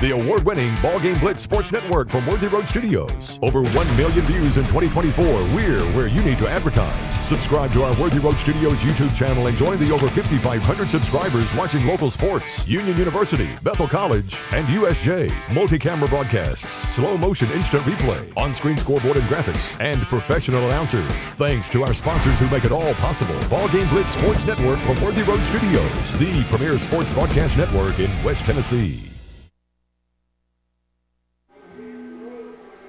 the award-winning Ballgame Blitz Sports Network from Worthy Road Studios. Over 1 million views in 2024. We're where you need to advertise. Subscribe to our Worthy Road Studios YouTube channel and join the over 5,500 subscribers watching local sports, Union University, Bethel College, and USJ. Multi-camera broadcasts, slow motion instant replay, on-screen scoreboard and graphics, and professional announcers. Thanks to our sponsors who make it all possible. Ballgame Blitz Sports Network from Worthy Road Studios, the premier sports broadcast network in West Tennessee.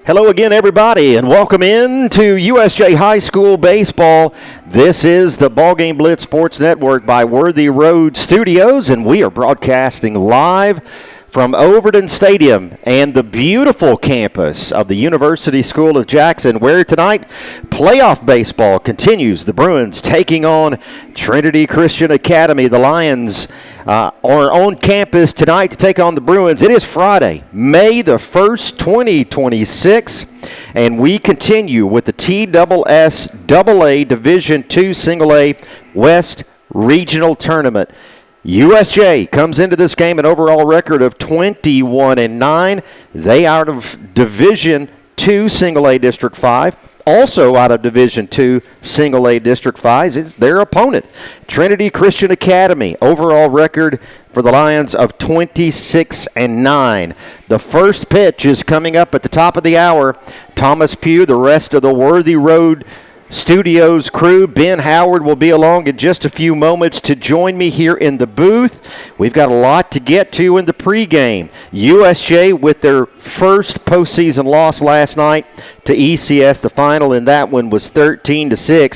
Hello again, everybody, and welcome in to USJ High School Baseball. This is the Ballgame Blitz Sports Network by Worthy Road Studios, and we are broadcasting live from Overton Stadium and the beautiful campus of the University School of Jackson, where tonight playoff baseball continues. The Bruins taking on Trinity Christian Academy. The Lions are on campus tonight to take on the Bruins. It is Friday, May the 1st, 2026, and we continue with the TSSAA Division II Single A West Regional Tournament. USJ comes into this game an overall record of 21-9. They out of Division II Single A District 5. Also out of Division II Single A District 5 is their opponent, Trinity Christian Academy. Overall record for the Lions of 26-9. The first pitch is coming up at the top of the hour. Thomas Pugh, the rest of the Worthy Road Studios crew, Ben Howard will be along in just a few moments to join me here in the booth. We've got a lot to get to in the pregame. USJ with their first postseason loss last night to ECS. The final in that one was 13-6.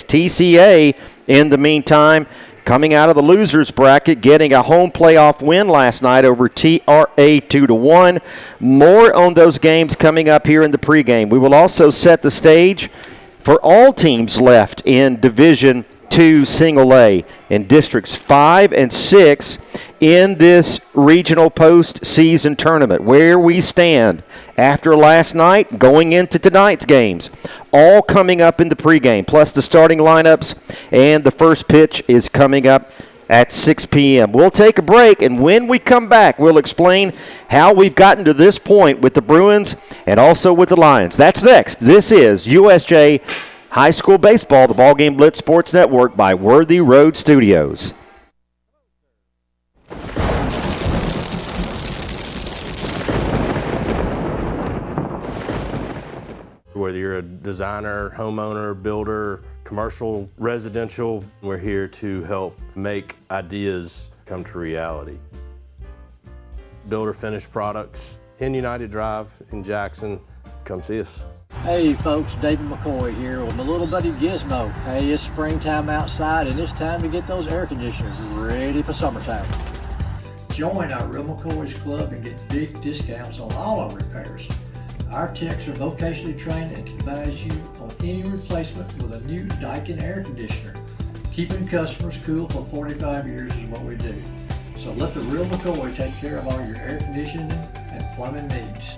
TCA, in the meantime, coming out of the losers bracket, getting a home playoff win last night over TRA 2-1. More on those games coming up here in the pregame. We will also set the stage for all teams left in Division II Single A in Districts 5 and 6 in this regional postseason tournament. Where we stand after last night, going into tonight's games, all coming up in the pregame, plus the starting lineups, and the first pitch is coming up at 6 p.m. We'll take a break, and when we come back, we'll explain how we've gotten to this point with the Bruins and also with the Lions. That's next. This is USJ High School Baseball, the Ballgame Blitz Sports Network by Worthy Road Studios. Whether you're a designer, homeowner, builder, commercial, residential, we're here to help make ideas come to reality. Builder finished products, 10 United Drive in Jackson. Come see us. Hey folks, David McCoy here with my little buddy Gizmo. Hey, it's springtime outside and it's time to get those air conditioners ready for summertime. Join our Real McCoy's Club and get big discounts on all our repairs. Our techs are vocationally trained and can advise you on any replacement with a new Daikin air conditioner. Keeping customers cool for 45 years is what we do. So let the Real McCoy take care of all your air conditioning and plumbing needs.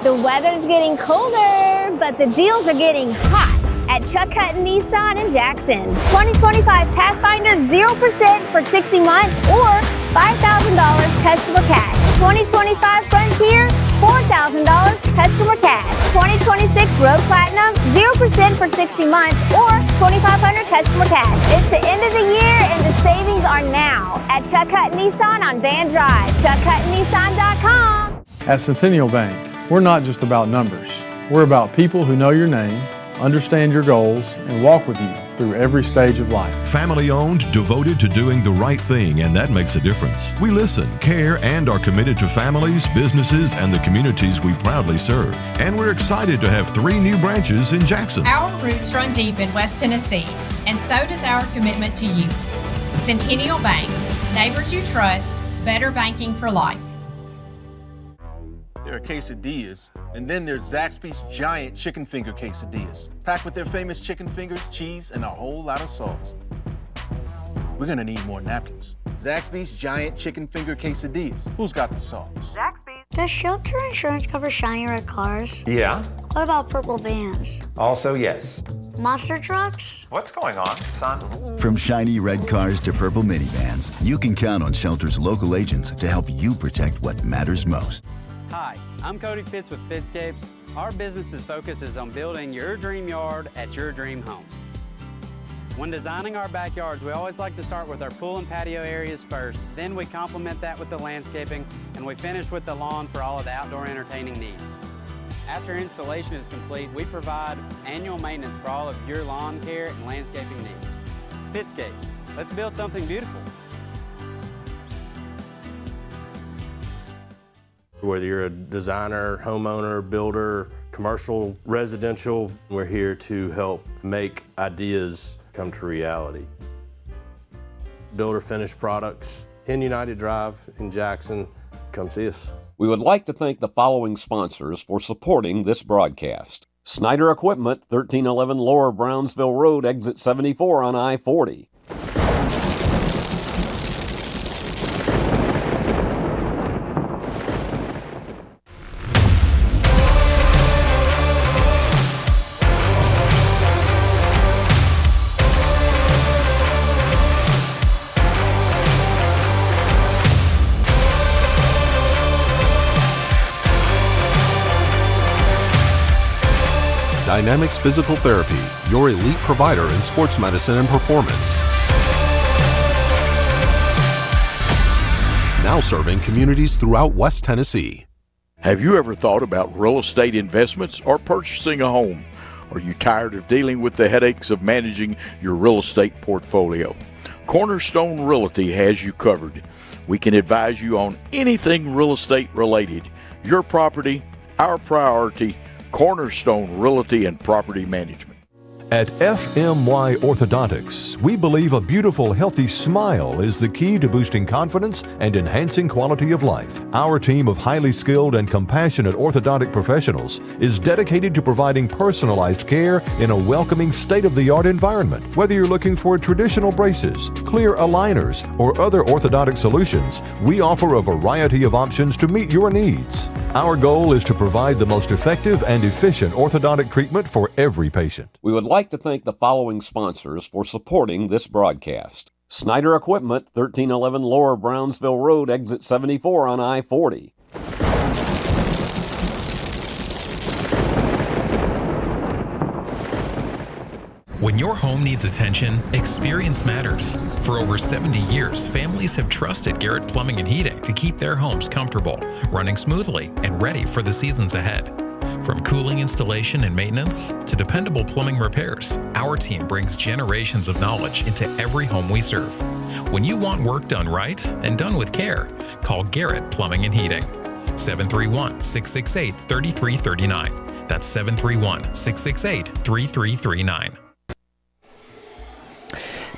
The weather's getting colder, but the deals are getting hot at Chuck Hutton Nissan in Jackson. 2025 Pathfinder 0% for 60 months or $5,000 customer cash. 2025 Frontier, $4,000 customer cash. 2026 Road Platinum, 0% for 60 months or $2,500 customer cash. It's the end of the year and the savings are now at Chuck Hutton Nissan on Van Drive. ChuckHuttonNissan.com. At Centennial Bank, we're not just about numbers. We're about people who know your name, understand your goals, and walk with you through every stage of life. Family owned, devoted to doing the right thing, and that makes a difference. We listen, care, and are committed to families, businesses, and the communities we proudly serve. And we're excited to have 3 new branches in Jackson. Our roots run deep in West Tennessee, and so does our commitment to you. Centennial Bank, neighbors you trust, better banking for life. There are quesadillas, and then there's Zaxby's giant chicken finger quesadillas, packed with their famous chicken fingers, cheese, and a whole lot of sauce. We're gonna need more napkins. Zaxby's giant chicken finger quesadillas. Who's got the sauce? Zaxby's. Does shelter insurance cover shiny red cars? Yeah. What about purple vans? Also, yes. Monster trucks? What's going on, son? From shiny red cars to purple minivans, you can count on Shelter's local agents to help you protect what matters most. Hi, I'm Cody Fitz with Fitscapes. Our business's focus is on building your dream yard at your dream home. When designing our backyards, we always like to start with our pool and patio areas first. Then we complement that with the landscaping, and we finish with the lawn for all of the outdoor entertaining needs. After installation is complete, we provide annual maintenance for all of your lawn care and landscaping needs. Fitscapes, let's build something beautiful. Whether you're a designer, homeowner, builder, commercial, residential, we're here to help make ideas come to reality. Builder finished products, 10 United Drive in Jackson. Come see us. We would like to thank the following sponsors for supporting this broadcast. Snyder Equipment, 1311 Lower Brownsville Road, exit 74 on I-40. Dynamics Physical Therapy, your elite provider in sports medicine and performance. Now serving communities throughout West Tennessee. Have you ever thought about real estate investments or purchasing a home? Are you tired of dealing with the headaches of managing your real estate portfolio? Cornerstone Realty has you covered. We can advise you on anything real estate related. Your property, our priority. Cornerstone Realty and Property Management. At FMY Orthodontics, we believe a beautiful, healthy smile is the key to boosting confidence and enhancing quality of life. Our team of highly skilled and compassionate orthodontic professionals is dedicated to providing personalized care in a welcoming, state-of-the-art environment. Whether you're looking for traditional braces, clear aligners, or other orthodontic solutions, we offer a variety of options to meet your needs. Our goal is to provide the most effective and efficient orthodontic treatment for every patient. We would like to thank the following sponsors for supporting this broadcast. Snyder Equipment, 1311 Lower Brownsville Road, exit 74 on I-40. When your home needs attention, experience matters. For over 70 years, families have trusted Garrett Plumbing and Heating to keep their homes comfortable, running smoothly, and ready for the seasons ahead. From cooling installation and maintenance to dependable plumbing repairs, our team brings generations of knowledge into every home we serve. When you want work done right and done with care, call Garrett Plumbing and Heating. 731-668-3339. That's 731-668-3339.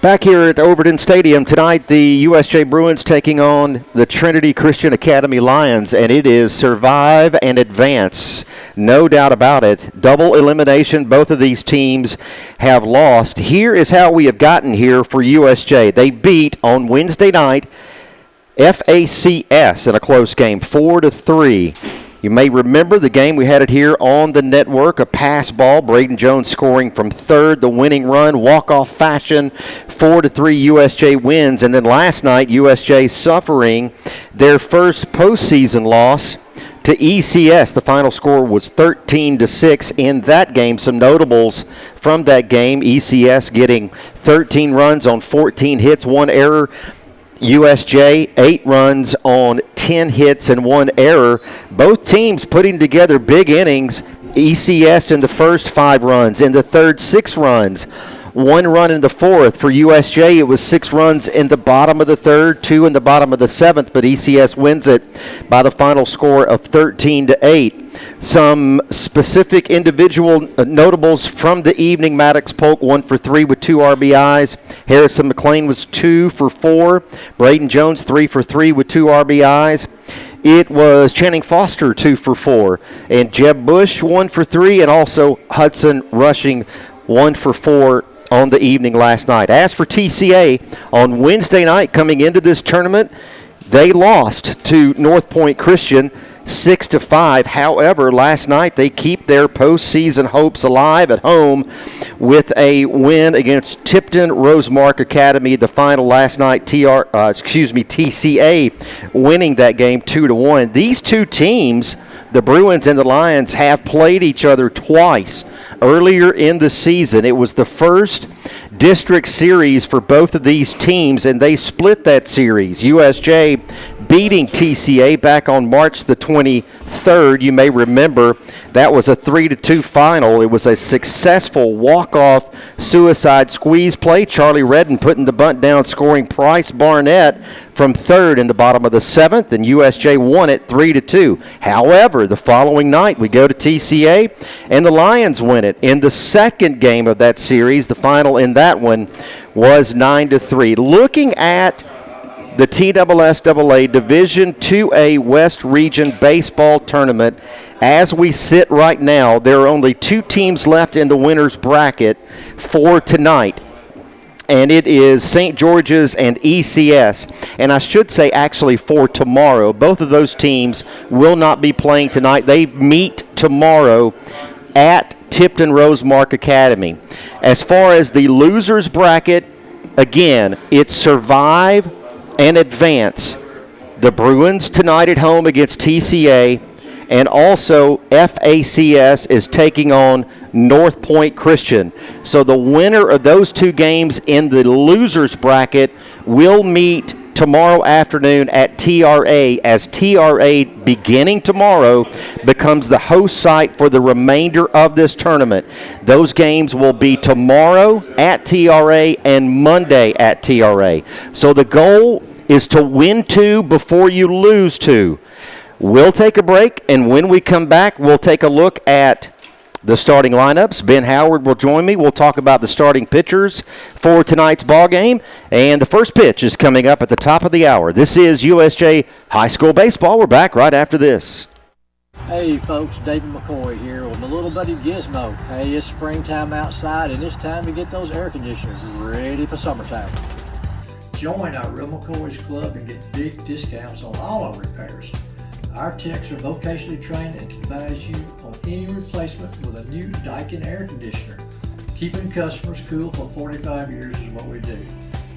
Back here at Overton Stadium tonight, the USJ Bruins taking on the Trinity Christian Academy Lions, and it is survive and advance. No doubt about it. Double elimination. Both of these teams have lost. Here is how we have gotten here for USJ. They beat on Wednesday night FACS in a close game, 4-3. You may remember the game. We had it here on the network, a pass ball. Braden Jones scoring from third, the winning run, walk-off fashion, 4-3 USJ wins. And then last night, USJ suffering their first postseason loss to ECS. The final score was 13-6 in that game. Some notables from that game, ECS getting 13 runs on 14 hits, 1 error. USJ, 8 runs on 10 hits and 1 error. Both teams putting together big innings. ECS in the first 5 runs, in the third 6 runs, 1 run in the fourth. For USJ, it was 6 runs in the bottom of the third, 2 in the bottom of the seventh, but ECS wins it by the final score of 13-8. Some specific individual notables from the evening: Maddox Polk 1 for 3 with 2 RBIs. Harrison McLean was 2 for 4. Braden Jones 3 for 3 with 2 RBIs. It was Channing Foster 2 for 4, and Jeb Bush 1 for 3, and also Hudson Rushing 1 for 4 on the evening last night. As for TCA, on Wednesday night coming into this tournament, they lost to North Point Christian. 6-5. However, last night they keep their postseason hopes alive at home with a win against Tipton Rosemark Academy. The final last night, TCA winning that game 2-1. These two teams, the Bruins and the Lions, have played each other twice earlier in the season. It was the first district series for both of these teams, and they split that series. USJ beating TCA back on March the 23rd. You may remember that was a 3-2 final. It was a successful walk-off suicide squeeze play. Charlie Redden putting the bunt down, scoring Price Barnett from third in the bottom of the seventh, and USJ won it 3-2. However, the following night we go to TCA, and the Lions win it. In the second game of that series, the final in that one was 9-3. Looking at the TSSAA Division IIA West Region Baseball Tournament, as we sit right now, there are only two teams left in the winner's bracket for tonight, and it is St. George's and ECS. And I should say actually for tomorrow. Both of those teams will not be playing tonight. They meet tomorrow at Tipton Rosemark Academy. As far as the loser's bracket, again, it's survive and advance. The Bruins tonight at home against TCA, and also FACS is taking on North Point Christian. So the winner of those two games in the loser's bracket will meet tomorrow afternoon at TRA, as TRA beginning tomorrow becomes the host site for the remainder of this tournament. Those games will be tomorrow at TRA and Monday at TRA. So the goal is to win two before you lose two. We'll take a break, and when we come back, we'll take a look at the starting lineups. Ben Howard will join me. We'll talk about the starting pitchers for tonight's ball game, and the first pitch is coming up at the top of the hour. This is USJ High School Baseball. We're back right after this. Hey folks, David McCoy here with my little buddy Gizmo. Hey, it's springtime outside, and it's time to get those air conditioners ready for summertime. Join our Real McCoy's Club and get big discounts on all our repairs. Our techs are vocationally trained and can advise you on any replacement with a new Daikin air conditioner. Keeping customers cool for 45 years is what we do.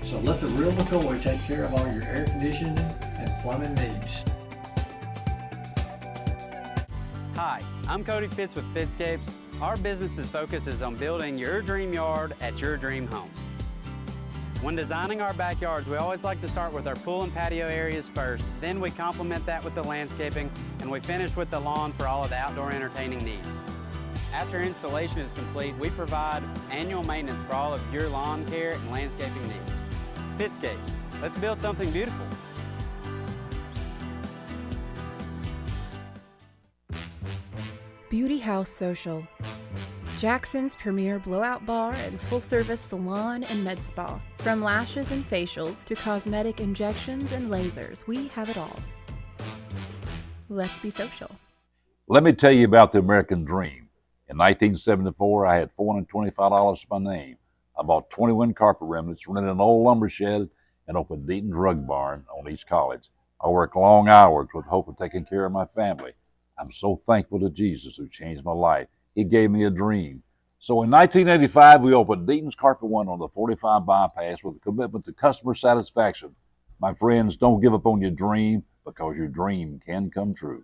So let the Real McCoy take care of all your air conditioning and plumbing needs. Hi, I'm Cody Fitz with Fitscapes. Our business's focus is on building your dream yard at your dream home. When designing our backyards, we always like to start with our pool and patio areas first, then we complement that with the landscaping, and we finish with the lawn for all of the outdoor entertaining needs. After installation is complete, we provide annual maintenance for all of your lawn care and landscaping needs. Fitscapes, let's build something beautiful. Beauty House Social, Jackson's premier blowout bar and full-service salon and med spa. From lashes and facials to cosmetic injections and lasers, we have it all. Let's be social. Let me tell you about the American Dream. In 1974, I had $425 to my name. I bought 21 carpet remnants, rented an old lumber shed, and opened Deaton's Rug Barn on East College. I worked long hours with hope of taking care of my family. I'm so thankful to Jesus who changed my life. He gave me a dream. So in 1985, we opened Deaton's Carpet One on the 45 bypass with a commitment to customer satisfaction. My friends, don't give up on your dream, because your dream can come true.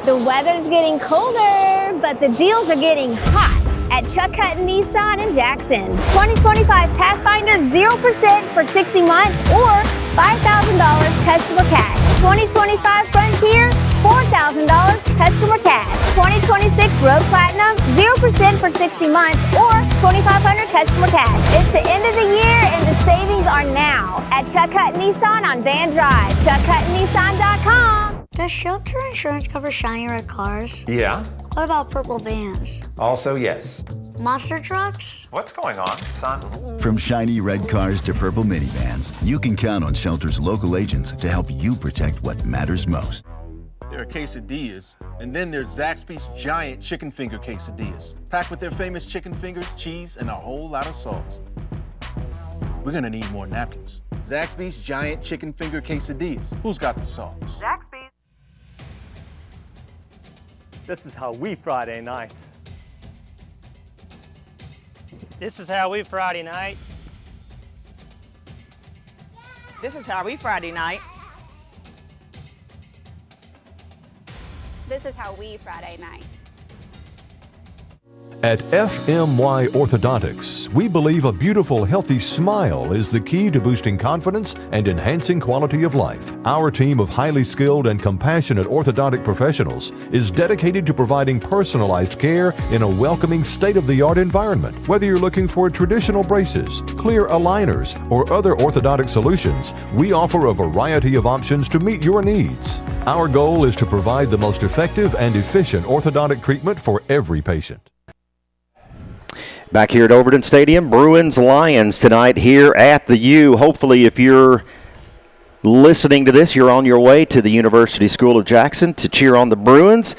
The weather's getting colder, but the deals are getting hot at Chuck Hutton Nissan in Jackson. 2025 Pathfinder 0% for 60 months or $5,000 customer cash. 2025 Frontier, $4,000 customer cash. 2026 Road Platinum, 0% for 60 months or $2,500 customer cash. It's the end of the year and the savings are now at Chuck Hutton Nissan on Van Drive. ChuckHuttonNissan.com. Does shelter insurance cover shiny red cars? Yeah. What about purple vans? Also, yes. Monster trucks? What's going on, son? From shiny red cars to purple minivans, you can count on Shelter's local agents to help you protect what matters most. There are quesadillas, and then there's Zaxby's giant chicken finger quesadillas, packed with their famous chicken fingers, cheese, and a whole lot of sauce. We're gonna need more napkins. Zaxby's Giant Chicken Finger Quesadillas. Who's got the sauce? Zaxby's. This is how we Friday night. This is how we Friday night. This is how we Friday night. This is how we Friday night. At FMY Orthodontics, we believe a beautiful, healthy smile is the key to boosting confidence and enhancing quality of life. Our team of highly skilled and compassionate orthodontic professionals is dedicated to providing personalized care in a welcoming, state-of-the-art environment. Whether you're looking for traditional braces, clear aligners, or other orthodontic solutions, we offer a variety of options to meet your needs. Our goal is to provide the most effective and efficient orthodontic treatment for every patient. Back here at Overton Stadium, Bruins-Lions tonight here at the U. Hopefully, if you're listening to this, you're on your way to the University School of Jackson to cheer on the Bruins.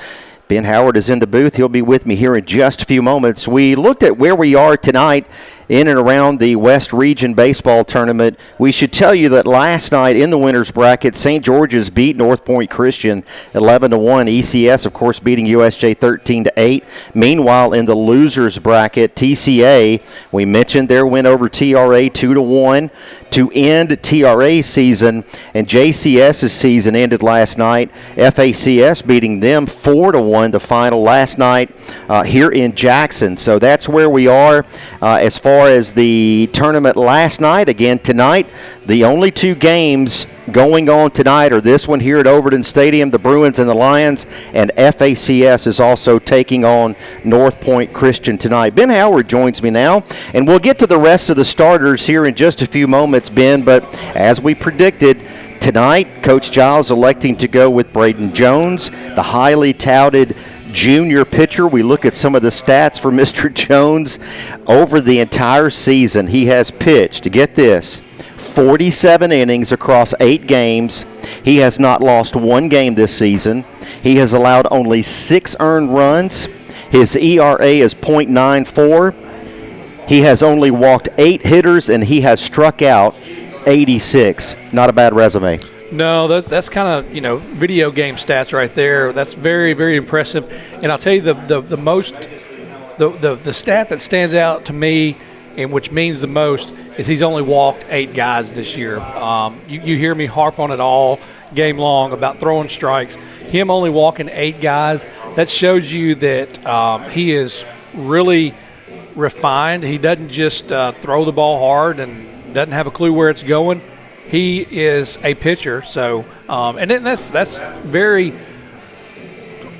Ben Howard is in the booth. He'll be with me here in just a few moments. We looked at where we are tonight in and around the West Region Baseball Tournament. We should tell you that last night in the winners bracket, St. George's beat North Point Christian 11-1. ECS, of course, beating USJ 13-8. Meanwhile, in the losers bracket, TCA, we mentioned their win over TRA 2-1 to end TRA's season, and JCS's season ended last night. FACS beating them 4-1, the final last night here in Jackson. So that's where we are as far as the tournament last night. Again, tonight, the only two games going on tonight are this one here at Overton Stadium, the Bruins and the Lions, and FACS is also taking on North Point Christian tonight. Ben Howard joins me now, and we'll get to the rest of the starters here in just a few moments, Ben, but as we predicted, tonight, Coach Giles electing to go with Braden Jones, the highly touted junior pitcher. We look at some of the stats for Mr. Jones. Over the entire season, he has pitched, get this, 47 innings across 8 games. He has not lost one game this season. He has allowed only 6 earned runs. His ERA is .94. He has only walked 8 hitters, and he has struck out 86. Not a bad resume. No, that's kind of, video game stats right there. That's very, very impressive. And I'll tell you the stat that stands out to me, and which means the most, is he's only walked 8 guys this year. You hear me harp on it all game long about throwing strikes. Him only walking 8 guys, that shows you that he is really refined. He doesn't just throw the ball hard and doesn't have a clue where it's going. He is a pitcher, so and that's very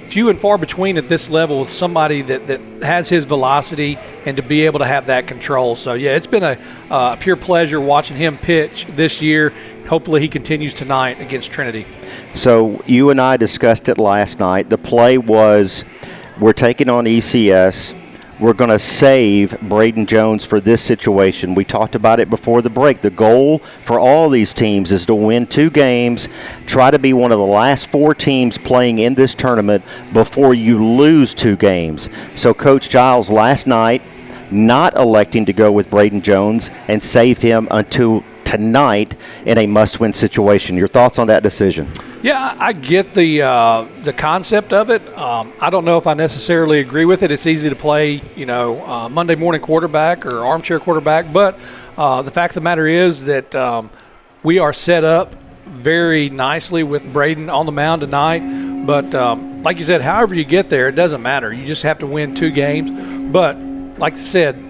few and far between at this level with somebody that has his velocity and to be able to have that control. So, yeah, it's been a pure pleasure watching him pitch this year. Hopefully he continues tonight against Trinity. So you and I discussed it last night. The play was we're taking on ECS. We're going to save Braden Jones for this situation. We talked about it before the break. The goal for all these teams is to win 2 games, try to be one of the last 4 teams playing in this tournament before you lose 2 games. So Coach Giles last night not electing to go with Braden Jones and save him until tonight in a must-win situation. Your thoughts on that decision? Yeah, I get the concept of it. I don't know if I necessarily agree with it. It's easy to play, Monday morning quarterback or armchair quarterback. But the fact of the matter is that we are set up very nicely with Braden on the mound tonight. But like you said, however you get there, it doesn't matter. You just have to win 2 games. But like I said,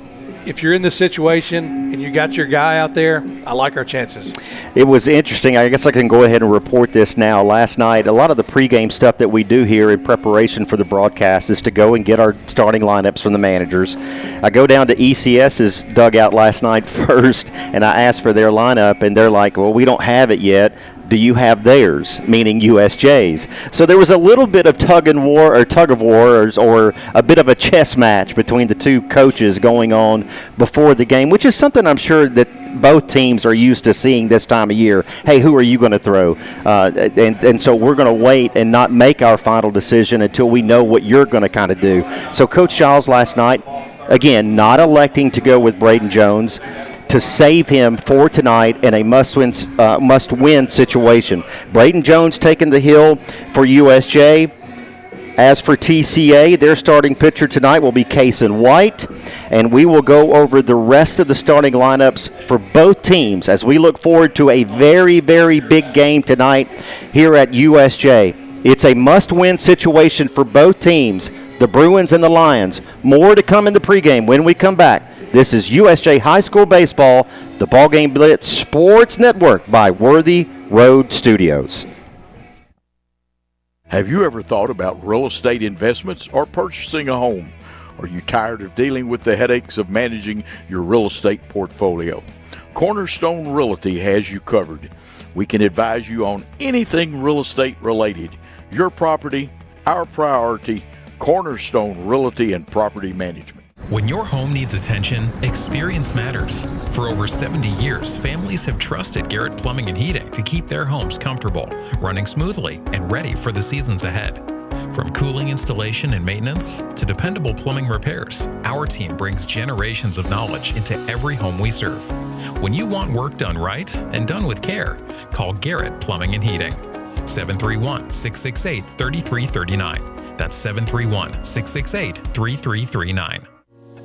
if you're in this situation and you got your guy out there, I like our chances. It was interesting. I guess I can go ahead and report this now. Last night, a lot of the pregame stuff that we do here in preparation for the broadcast is to go and get our starting lineups from the managers. I go down to ECS's dugout last night first, and I asked for their lineup, and they're like, well, we don't have it yet. Do you have theirs, meaning USJ's? So there was a little bit of tug of war, or a bit of a chess match between the 2 coaches going on before the game, which is something I'm sure that both teams are used to seeing this time of year. Hey, who are you going to throw? And so we're going to wait and not make our final decision until we know what you're going to kind of do. So Coach Giles last night, again, not electing to go with Braden Jones. to save him for tonight in a must-win situation. Braden Jones taking the hill for USJ. As for TCA, their starting pitcher tonight will be Kason White, and we will go over the rest of the starting lineups for both teams as we look forward to a very, very big game tonight here at USJ. It's a must-win situation for both teams, the Bruins and the Lions. More to come in the pregame when we come back. This is USJ High School Baseball, the Ballgame Blitz Sports Network by Worthy Road Studios. Have you ever thought about real estate investments or purchasing a home? Are you tired of dealing with the headaches of managing your real estate portfolio? Cornerstone Realty has you covered. We can advise you on anything real estate related. Your property, our priority. Cornerstone Realty and Property Management. When your home needs attention, experience matters. For over 70 years, families have trusted Garrett Plumbing and Heating to keep their homes comfortable, running smoothly, and ready for the seasons ahead. From cooling installation and maintenance to dependable plumbing repairs, our team brings generations of knowledge into every home we serve. When you want work done right and done with care, call Garrett Plumbing and Heating. 731-668-3339. That's 731-668-3339.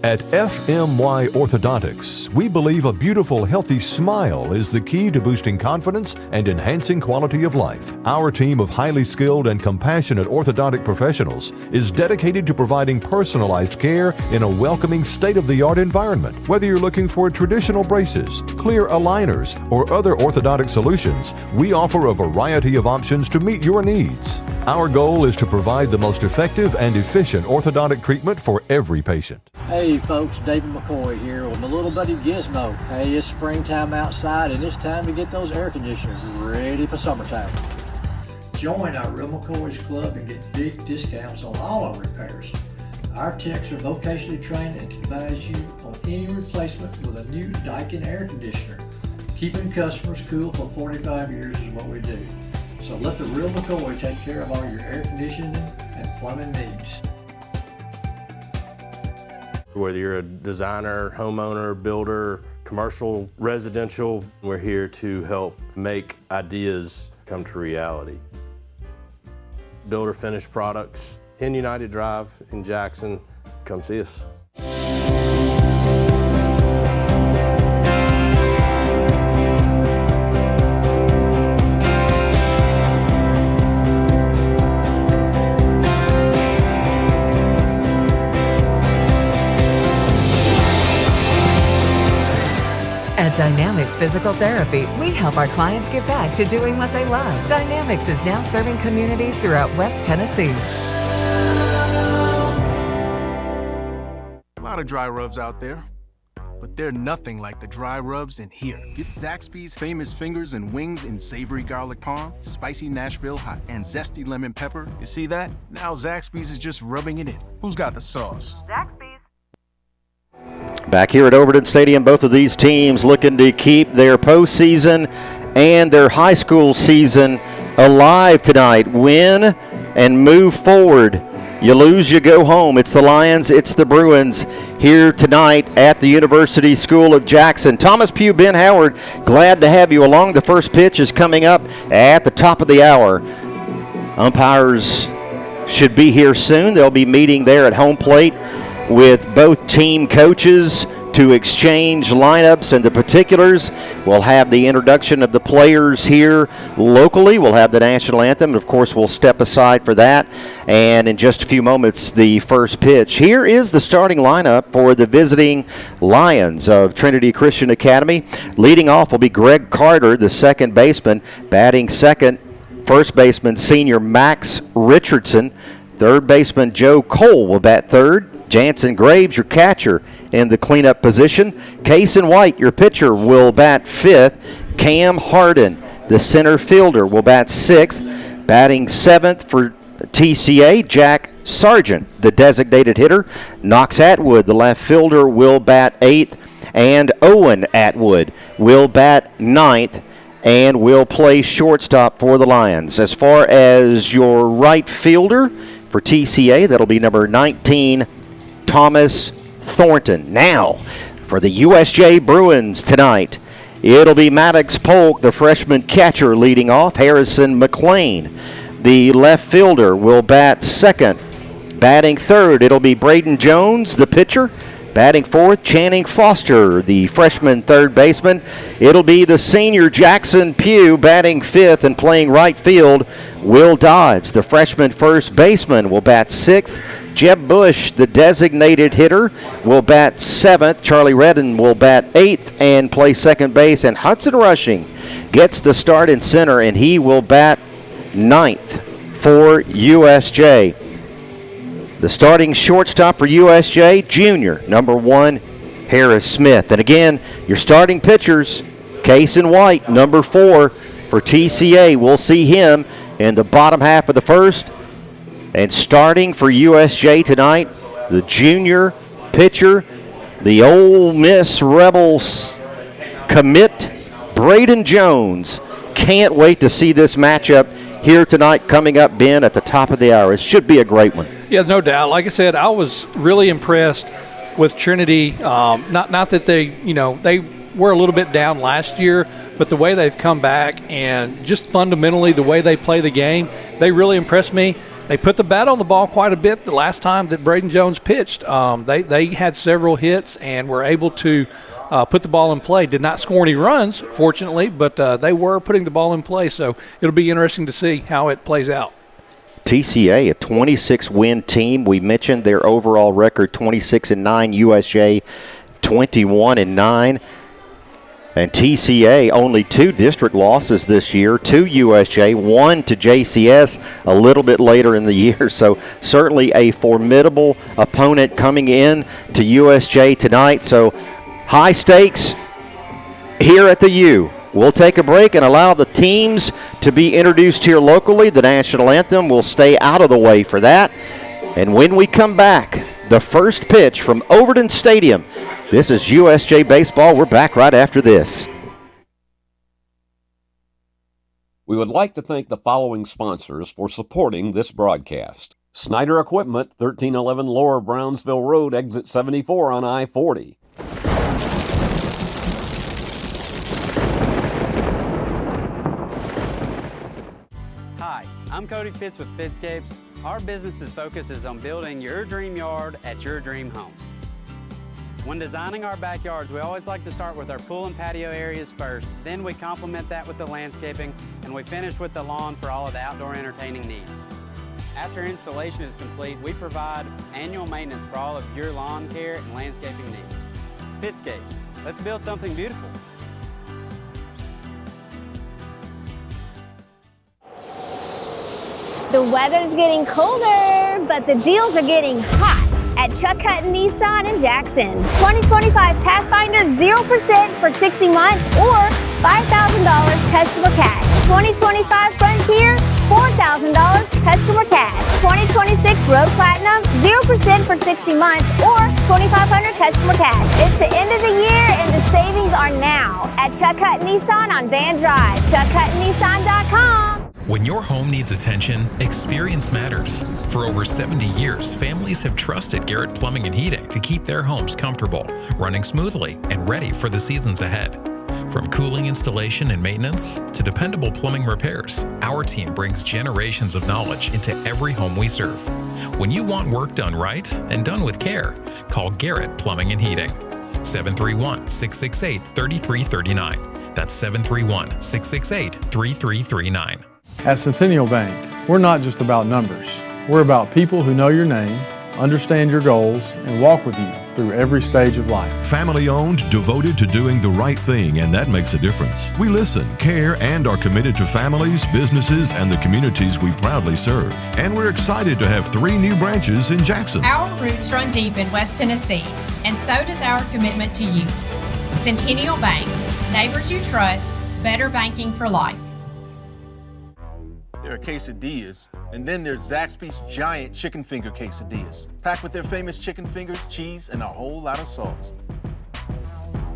At FMY Orthodontics, we believe a beautiful, healthy smile is the key to boosting confidence and enhancing quality of life. Our team of highly skilled and compassionate orthodontic professionals is dedicated to providing personalized care in a welcoming, state-of-the-art environment. Whether you're looking for traditional braces, clear aligners, or other orthodontic solutions, we offer a variety of options to meet your needs. Our goal is to provide the most effective and efficient orthodontic treatment for every patient. Hey folks, David McCoy here with my little buddy Gizmo. Hey, it's springtime outside and it's time to get those air conditioners ready for summertime. Join our Real McCoy's Club and get big discounts on all our repairs. Our techs are vocationally trained and can advise you on any replacement with a new Daikin air conditioner. Keeping customers cool for 45 years is what we do. So let the Real McCoy take care of all your air conditioning and plumbing needs. Whether you're a designer, homeowner, builder, commercial, residential, we're here to help make ideas come to reality. Builder finished products, 10 United Drive in Jackson. Come see us. At Dynamics Physical Therapy, we help our clients get back to doing what they love. Dynamics is now serving communities throughout West Tennessee. A lot of dry rubs out there, but they're nothing like the dry rubs in here. Get Zaxby's famous fingers and wings in savory garlic parm, spicy Nashville hot, and zesty lemon pepper. You see that? Now Zaxby's is just rubbing it in. Who's got the sauce? Zaxby's. Back here at Overton Stadium, both of these teams looking to keep their postseason and their high school season alive tonight. Win and move forward. You lose, you go home. It's the Lions, it's the Bruins here tonight at the University School of Jackson. Thomas Pugh, Ben Howard, glad to have you along. The first pitch is coming up at the top of the hour. Umpires should be here soon. They'll be meeting there at home plate with both team coaches to exchange lineups and the particulars. We'll have the introduction of the players here locally. We'll have the national anthem. Of course, we'll step aside for that. And in just a few moments, the first pitch. Here is the starting lineup for the visiting Lions of Trinity Christian Academy. Leading off will be Greg Carter, the second baseman. Batting second, first baseman senior Max Richardson. Third baseman Joe Cole will bat third. Jansen Graves, your catcher, in the cleanup position. Kason White, your pitcher, will bat fifth. Cam Harden, the center fielder, will bat sixth. Batting seventh for TCA, Jack Sargent, the designated hitter. Knox Atwood, the left fielder, will bat eighth. And Owen Atwood will bat ninth and will play shortstop for the Lions. As far as your right fielder for TCA, that'll be number 19, Thomas Thornton. Now, For the USJ Bruins tonight, it'll be Maddox Polk, the freshman catcher, leading off. Harrison McLean, the left fielder, will bat second. Batting third, it'll be Braden Jones, the pitcher. Batting fourth, Channing Foster, the freshman third baseman. It'll be the senior Jackson Pugh batting fifth, and playing right field, Will Dodds, the freshman first baseman, will bat sixth. Jeb Bush, the designated hitter, will bat seventh. Charlie Redden will bat eighth and play second base. And Hudson Rushing gets the start in center, and he will bat ninth for USJ. The starting shortstop for USJ, junior, number 1, Harris Smith. And again, your starting pitchers, Cason White, number 4 for TCA. We'll see him in the bottom half of the first. And starting for USJ tonight, the junior pitcher, the Ole Miss Rebels commit, Braden Jones. Can't wait to see this matchup here tonight coming up, Ben, at the top of the hour. It should be a great one. Yeah, no doubt. Like I said, I was really impressed with Trinity. Not that they were a little bit down last year, but the way they've come back and just fundamentally the way they play the game, they really impressed me. They put the bat on the ball quite a bit the last time that Braden Jones pitched. They had several hits and were able to put the ball in play. Did not score any runs, fortunately, but they were putting the ball in play. So it'll be interesting to see how it plays out. TCA, a 26-win team. We mentioned their overall record, 26-9. USJ, 21-9. And TCA, only 2 district losses this year, 2 USJ, 1 to JCS a little bit later in the year. So certainly a formidable opponent coming in to USJ tonight. So high stakes here at the U. We'll take a break and allow the teams to be introduced here locally. The national anthem will stay out of the way for that. And when we come back, the first pitch from Overton Stadium. This is USJ Baseball. We're back right after this. We would like to thank the following sponsors for supporting this broadcast. Snyder Equipment, 1311 Lower Brownsville Road, exit 74 on I-40. Hi, I'm Cody Fitz with Fitscapes. Our business's focus is on building your dream yard at your dream home. When designing our backyards, we always like to start with our pool and patio areas first, then we complement that with the landscaping, and we finish with the lawn for all of the outdoor entertaining needs. After installation is complete, we provide annual maintenance for all of your lawn care and landscaping needs. Fitscapes, let's build something beautiful. The weather's getting colder, but the deals are getting hot at Chuck Hutton Nissan in Jackson. 2025 Pathfinder 0% for 60 months or $5,000 customer cash. 2025 Frontier, $4,000 customer cash. 2026 Road Platinum 0% for 60 months or $2,500 customer cash. It's the end of the year and the savings are now at Chuck Hutton Nissan on Van Drive. ChuckHuttonNissan.com. When your home needs attention, experience matters. For over 70 years, families have trusted Garrett Plumbing and Heating to keep their homes comfortable, running smoothly, and ready for the seasons ahead. From cooling installation and maintenance to dependable plumbing repairs, our team brings generations of knowledge into every home we serve. When you want work done right and done with care, call Garrett Plumbing and Heating. 731-668-3339. That's 731-668-3339. At Centennial Bank, we're not just about numbers. We're about people who know your name, understand your goals, and walk with you through every stage of life. Family owned, devoted to doing the right thing, and that makes a difference. We listen, care, and are committed to families, businesses, and the communities we proudly serve. And we're excited to have 3 new branches in Jackson. Our roots run deep in West Tennessee, and so does our commitment to you. Centennial Bank, neighbors you trust, better banking for life. There are quesadillas, and then there's Zaxby's giant chicken finger quesadillas, packed with their famous chicken fingers, cheese, and a whole lot of sauce.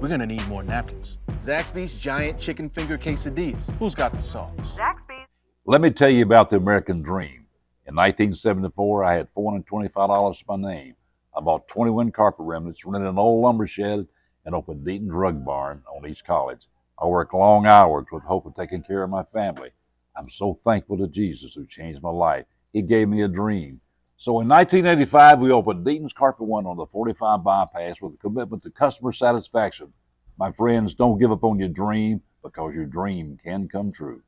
We're gonna need more napkins. Zaxby's giant chicken finger quesadillas. Who's got the sauce? Zaxby's. Let me tell you about the American dream. In 1974, I had $425 to my name. I bought 21 carpet remnants, rented an old lumber shed, and open Deaton Drug Barn on East College. I work long hours with hope of taking care of my family. I'm so thankful to Jesus who changed my life. He gave me a dream. So in 1985, we opened Deaton's Carpet One on the 45 bypass with a commitment to customer satisfaction. My friends, don't give up on your dream because your dream can come true.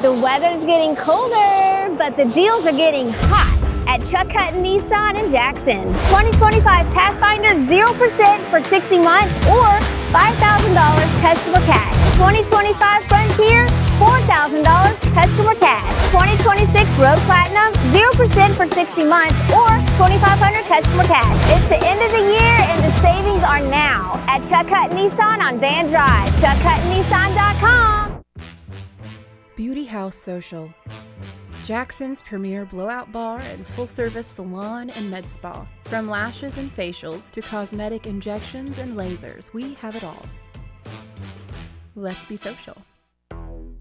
The weather's getting colder, but the deals are getting hot at Chuck Hutton Nissan in Jackson. 2025 Pathfinder 0% for 60 months or $5,000 customer cash. 2025 Frontier, $4,000 customer cash. 2026 Road Platinum 0% for 60 months or $2,500 customer cash. It's the end of the year and the savings are now at Chuck Hutton Nissan on Van Drive. ChuckHuttonNissan.com. Beauty House Social, Jackson's premier blowout bar and full-service salon and med spa. From lashes and facials to cosmetic injections and lasers, we have it all. Let's be social.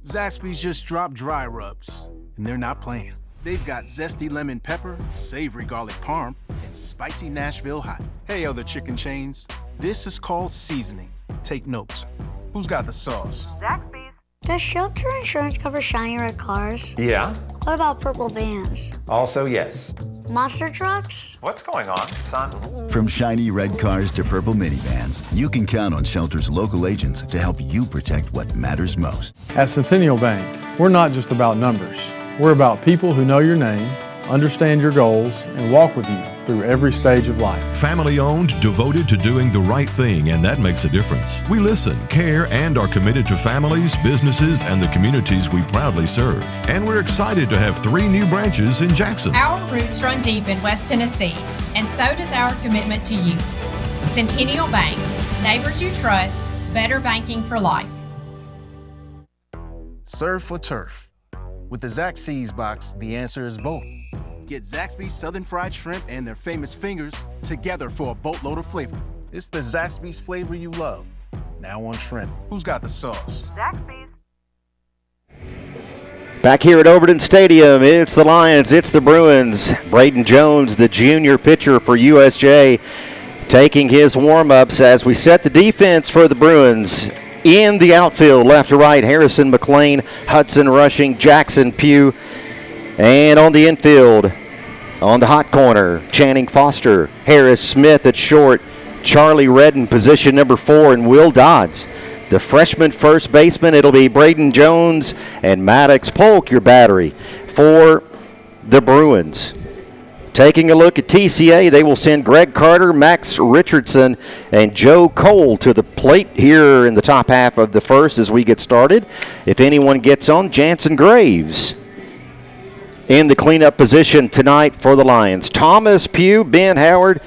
Zaxby's just dropped dry rubs, and they're not playing. They've got zesty lemon pepper, savory garlic parm, and spicy Nashville hot. Hey, other chicken chains, this is called seasoning. Take notes. Who's got the sauce? Zaxby's. Does shelter insurance cover shiny red cars? Yeah. What about purple vans? Also, yes. Monster trucks? What's going on, son? From shiny red cars to purple minivans, you can count on Shelter's local agents to help you protect what matters most. At Centennial Bank, we're not just about numbers. We're about people who know your name, understand your goals, and walk with you through every stage of life. Family owned, devoted to doing the right thing, and that makes a difference. We listen, care, and are committed to families, businesses, and the communities we proudly serve. And we're excited to have 3 new branches in Jackson. Our roots run deep in West Tennessee, and so does our commitment to you. Centennial Bank, neighbors you trust, better banking for life. Serve for turf. With the Zaxby's box, the answer is both. Get Zaxby's Southern Fried Shrimp and their famous fingers together for a boatload of flavor. It's the Zaxby's flavor you love, now on shrimp. Who's got the sauce? Zaxby's. Back here at Overton Stadium, it's the Lions, it's the Bruins. Braden Jones, the junior pitcher for USJ, taking his warm-ups as we set the defense for the Bruins. In the outfield, left to right, Harrison McLean, Hudson Rushing, Jackson Pugh. And on the infield, on the hot corner, Channing Foster, Harris Smith at short, Charlie Redden, position number 4, and Will Dodds, the freshman first baseman. It'll be Braden Jones and Maddox Polk, your battery for the Bruins. Taking a look at TCA, they will send Greg Carter, Max Richardson, and Joe Cole to the plate here in the top half of the first as we get started. If anyone gets on, Jansen Graves in the cleanup position tonight for the Lions. Thomas Pugh, Ben Howard,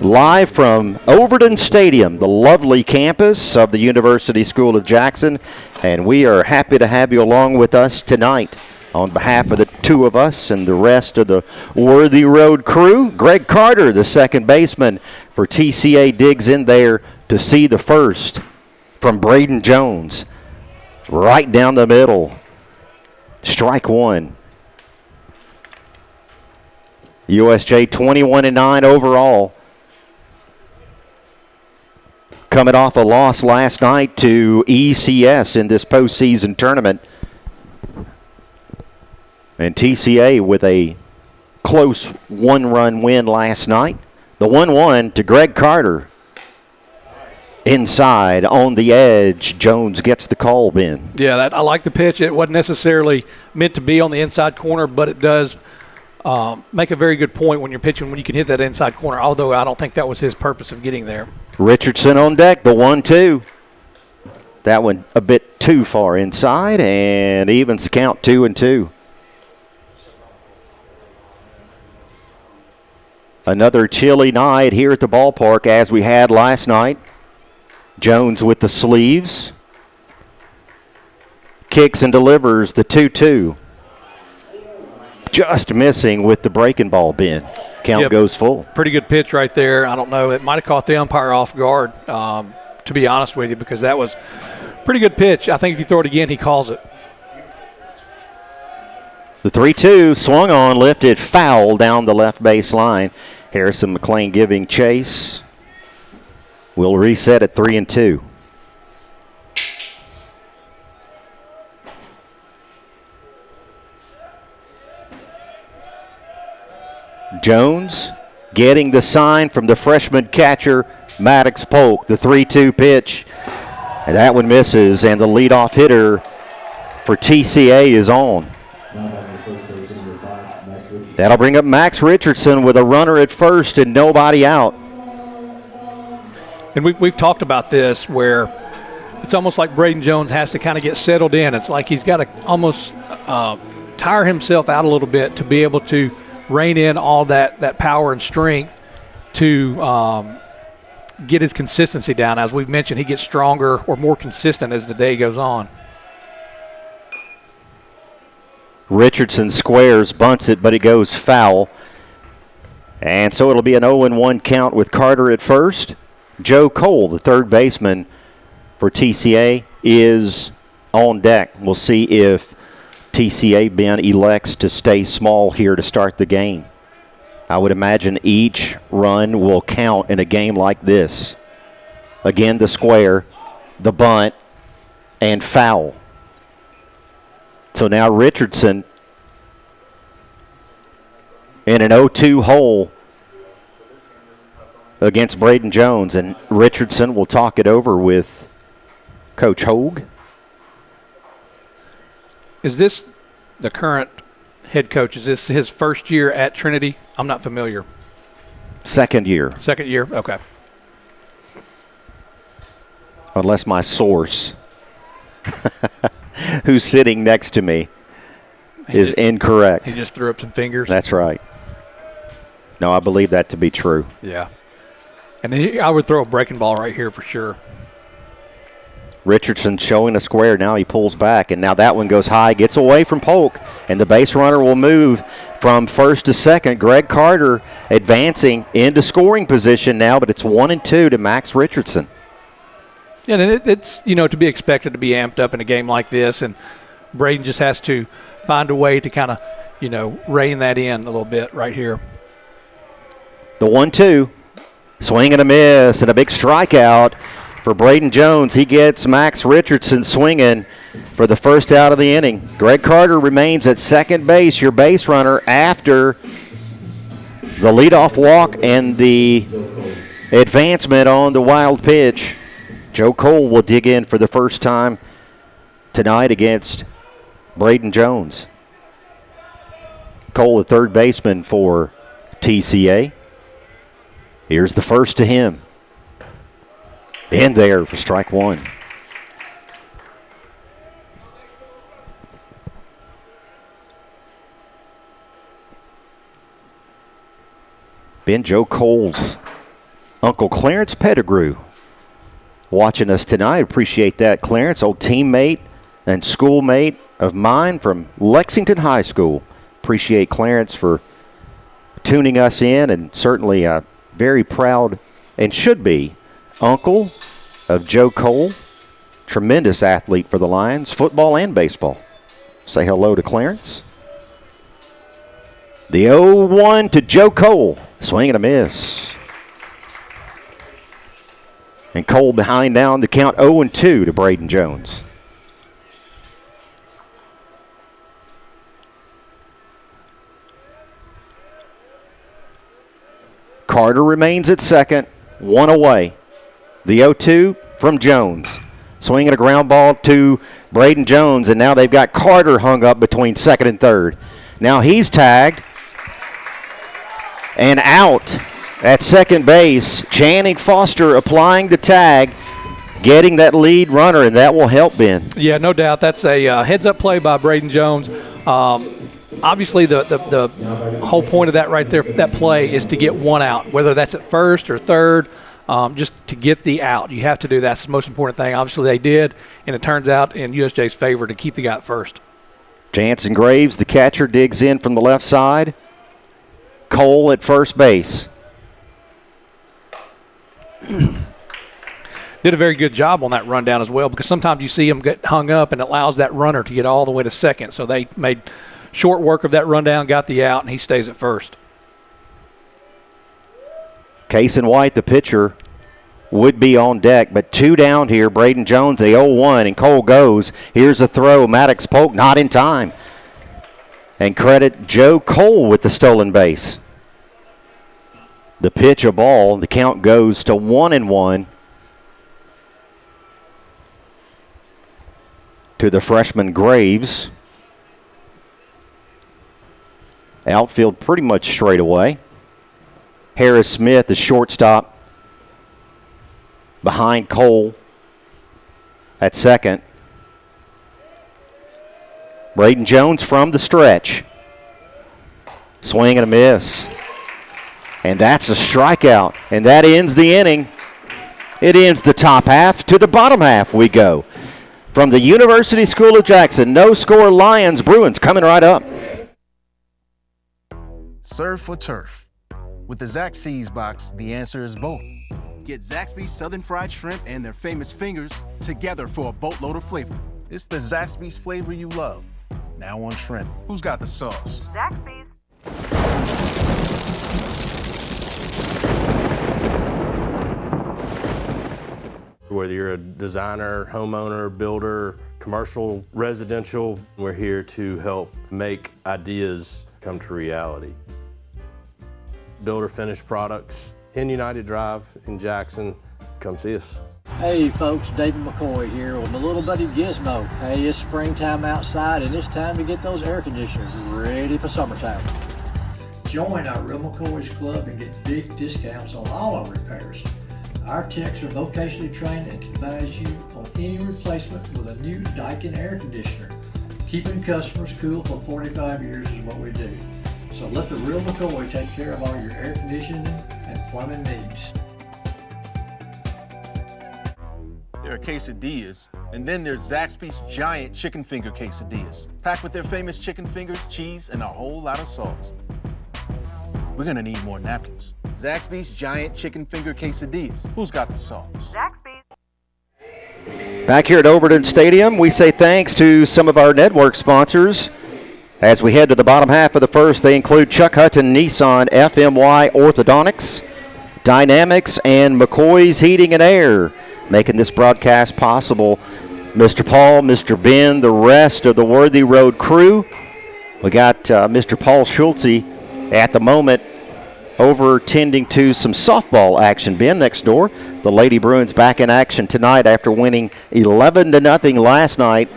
live from Overton Stadium, the lovely campus of the University School of Jackson, and we are happy to have you along with us tonight. On behalf of the 2 of us and the rest of the Worthy Road crew, Greg Carter, the second baseman for TCA, digs in there to see the first from Braden Jones. Right down the middle. Strike 1. USJ 21-9 overall. Coming off a loss last night to ECS in this postseason tournament. And TCA with a close 1-run win last night. The 1-1 to Greg Carter. Inside, on the edge, Jones gets the call, Ben. Yeah, I like the pitch. It wasn't necessarily meant to be on the inside corner, but it does make a very good point when you're pitching, when you can hit that inside corner, although I don't think that was his purpose of getting there. Richardson on deck, the 1-2. That one a bit too far inside, and evens the count 2-2. Another chilly night here at the ballpark as we had last night. Jones with the sleeves. Kicks and delivers the 2-2. Just missing with the breaking ball, Ben. Count goes full. Pretty good pitch right there. I don't know. It might have caught the umpire off guard, to be honest with you, because that was pretty good pitch. I think if you throw it again, he calls it. The 3-2 swung on, lifted, foul down the left base line. Harrison McLean giving chase. We'll reset at 3-2. Jones getting the sign from the freshman catcher, Maddox Polk. The 3-2 pitch. And that one misses, and the leadoff hitter for TCA is on. That'll bring up Max Richardson with a runner at first and nobody out. And we've talked about this where it's almost like Braden Jones has to kind of get settled in. It's like he's got to almost tire himself out a little bit to be able to rein in all that power and strength to get his consistency down. As we've mentioned, he gets stronger or more consistent as the day goes on. Richardson squares, bunts it, but it goes foul. And so it'll be an 0-1 count with Carter at first. Joe Cole, the third baseman for TCA, is on deck. We'll see if TCA Ben elects to stay small here to start the game. I would imagine each run will count in a game like this. Again, the square, the bunt, and foul. So now Richardson in an 0-2 hole against Braden Jones, and Richardson will talk it over with Coach Hogue. Is this the current head coach? Is this his first year at Trinity? I'm not familiar. Second year. Second year? Okay. Unless my source, who's sitting next to me, is incorrect. He just threw up some fingers. That's right. No, I believe that to be true. Yeah. And I would throw a breaking ball right here for sure. Richardson showing a square. Now he pulls back, and now that one goes high, gets away from Polk, and the base runner will move from first to second. Greg Carter advancing into scoring position now, but it's 1-2 to Max Richardson. Yeah, and it's, to be expected to be amped up in a game like this, and Braden just has to find a way to kind of, rein that in a little bit right here. The 1-2, swing and a miss, and a big strikeout for Braden Jones. He gets Max Richardson swinging for the first out of the inning. Greg Carter remains at second base, your base runner, after the leadoff walk and the advancement on the wild pitch. Joe Cole will dig in for the first time tonight against Braden Jones. Cole, the third baseman for TCA. Here's the first to him. In there for strike one. Ben Joe Cole's Uncle Clarence Pettigrew watching us tonight. Appreciate that, Clarence. Old teammate and schoolmate of mine from Lexington High School. Appreciate Clarence for tuning us in, and certainly very proud, and should be, uncle of Joe Cole. Tremendous athlete for the Lions, football and baseball. Say hello to Clarence. The 0-1 to Joe Cole. Swing and a miss. And Cole behind now on the count, 0-2 to Braden Jones. Carter remains at second, one away. The 0-2 from Jones. Swinging a ground ball to Braden Jones, and now they've got Carter hung up between second and third. Now he's tagged and out at second base. Channing Foster applying the tag, getting that lead runner, and that will help Ben. Yeah, no doubt. That's a heads-up play by Braden Jones. Obviously, the whole point of that right there, that play, is to get one out, whether that's at first or third, just to get the out. You have to do that. That's the most important thing. Obviously, they did, and it turns out in USJ's favor to keep the guy at first. Jansen Graves, the catcher, digs in from the left side. Cole at first base. Did a very good job on that rundown as well, because sometimes you see them get hung up, and it allows that runner to get all the way to second. So they made short work of that rundown, got the out, and he stays at first. Case and White, the pitcher, would be on deck, but 2 down here. Braden Jones, the 0-1, and Cole goes. Here's a throw. Maddox Polk not in time. And credit Joe Cole with the stolen base. The pitch, a ball. The count goes to 1-1 to the freshman Graves. Outfield pretty much straight away. Harris Smith, the shortstop, behind Cole at second. Braden Jones from the stretch. Swing and a miss. And that's a strikeout. And that ends the inning. It ends the top half. To the bottom half we go. From the University School of Jackson, no score Lions, Bruins coming right up. Serve for turf. With the Zaxby's box, the answer is both. Get Zaxby's Southern Fried Shrimp and their famous fingers together for a boatload of flavor. It's the Zaxby's flavor you love. Now on shrimp. Who's got the sauce? Zaxby's. Whether you're a designer, homeowner, builder, commercial, residential, we're here to help make ideas come to reality. Builder finished products, 10 United Drive in Jackson. Come see us. Hey folks, David McCoy here with my little buddy Gizmo. Hey, it's springtime outside and it's time to get those air conditioners ready for summertime. Join our Real McCoy's Club and get big discounts on all our repairs. Our techs are vocationally trained and can advise you on any replacement with a new Daikin air conditioner. Keeping customers cool for 45 years is what we do. So let the Real McCoy take care of all your air conditioning and plumbing needs. There are quesadillas, and then there's Zaxby's giant chicken finger quesadillas, packed with their famous chicken fingers, cheese, and a whole lot of sauce. We're gonna need more napkins. Zaxby's giant chicken finger quesadillas. Who's got the sauce? Zaxby's. Back here at Overton Stadium, we say thanks to some of our network sponsors. As we head to the bottom half of the first, they include Chuck Hutton Nissan, FMY Orthodontics, Dynamics, and McCoy's Heating and Air, making this broadcast possible. Mr. Paul, Mr. Ben, the rest of the Worthy Road crew. We got Mr. Paul Schultze at the moment over tending to some softball action. Ben, next door, the Lady Bruins back in action tonight after winning 11-0 last night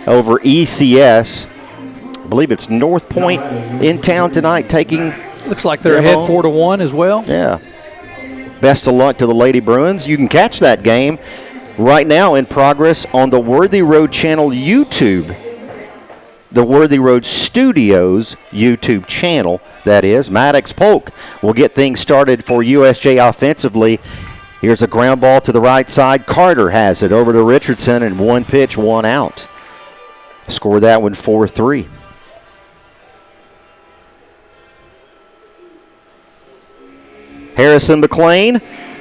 over ECS. I believe it's North Point in town tonight taking. Looks like they're ahead 4-1 as well. Yeah. Best of luck to the Lady Bruins. You can catch that game right now in progress on the Worthy Road channel YouTube. The Worthy Road Studios YouTube channel, that is. Maddox Polk will get things started for USJ offensively. Here's a ground ball to the right side. Carter has it over to Richardson, and 1 pitch, 1 out. Score that one 4-3. Harrison McLean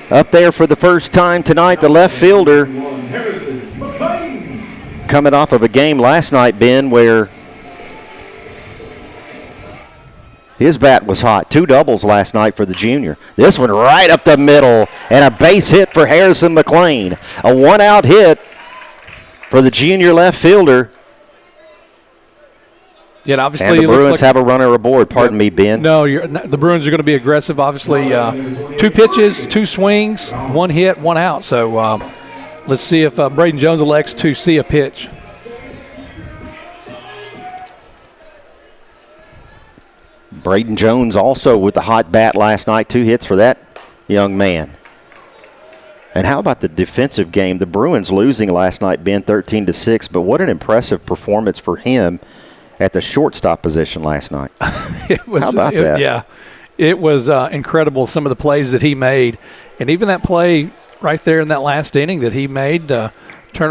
up there for the first time tonight, the left fielder. Coming off of a game last night, Ben, where his bat was hot. 2 doubles last night for the junior. This one right up the middle, and a base hit for Harrison McLean. A 1-out hit for the junior left fielder. Yeah, obviously and the Bruins have a runner aboard. Pardon me, Ben. No, the Bruins are going to be aggressive. Obviously, 2 pitches, 2 swings, 1 hit, 1 out. So let's see if Braden Jones elects to see a pitch. Braden Jones also with the hot bat last night. 2 hits for that young man. And how about the defensive game? The Bruins losing last night, Ben, 13-6. But what an impressive performance for him at the shortstop position last night. How about that? Yeah, it was incredible, some of the plays that he made. And even that play right there in that last inning that he made, turn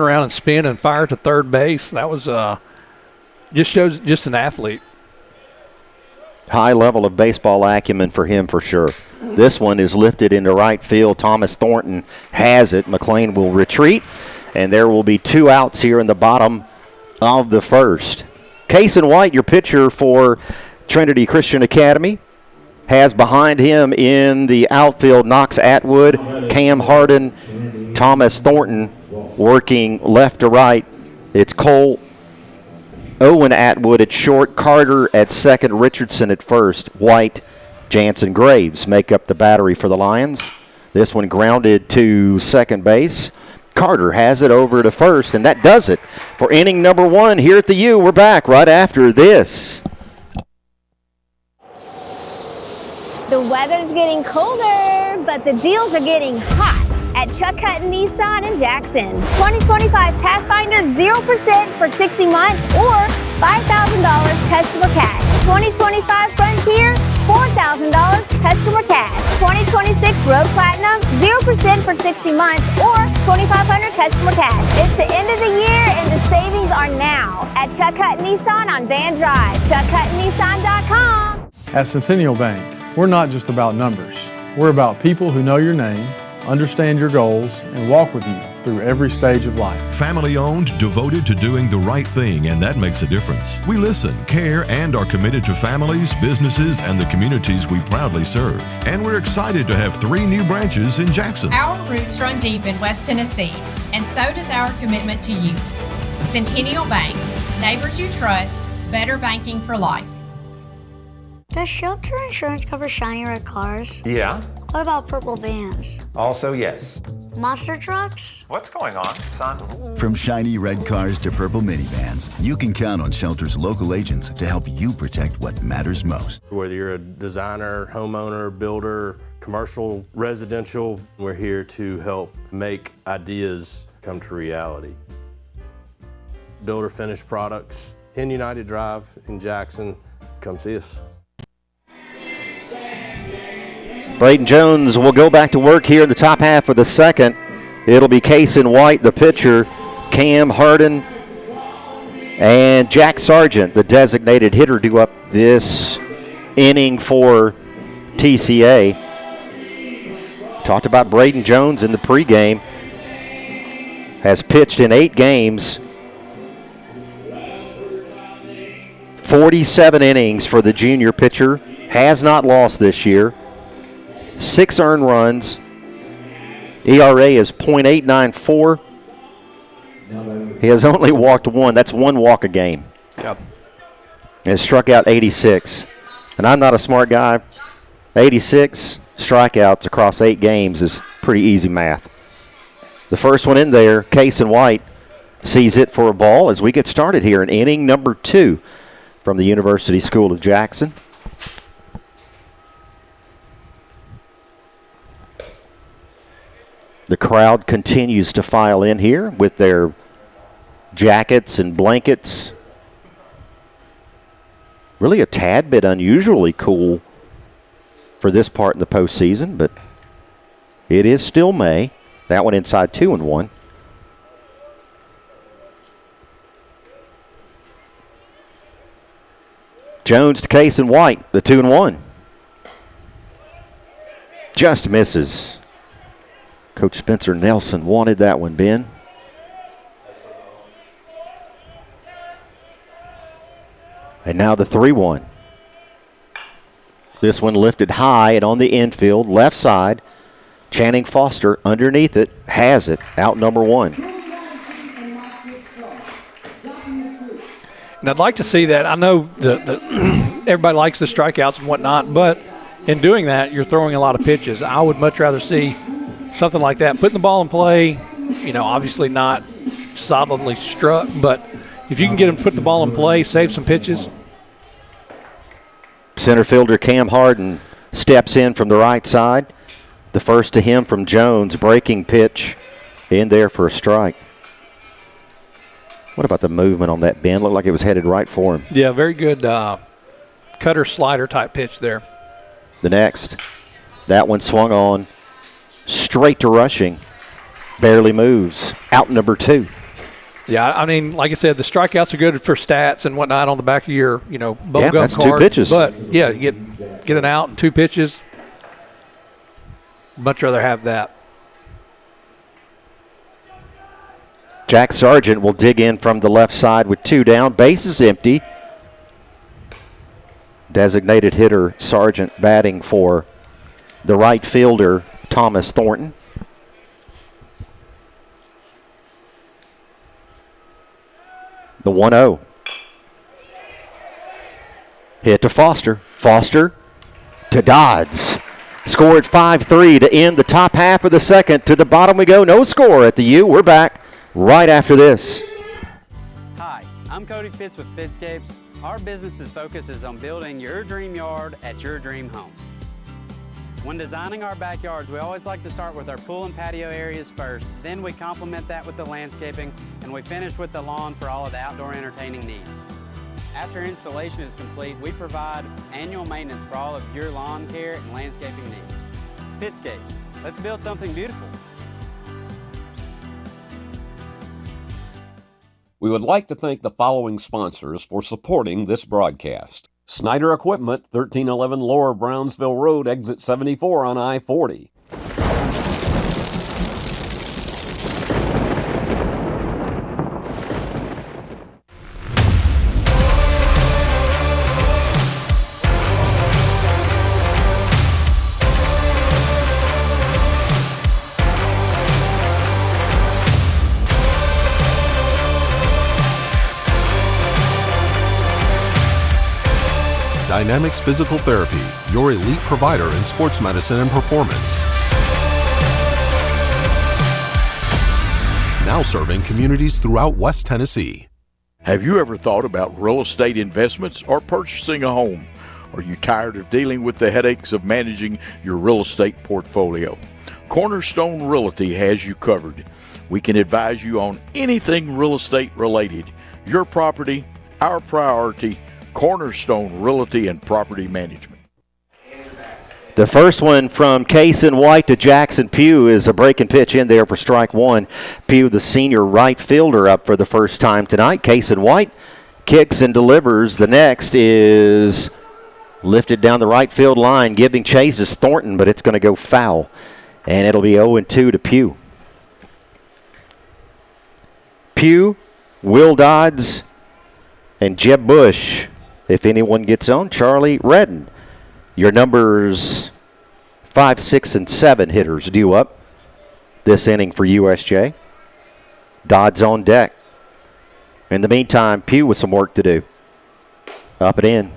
around and spin and fire to third base, that was just shows just an athlete. High level of baseball acumen for him for sure. This one is lifted into right field. Thomas Thornton has it. McLean will retreat, and there will be 2 outs here in the bottom of the first. Cason White, your pitcher for Trinity Christian Academy. has behind him in the outfield Knox Atwood, Cam Harden, Thomas Thornton working left to right. It's Cole, Owen Atwood at short, Carter at second, Richardson at first, White, Jansen, Graves make up the battery for the Lions. This one grounded to second base. Carter has it over to first, and that does it for inning number 1 here at the U. We're back right after this. The weather's getting colder, but the deals are getting hot at Chuck Hutton Nissan in Jackson. 2025 Pathfinder 0% for 60 months or $5,000 customer cash. 2025 Frontier, $4,000 customer cash. 2026 Road Platinum 0% for 60 months or $2,500 customer cash. It's the end of the year and the savings are now at Chuck Hutton Nissan on Van Drive. ChuckHuttonNissan.com. At Centennial Bank, we're not just about numbers. We're about people who know your name, understand your goals, and walk with you through every stage of life. Family owned, devoted to doing the right thing, and that makes a difference. We listen, care, and are committed to families, businesses, and the communities we proudly serve. And we're excited to have 3 new branches in Jackson. Our roots run deep in West Tennessee, and so does our commitment to you. Centennial Bank, neighbors you trust, better banking for life. Does shelter insurance cover shiny red cars? Yeah. What about purple vans? Also, yes. Monster trucks? What's going on, son? From shiny red cars to purple minivans, you can count on Shelter's local agents to help you protect what matters most. Whether you're a designer, homeowner, builder, commercial, residential, we're here to help make ideas come to reality. Builder finished products, 10 United Drive in Jackson. Come see us. Braden Jones will go back to work here in the top half of the second. It'll be Kason White, the pitcher, Cam Harden, and Jack Sargent, the designated hitter, due up this inning for TCA. Talked about Braden Jones in the pregame. Has pitched in 8 games. 47 innings for the junior pitcher. Has not lost this year. 6 earned runs. ERA is .894. He has only walked 1. That's 1 walk a game. Yep. And has struck out 86. And I'm not a smart guy. 86 strikeouts across 8 games is pretty easy math. The first one in there, Kason White, sees it for a ball as we get started here in inning number 2 from the University School of Jackson. The crowd continues to file in here with their jackets and blankets. Really a tad bit unusually cool for this part in the postseason, but it is still May. That one inside 2-1. Jones to Kason White, the 2-1. Just misses. Coach Spencer Nelson wanted that one, Ben. And now the 3-1. This one lifted high and on the infield, left side. Channing Foster underneath it, has it, out number 1. And I'd like to see that. I know that everybody likes the strikeouts and whatnot, but in doing that, you're throwing a lot of pitches. I would much rather see something like that. Putting the ball in play, obviously not solidly struck, but if you can get him to put the ball in play, save some pitches. Center fielder Cam Harden steps in from the right side. The first to him from Jones, breaking pitch in there for a strike. What about the movement on that bend? Looked like it was headed right for him. Yeah, very good cutter slider type pitch there. The next, that one swung on. Straight to rushing. Barely moves. Out number 2. Yeah, I mean, like I said, the strikeouts are good for stats and whatnot on the back of your, bubble gum that's card. 2 pitches. But, yeah, you get an out and 2 pitches. Much rather have that. Jack Sargent will dig in from the left side with 2 down. Base is empty. Designated hitter Sargent batting for the right fielder Thomas Thornton. The 1-0. Hit to Foster. Foster to Dodds. Scored 5-3 to end the top half of the second. To the bottom we go. No score at the U. We're back right after this. Hi, I'm Cody Fitz with Fitscapes. Our business's focus is on building your dream yard at your dream home. When designing our backyards, we always like to start with our pool and patio areas first. Then we complement that with the landscaping, and we finish with the lawn for all of the outdoor entertaining needs. After installation is complete, we provide annual maintenance for all of your lawn care and landscaping needs. Fitscapes, let's build something beautiful. We would like to thank the following sponsors for supporting this broadcast. Snyder Equipment, 1311 Lower Brownsville Road, exit 74 on I-40. Dynamics Physical Therapy, your elite provider in sports medicine and performance. Now serving communities throughout West Tennessee. Have you ever thought about real estate investments or purchasing a home? Are you tired of dealing with the headaches of managing your real estate portfolio? Cornerstone Realty has you covered. We can advise you on anything real estate related. Your property, our priority. Cornerstone Realty and Property Management. The first one from Kason White to Jackson Pugh is a breaking pitch in there for strike one. Pugh, the senior right fielder, up for the first time tonight. Kason White kicks and delivers. The next is lifted down the right field line. Giving chase is Thornton, but it's going to go foul. And it'll be 0-2 to Pugh. Pugh, Will Dodds, and Jeb Bush. If anyone gets on, Charlie Redden. Your numbers 5, 6, and 7 hitters due up this inning for USJ. Dodds on deck. In the meantime, Pugh with some work to do. Up and in.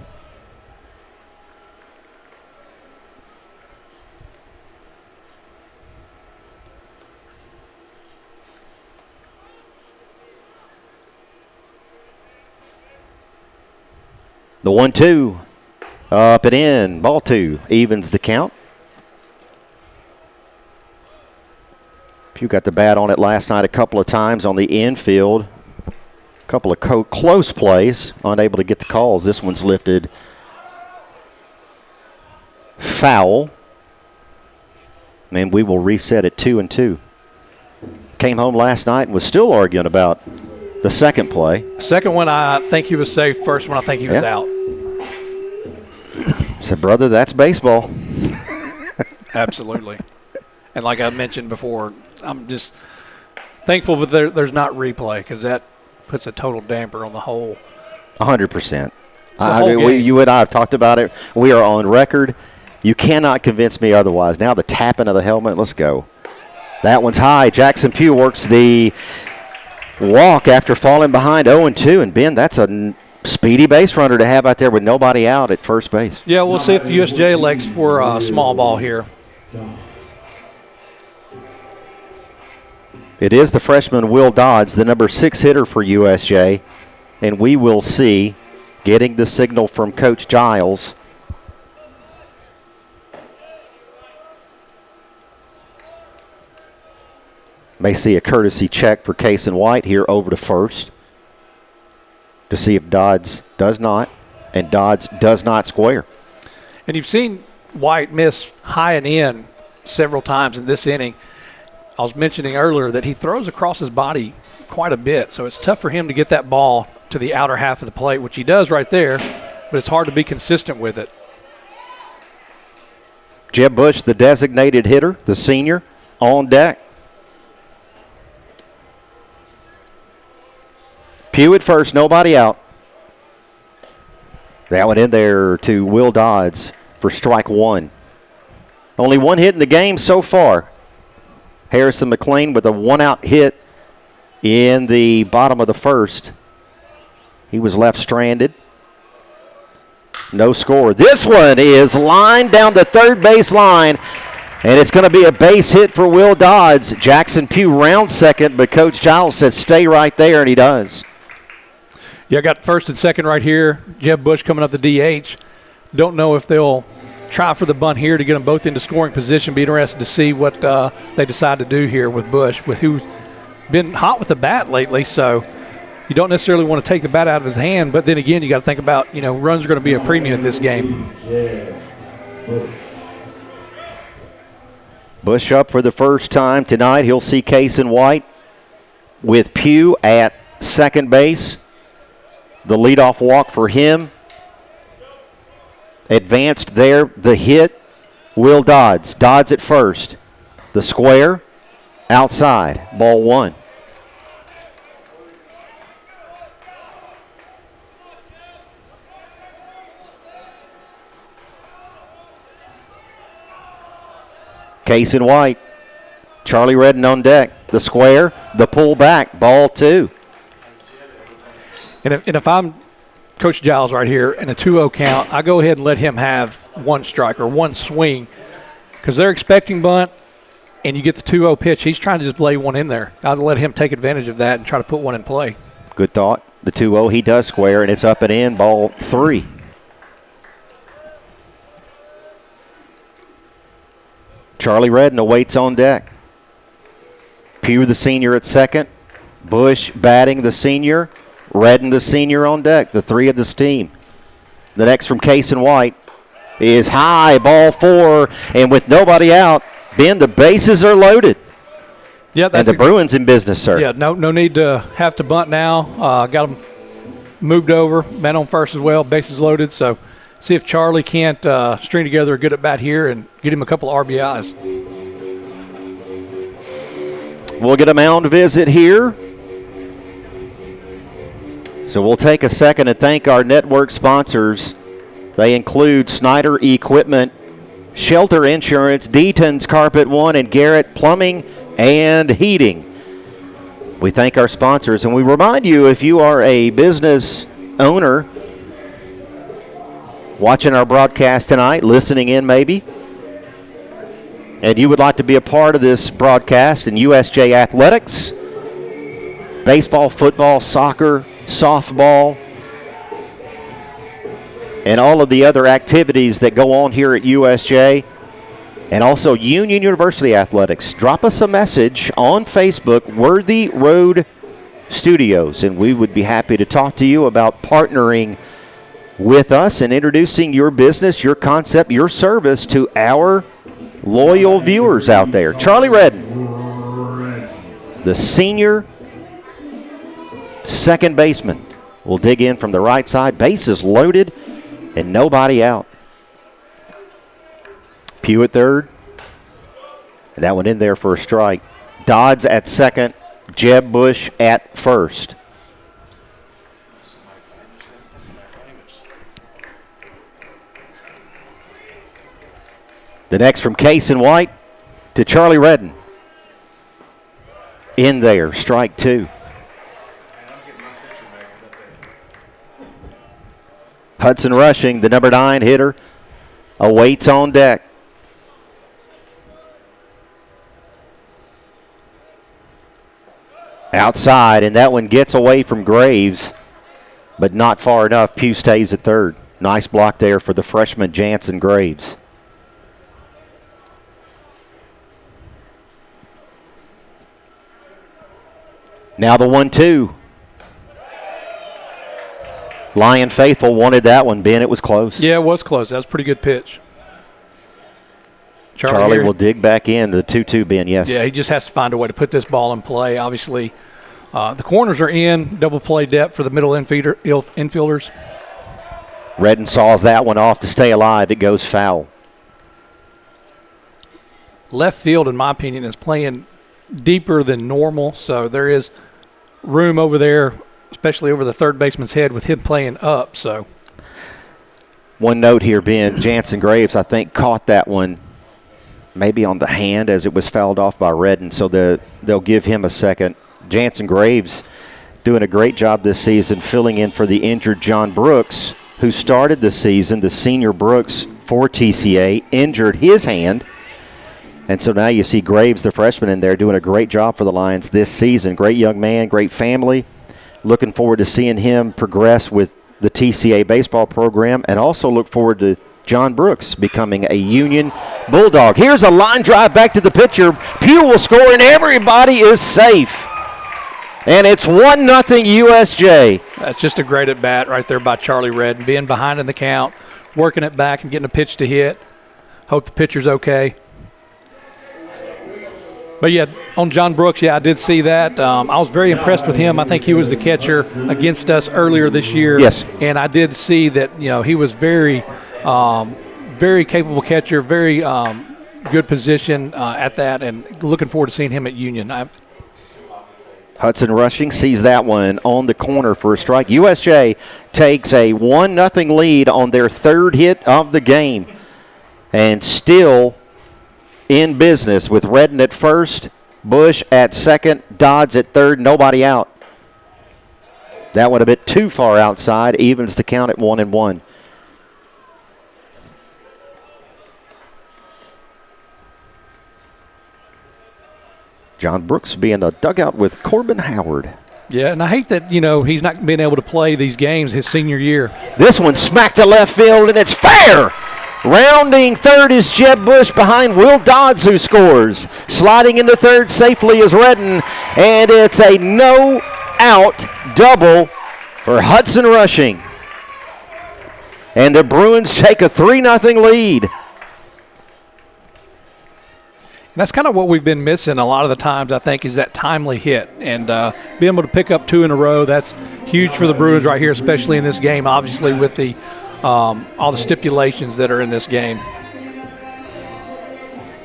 The 1-2, up and in, ball two, evens the count. Pugh got the bat on it last night a couple of times on the infield. A couple of close plays, unable to get the calls. This one's lifted foul. And we will reset at 2-2. Came home last night and was still arguing about the second play. Second one, I think he was safe. First one, I think he was out. Said, brother, that's baseball. Absolutely. And like I mentioned before, I'm just thankful that there's not replay because that puts a total damper on the whole. 100%. Game. You and I have talked about it. We are on record. You cannot convince me otherwise. Now the tapping of the helmet. Let's go. That one's high. Jackson Pugh works the walk after falling behind 0-2. And, Ben, that's a speedy base runner to have out there with nobody out at first base. Yeah, we'll see if USJ elects for a small ball here. It is the freshman Will Dodds, the number 6 hitter for USJ. And we will see, getting the signal from Coach Giles, may see a courtesy check for Kason White here over to first to see if Dodds does not, and Dodds does not square. And you've seen White miss high and in several times in this inning. I was mentioning earlier that he throws across his body quite a bit, so it's tough for him to get that ball to the outer half of the plate, which he does right there, but it's hard to be consistent with it. Jeb Bush, the designated hitter, the senior, on deck. Pugh at first, nobody out. That one in there to Will Dodds for strike one. Only one hit in the game so far. Harrison McLean with a one-out hit in the bottom of the first. He was left stranded. No score. This one is lined down the third base line, and it's going to be a base hit for Will Dodds. Jackson Pugh round second, but Coach Giles says stay right there, and he does. Yeah, I got first and second right here. Jeb Bush coming up the DH. Don't know if they'll try for the bunt here to get them both into scoring position. Be interested to see what they decide to do here with Bush, with who's been hot with the bat lately. So you don't necessarily want to take the bat out of his hand, but then again, you got to think about, runs are going to be a premium in this game. Bush up for the first time tonight. He'll see Cason White with Pugh at second base. The leadoff walk for him. Advanced there, the hit, Will Dodds. Dodds at first. The square, outside, ball one. Cason White, Charlie Redden on deck. The square, the pull back, ball two. And if I'm Coach Giles right here in a 2-0 count, I go ahead and let him have one strike or one swing because they're expecting bunt, and you get the 2-0 pitch. He's trying to just lay one in there. I'll let him take advantage of that and try to put one in play. Good thought. The 2-0, he does square, and it's up and in, ball three. Charlie Redden awaits on deck. Pugh, the senior, at second. Bush batting, the senior. Redden, the senior, on deck. The three of this team. The next from Cason White is high, ball four, and with nobody out, Ben, the bases are loaded. Yeah, and the Bruins in business, sir. Yeah, no need to have to bunt now. Got them moved over, man on first as well, bases loaded. So see if Charlie can't string together a good at bat here and get him a couple of RBIs. We'll get a mound visit here. So we'll take a second and thank our network sponsors. They include Snyder Equipment, Shelter Insurance, Deaton's Carpet One, and Garrett Plumbing and Heating. We thank our sponsors, and we remind you, if you are a business owner watching our broadcast tonight, listening in maybe, and you would like to be a part of this broadcast in USJ athletics, baseball, football, soccer, softball, and all of the other activities that go on here at USJ, and also Union University Athletics, drop us a message on Facebook, Worthy Road Studios, and we would be happy to talk to you about partnering with us and introducing your business, your concept, your service to our loyal viewers out there. Charlie Redden, the senior second baseman, will dig in from the right side. Bases loaded and nobody out. Pugh at third. And that one in there for a strike. Dodds at second. Jeb Bush at first. The next from Cason White to Charlie Redden. In there, strike two. Hudson Rushing, the number 9 hitter, awaits on deck. Outside, and that one gets away from Graves, but not far enough. Pugh stays at third. Nice block there for the freshman Jansen Graves. Now the 1-2. Lion Faithful wanted that one, Ben. It was close. Yeah, it was close. That was a pretty good pitch. Charlie will dig back in to the 2-2, Ben, yes. Yeah, he just has to find a way to put this ball in play. Obviously, the corners are in, double play depth for the middle infielders. Redden saws that one off to stay alive. It goes foul. Left field, in my opinion, is playing deeper than normal, so there is room over there, especially over the third baseman's head with him playing up. So One note here, Ben, Jansen Graves, I think, caught that one maybe on the hand as it was fouled off by Redden, so they'll give him a second. Jansen Graves doing a great job this season filling in for the injured John Brooks, who started the season, the senior Brooks for TCA, injured his hand. And so now you see Graves, the freshman, in there doing a great job for the Lions this season. Great young man, great family. Looking forward to seeing him progress with the TCA baseball program, and also look forward to John Brooks becoming a Union Bulldog. Here's a line drive back to the pitcher. Pugh will score, and everybody is safe. And it's 1-0 USJ. That's just a great at-bat right there by Charlie Redden, being behind in the count, working it back and getting a pitch to hit. Hope the pitcher's okay. But, yeah, on John Brooks, yeah, I did see that. I was very impressed with him. I think he was the catcher against us earlier this year. Yes. And I did see that, he was very capable catcher, very good position at that, and looking forward to seeing him at Union. Hudson Rushing sees that one on the corner for a strike. USJ takes a 1-0 lead on their third hit of the game, and still in business with Redden at first, Bush at second, Dodds at third, nobody out. That one a bit too far outside, evens the count at 1-1. John Brooks being in a dugout with Corbin Howard. Yeah, and I hate that, he's not being able to play these games his senior year. This one smacked to left field, and it's fair. Rounding third is Jeb Bush behind Will Dodds, who scores. Sliding into third safely is Redden, and it's a no-out double for Hudson Rushing. And the Bruins take a 3-0 lead. And that's kind of what we've been missing a lot of the times, I think, is that timely hit. And being able to pick up two in a row, that's huge for the Bruins right here, especially in this game, obviously, with the all the stipulations that are in this game.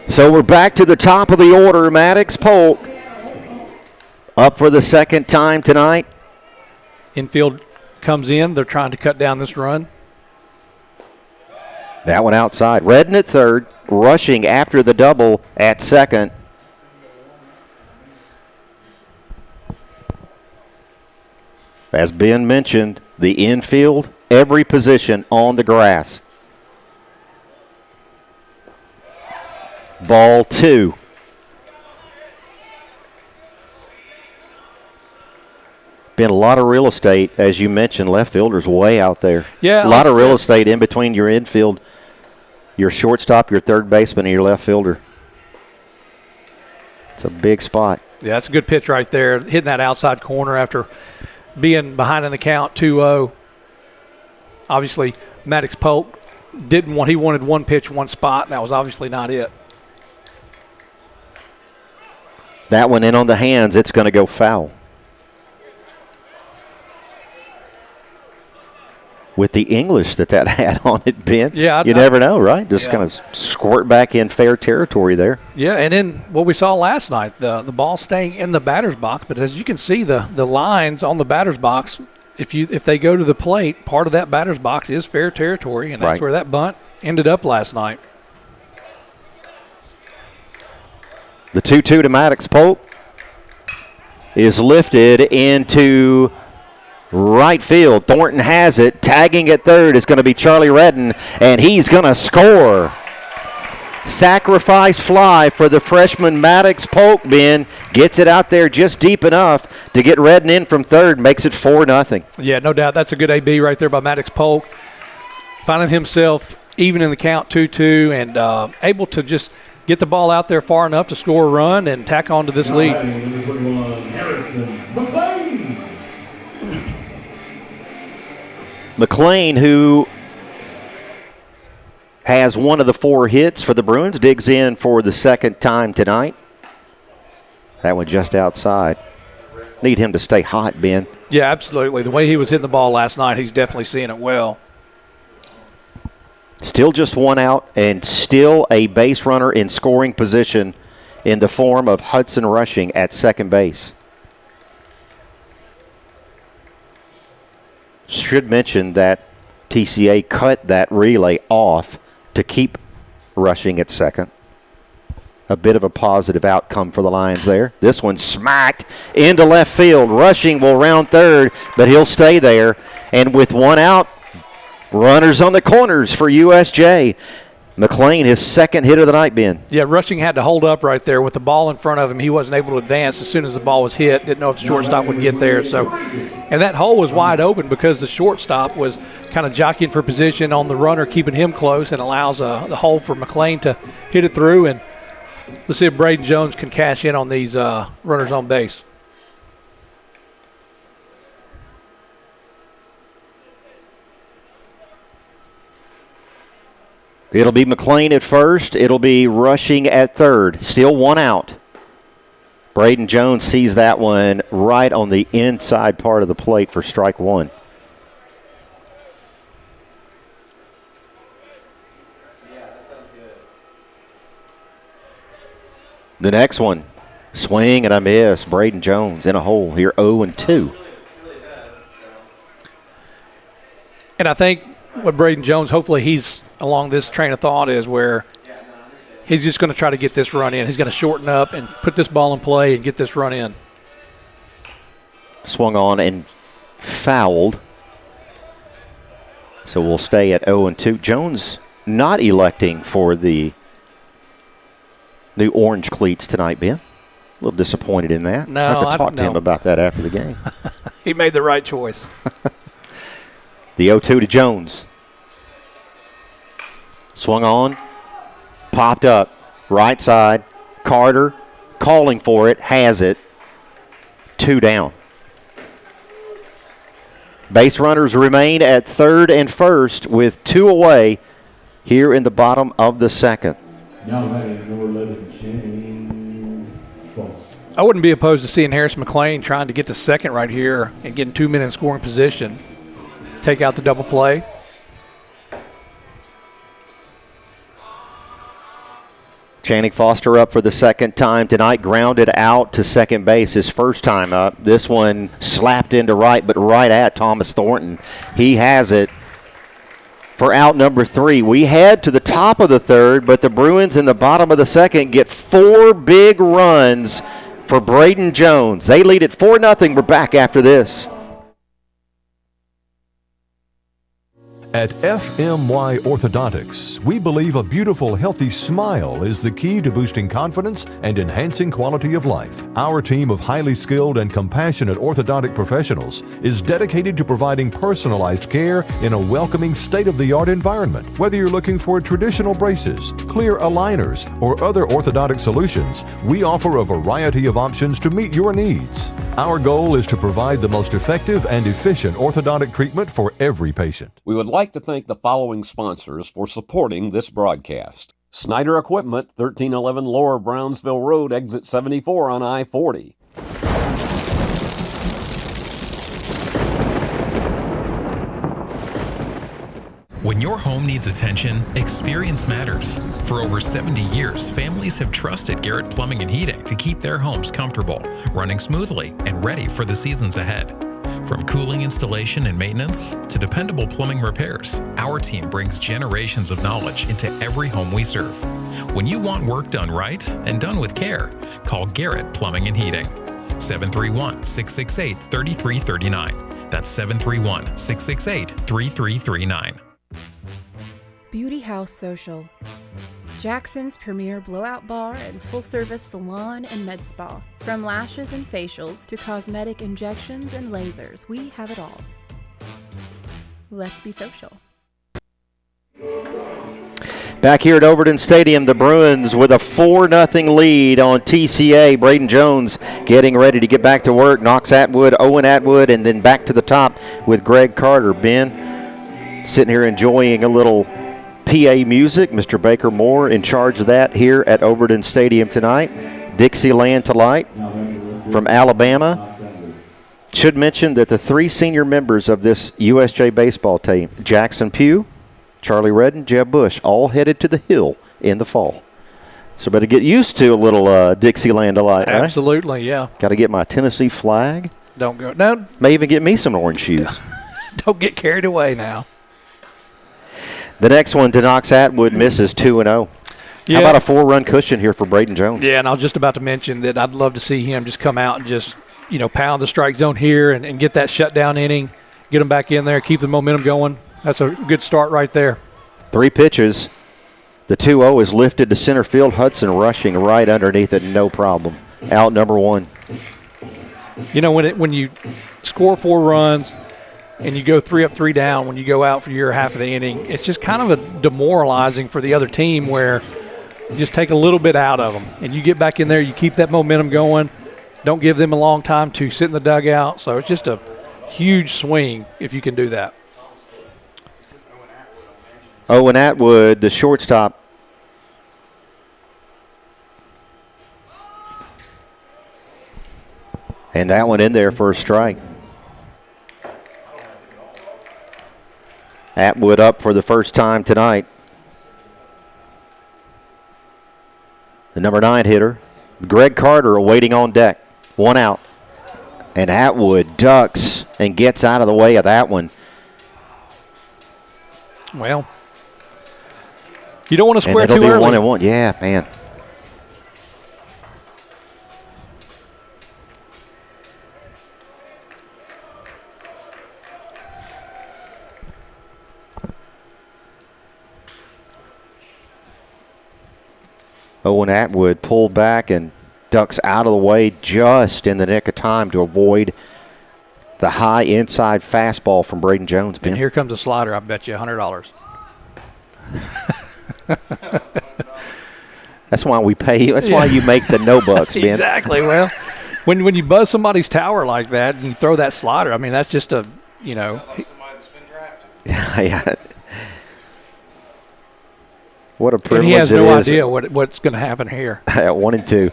So we're back to the top of the order. Maddox Polk up for the second time tonight. Infield comes in. They're trying to cut down this run. That one outside. Redden at third, Rushing after the double at second. As Ben mentioned, the infield, every position on the grass. Ball two. Been a lot of real estate, as you mentioned. Left fielder's way out there. Yeah, a lot of real estate in between your infield, your shortstop, your third baseman, and your left fielder. It's a big spot. Yeah, that's a good pitch right there, hitting that outside corner after being behind in the count 2-0. Obviously, Maddox Polk he wanted one pitch, one spot, and that was obviously not it. That one in on the hands, it's going to go foul. With the English that had on it, Ben. Yeah, you never know, right? Just kind of squirt back in fair territory there. Yeah, and then what we saw last night, the ball staying in the batter's box, but as you can see, the lines on the batter's box, if they go to the plate, part of that batter's box is fair territory, and that's where that bunt ended up last night. The 2-2 to Maddox Polk is lifted into right field. Thornton has it. Tagging at third is going to be Charlie Redden, and he's going to score. Sacrifice fly for the freshman Maddox Polk, Ben. Gets it out there just deep enough to get Redden in from third. Makes it 4-0. Yeah, no doubt. That's a good AB right there by Maddox Polk. Finding himself even in the count 2-2 and able to just get the ball out there far enough to score a run and tack on to this lead. McLean, who has one of the 4 hits for the Bruins, digs in for the second time tonight. That one just outside. Need him to stay hot, Ben. Yeah, absolutely. The way he was hitting the ball last night, he's definitely seeing it well. Still just one out and still a base runner in scoring position in the form of Hudson Rushing at second base. Should mention that TCA cut that relay off to keep rushing at second. A bit of a positive outcome for the Lions there. This one smacked into left field. Rushing will round third, but he'll stay there. And with one out, runners on the corners for USJ. McLean, his second hit of the night, Ben. Yeah, Rushing had to hold up right there with the ball in front of him. He wasn't able to advance as soon as the ball was hit. Didn't know if the shortstop would get there. And that hole was wide open because the shortstop was kind of jockeying for position on the runner, keeping him close, and allows the hole for McLean to hit it through. And let's see if Braden Jones can cash in on these runners on base. It'll be McLean at first. It'll be Rushing at third. Still one out. Braden Jones sees that one right on the inside part of the plate for strike one. The next one, swing and a miss. Braden Jones in a hole here, 0-2. And I think what Braden Jones, hopefully he's along this train of thought, is where he's just going to try to get this run in. He's going to shorten up and put this ball in play and get this run in. Swung on and fouled. So we'll stay at 0-2. Jones not electing for the new orange cleats tonight, Ben. A little disappointed in that. No, I have to talk to him about that after the game. He made the right choice. The 0-2 to Jones. Swung on, popped up, right side. Carter calling for it, has it. 2 down. Base runners remain at third and first with 2 away here in the bottom of the second. I wouldn't be opposed to seeing Harris McLean trying to get to second right here and getting 2 men in scoring position. Take out the double play. Channing Foster up for the second time tonight, grounded out to second base his first time up. This one slapped into right, but right at Thomas Thornton. He has it for out number 3. We head to the top of the third, but the Bruins in the bottom of the second get 4 big runs for Braden Jones. They lead it 4-0. We're back after this. At FMY Orthodontics, we believe a beautiful, healthy smile is the key to boosting confidence and enhancing quality of life. Our team of highly skilled and compassionate orthodontic professionals is dedicated to providing personalized care in a welcoming, state-of-the-art environment. Whether you're looking for traditional braces, clear aligners, or other orthodontic solutions, we offer a variety of options to meet your needs. Our goal is to provide the most effective and efficient orthodontic treatment for every patient. We would like to thank the following sponsors for supporting this broadcast. Snyder Equipment, 1311 Lower Brownsville Road, exit 74 on I-40. When your home needs attention, experience matters. For over 70 years, families have trusted Garrett Plumbing and Heating to keep their homes comfortable, running smoothly, and ready for the seasons ahead. From cooling installation and maintenance to dependable plumbing repairs, our team brings generations of knowledge into every home we serve. When you want work done right and done with care, call Garrett Plumbing and Heating. 731-668-3339. That's 731-668-3339. Beauty House Social, Jackson's premier blowout bar and full-service salon and med spa. From lashes and facials to cosmetic injections and lasers, we have it all. Let's be social. Back here at Overton Stadium, the Bruins with a 4-0 lead on TCA. Braden Jones getting ready to get back to work. Knocks Atwood, Owen Atwood, and then back to the top with Greg Carter. Ben, sitting here enjoying a little PA music. Mr. Baker Moore in charge of that here at Overton Stadium tonight. Dixieland Delight from Alabama. Should mention that the 3 senior members of this USJ baseball team, Jackson Pugh, Charlie Redden, Jeb Bush, all headed to the Hill in the fall. So better get used to a little Dixieland Delight, right? Absolutely, yeah. Got to get my Tennessee flag. Don't go. No. May even get me some orange shoes. Don't get carried away now. The next one, Denox Atwood, misses 2-0. Yeah. How about a 4-run cushion here for Braden Jones? Yeah, and I was just about to mention that I'd love to see him just come out and just, pound the strike zone here and get that shutdown inning, get him back in there, keep the momentum going. That's a good start right there. 3 pitches. The 2-0 is lifted to center field. Hudson rushing right underneath it, no problem. Out number 1. When you score 4 runs and you go 3 up, 3 down, when you go out for your half of the inning, it's just kind of a demoralizing for the other team where you just take a little bit out of them. And you get back in there, you keep that momentum going. Don't give them a long time to sit in the dugout. So it's just a huge swing if you can do that. Owen Atwood, the shortstop. And that one in there for a strike. Atwood up for the first time tonight. The number 9 hitter, Greg Carter, waiting on deck. 1 out. And Atwood ducks and gets out of the way of that one. Well, you don't want to square too early. 1-1. Yeah, man. Owen Atwood pulled back and ducks out of the way just in the nick of time to avoid the high inside fastball from Braden Jones. Ben. And here comes a slider. I bet you $100. That's why we pay. That's why you make the no bucks, Ben. Exactly. Well, when you buzz somebody's tower like that and you throw that slider, I mean, that's just a, Somebody that's been drafted. Yeah. What a privilege and he has it no is. idea what's going to happen here. At 1-2.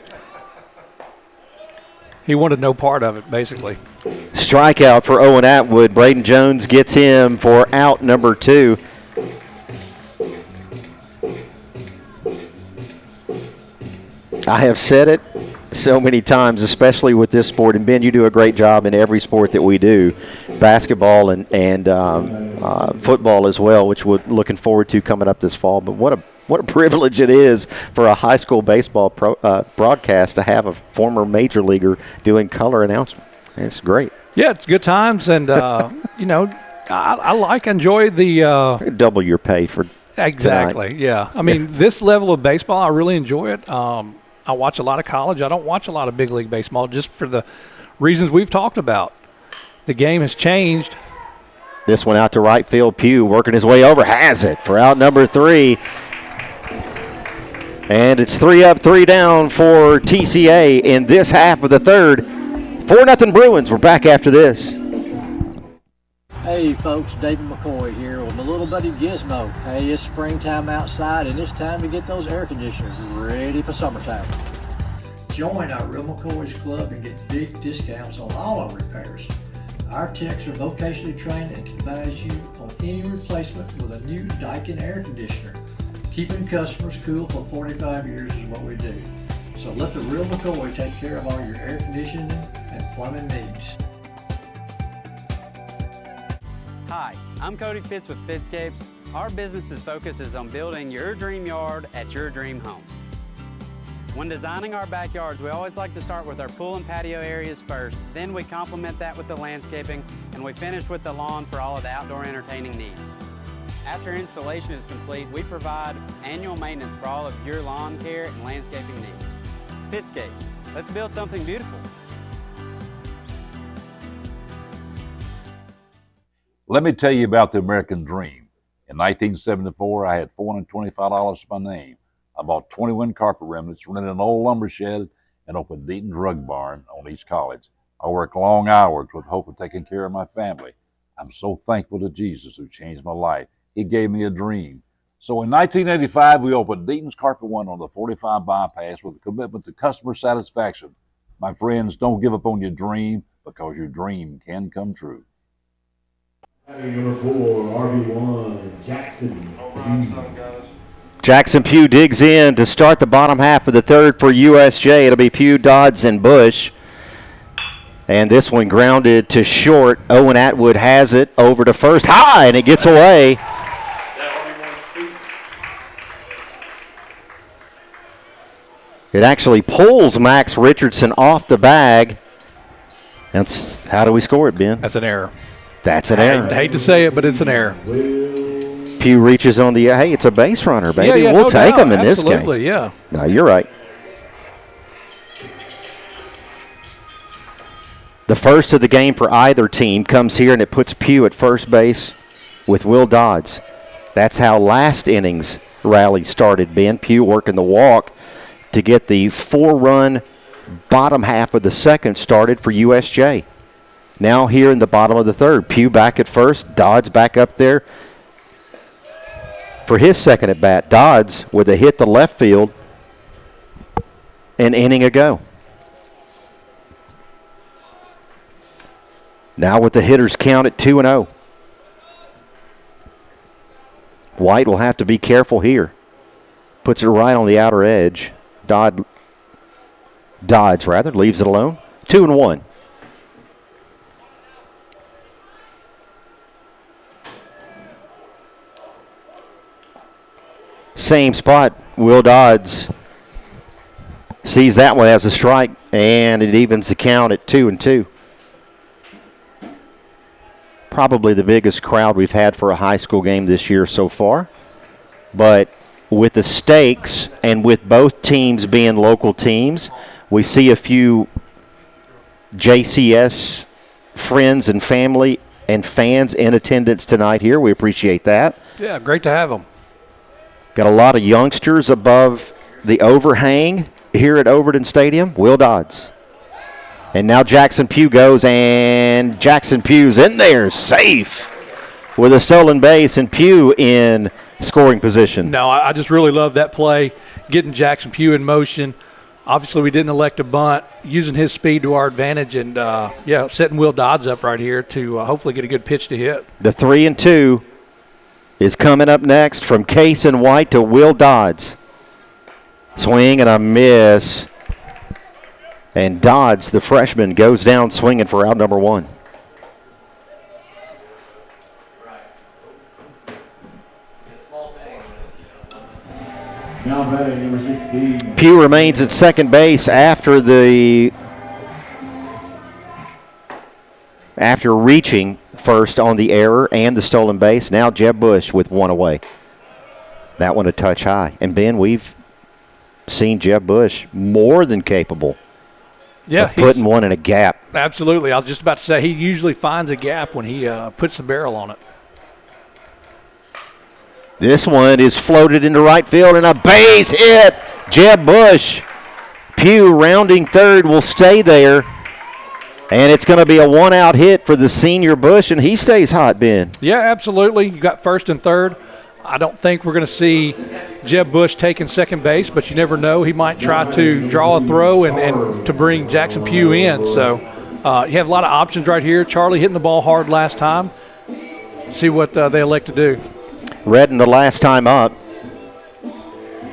He wanted no part of it, basically. Strikeout for Owen Atwood. Braden Jones gets him for out number 2. I have said it so many times, especially with this sport. And, Ben, you do a great job in every sport that we do, basketball and football as well, which we're looking forward to coming up this fall. But what a privilege it is for a high school baseball broadcast to have a former major leaguer doing color announcement. It's great. Yeah, it's good times. And, I enjoy the double your pay for exactly, tonight. Yeah. I mean, this level of baseball, I really enjoy it. I watch a lot of college. I don't watch a lot of big league baseball just for the reasons we've talked about. The game has changed. This one out to right field. Pugh working his way over. Has it for out number 3. And it's 3 up, 3 down for TCA in this half of the third. 4-0 Bruins. We're back after this. Hey folks, David McCoy here with my little buddy Gizmo. Hey, it's springtime outside and it's time to get those air conditioners ready for summertime. Join our Real McCoy's Club and get big discounts on all our repairs. Our techs are vocationally trained and can advise you on any replacement with a new Daikin air conditioner. Keeping customers cool for 45 years is what we do. So let the Real McCoy take care of all your air conditioning and plumbing needs. Hi, I'm Cody Fitz with Fitscapes. Our business's focus is on building your dream yard at your dream home. When designing our backyards, we always like to start with our pool and patio areas first, then we complement that with the landscaping, and we finish with the lawn for all of the outdoor entertaining needs. After installation is complete, we provide annual maintenance for all of your lawn care and landscaping needs. Fitscapes, let's build something beautiful. Let me tell you about the American dream. In 1974, I had $425 to my name. I bought 21 carpet remnants, rented an old lumber shed, and opened Deaton's Rug Barn on East College. I worked long hours with hope of taking care of my family. I'm so thankful to Jesus who changed my life. He gave me a dream. So in 1985, we opened Deaton's Carpet One on the 45 bypass with a commitment to customer satisfaction. My friends, don't give up on your dream because your dream can come true. Number 4, RB1, Jackson. Jackson Pugh digs in to start the bottom half of the third for USJ. It'll be Pugh, Dodds, and Bush. And this one grounded to short. Owen Atwood has it over to first. High, and it gets away. It actually pulls Max Richardson off the bag. That's how do we score it, Ben? That's an error. That's an error. I hate to say it, but it's an error. Pugh reaches on the, hey, it's a base runner, baby. Yeah, we'll no take doubt. him in this game. Absolutely, yeah. No, you're right. The first of the game for either team comes here, and it puts Pugh at first base with Will Dodds. That's how last inning's rally started, Ben. Pugh working the walk to get the 4-run bottom half of the second started for USJ. Now here in the bottom of the third, Pugh back at first, Dodds back up there for his second at bat. Dodds with a hit to left field an inning ago. Now with the hitters count at 2-0. White will have to be careful here. Puts it right on the outer edge. Dodds leaves it alone. 2-1. Same spot. Will Dodds sees that one as a strike, and it evens the count at 2-2. Probably the biggest crowd we've had for a high school game this year so far. But with the stakes and with both teams being local teams, we see a few JCS friends and family and fans in attendance tonight here. We appreciate that. Yeah, great to have them. Got a lot of youngsters above the overhang here at Overton Stadium. Will Dodds. And now Jackson Pugh goes, and Jackson Pugh's in there, safe with a stolen base, and Pugh in scoring position. No, I just really love that play, getting Jackson Pugh in motion. Obviously, we didn't elect a bunt, using his speed to our advantage, and, setting Will Dodds up right here to hopefully get a good pitch to hit. The 3-2 is coming up next from Case and White to Will Dodds. Swing and a miss. And Dodds, the freshman, goes down swinging for out number 1. Pugh remains at second base after reaching first on the error and the stolen base. Now Jeb Bush with one away. That one a touch high. And Ben, we've seen Jeb Bush more than capable of putting one in a gap. Absolutely. I was just about to say he usually finds a gap when he puts the barrel on it. This one is floated into right field and a base hit. Jeb Bush. Pugh rounding third will stay there. And it's going to be a one-out hit for the senior Bush, and he stays hot, Ben. Yeah, absolutely. You got first and third. I don't think we're going to see Jeb Bush taking second base, but you never know. He might try to draw a throw and to bring Jackson Pugh in. So you have a lot of options right here. Charlie hitting the ball hard last time. See what they elect to do. Redden the last time up.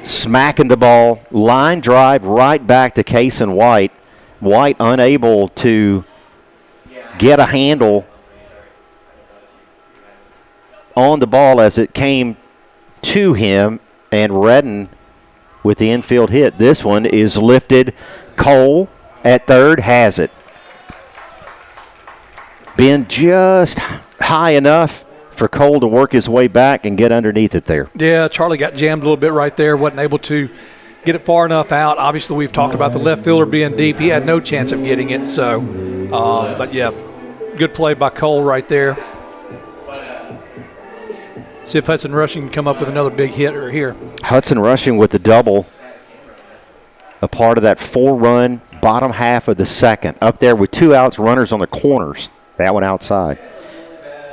Smacking the ball. Line drive right back to Case and White. White unable to get a handle on the ball as it came to him, and Redden with the infield hit. This one is lifted. Cole at third has it. Been just high enough for Cole to work his way back and get underneath it there. Yeah, Charlie got jammed a little bit right there, wasn't able to get it far enough out. Obviously, we've talked about the left fielder being deep. He had no chance of getting it. So, but yeah, good play by Cole right there. See if Hudson Rushing can come up with another big hit right here. Hudson Rushing with the double, a part of that 4-run bottom half of the second. Up there with 2 outs, runners on the corners. That one outside.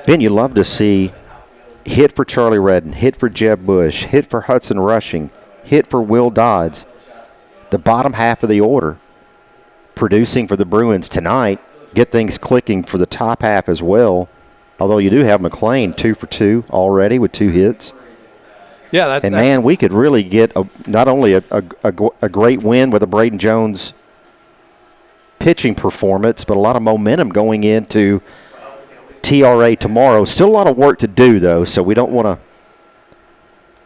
Ben, you love to see hit for Charlie Redden, hit for Jeb Bush, hit for Hudson Rushing, hit for Will Dodds. The bottom half of the order producing for the Bruins tonight. Get things clicking for the top half as well. Although you do have McLean 2 for 2 already with 2 hits. Yeah, and man, we could really get not only a great win with a Braden Jones pitching performance, but a lot of momentum going into TRA tomorrow. Still a lot of work to do though, so we don't want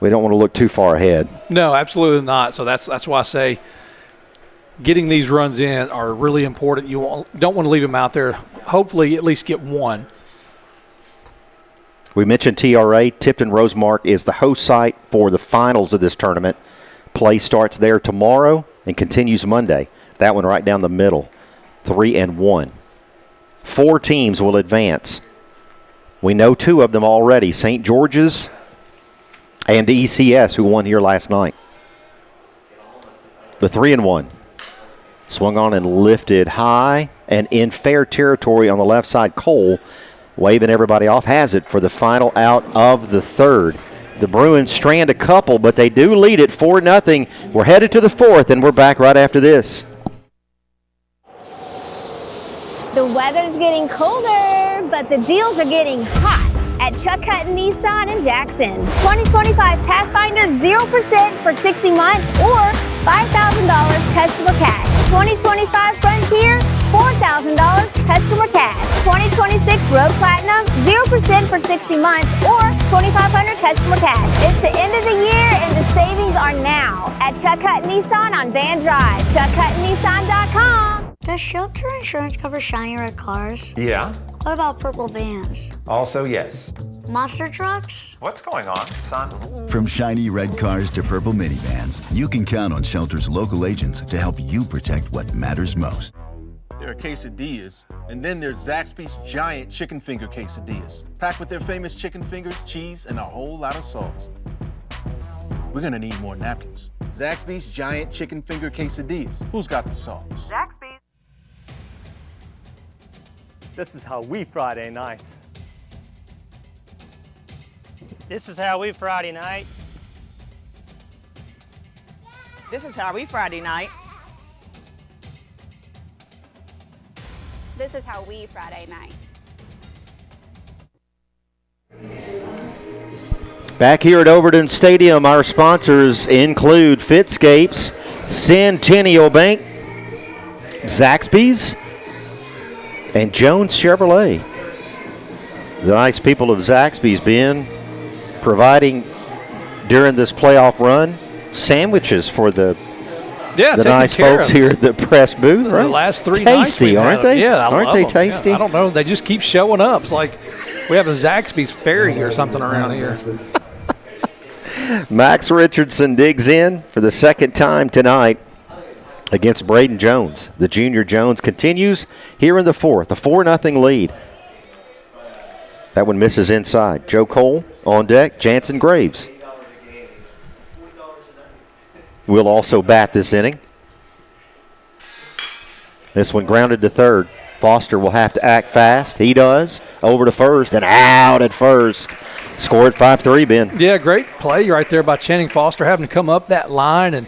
to look too far ahead. No, absolutely not. So that's why I say getting these runs in are really important. You don't want to leave them out there. Hopefully at least get one. We mentioned TRA. Tipton Rosemark is the host site for the finals of this tournament. Play starts there tomorrow and continues Monday. That one right down the middle, 3-1. 4 teams will advance. We know 2 of them already, St. George's and ECS, who won here last night. The 3-1. Swung on and lifted high and in fair territory on the left side. Cole, waving everybody off, has it for the final out of the third. The Bruins strand a couple, but they do lead it 4-0. We're headed to the fourth, and we're back right after this. The weather's getting colder, but the deals are getting hot at Chuck Hutton Nissan in Jackson. 2025 Pathfinder 0% for 60 months or $5,000 customer cash. 2025 Frontier, $4,000 customer cash. 2026 Road Platinum 0% for 60 months or $2,500 customer cash. It's the end of the year and the savings are now at Chuck Hutton Nissan on Van Drive. ChuckHuttonNissan.com. Does shelter insurance cover shiny red cars? Yeah. What about purple vans? Also, yes. Monster trucks? What's going on, son? From shiny red cars to purple minivans, you can count on Shelter's local agents to help you protect what matters most. There are quesadillas, and then there's Zaxby's giant chicken finger quesadillas, packed with their famous chicken fingers, cheese, and a whole lot of sauce. We're gonna need more napkins. Zaxby's giant chicken finger quesadillas. Who's got the sauce? Zaxby's. This is how we Friday night. This is how we Friday night. This is how we Friday night. This is how we Friday night. Back here at Overton Stadium, our sponsors include Fitscapes, Centennial Bank, Zaxby's, and Jones Chevrolet. The nice people of Zaxby's been providing during this playoff run sandwiches for the nice folks here at the press booth. Right? The last 3 tasty, nights aren't they? Yeah, aren't they tasty? Yeah, I don't know. They just keep showing up. It's like we have a Zaxby's ferry or something around here. Max Richardson digs in for the second time tonight against Braden Jones. The junior Jones continues here in the fourth, a 4-0 lead. That one misses inside. Joe Cole on deck, Jansen Graves will also bat this inning. This one grounded to third. Foster will have to act fast. He does. Over to first and out at first. Score at 5-3, Ben. Yeah, great play right there by Channing Foster, having to come up that line and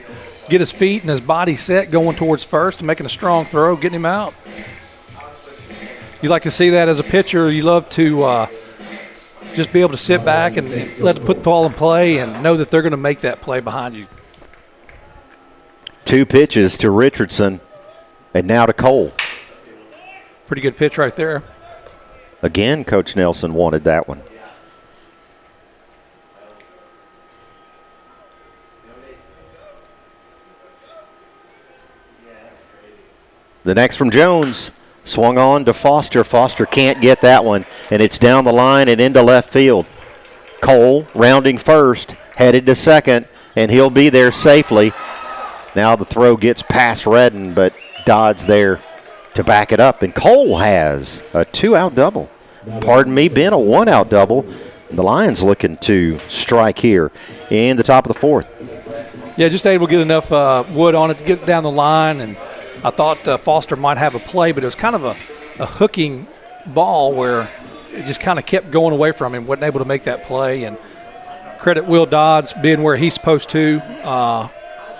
get his feet and his body set going towards first and making a strong throw, getting him out. You like to see that as a pitcher. You love to just be able to sit back and let them put the ball in play and know that they're going to make that play behind you. 2 pitches to Richardson and now to Cole. Pretty good pitch right there. Again, Coach Nelson wanted that one. The next from Jones, swung on to Foster. Foster can't get that one, and it's down the line and into left field. Cole rounding first, headed to second, and he'll be there safely. Now the throw gets past Redden, but Dodd's there to back it up, and Cole has a 2-out double. Pardon me, Ben, a 1-out double. The Lions looking to strike here in the top of the fourth. Yeah, just able to get enough wood on it to get it down the line, and I thought Foster might have a play, but it was kind of a hooking ball where it just kind of kept going away from him, wasn't able to make that play. And credit Will Dodds being where he's supposed to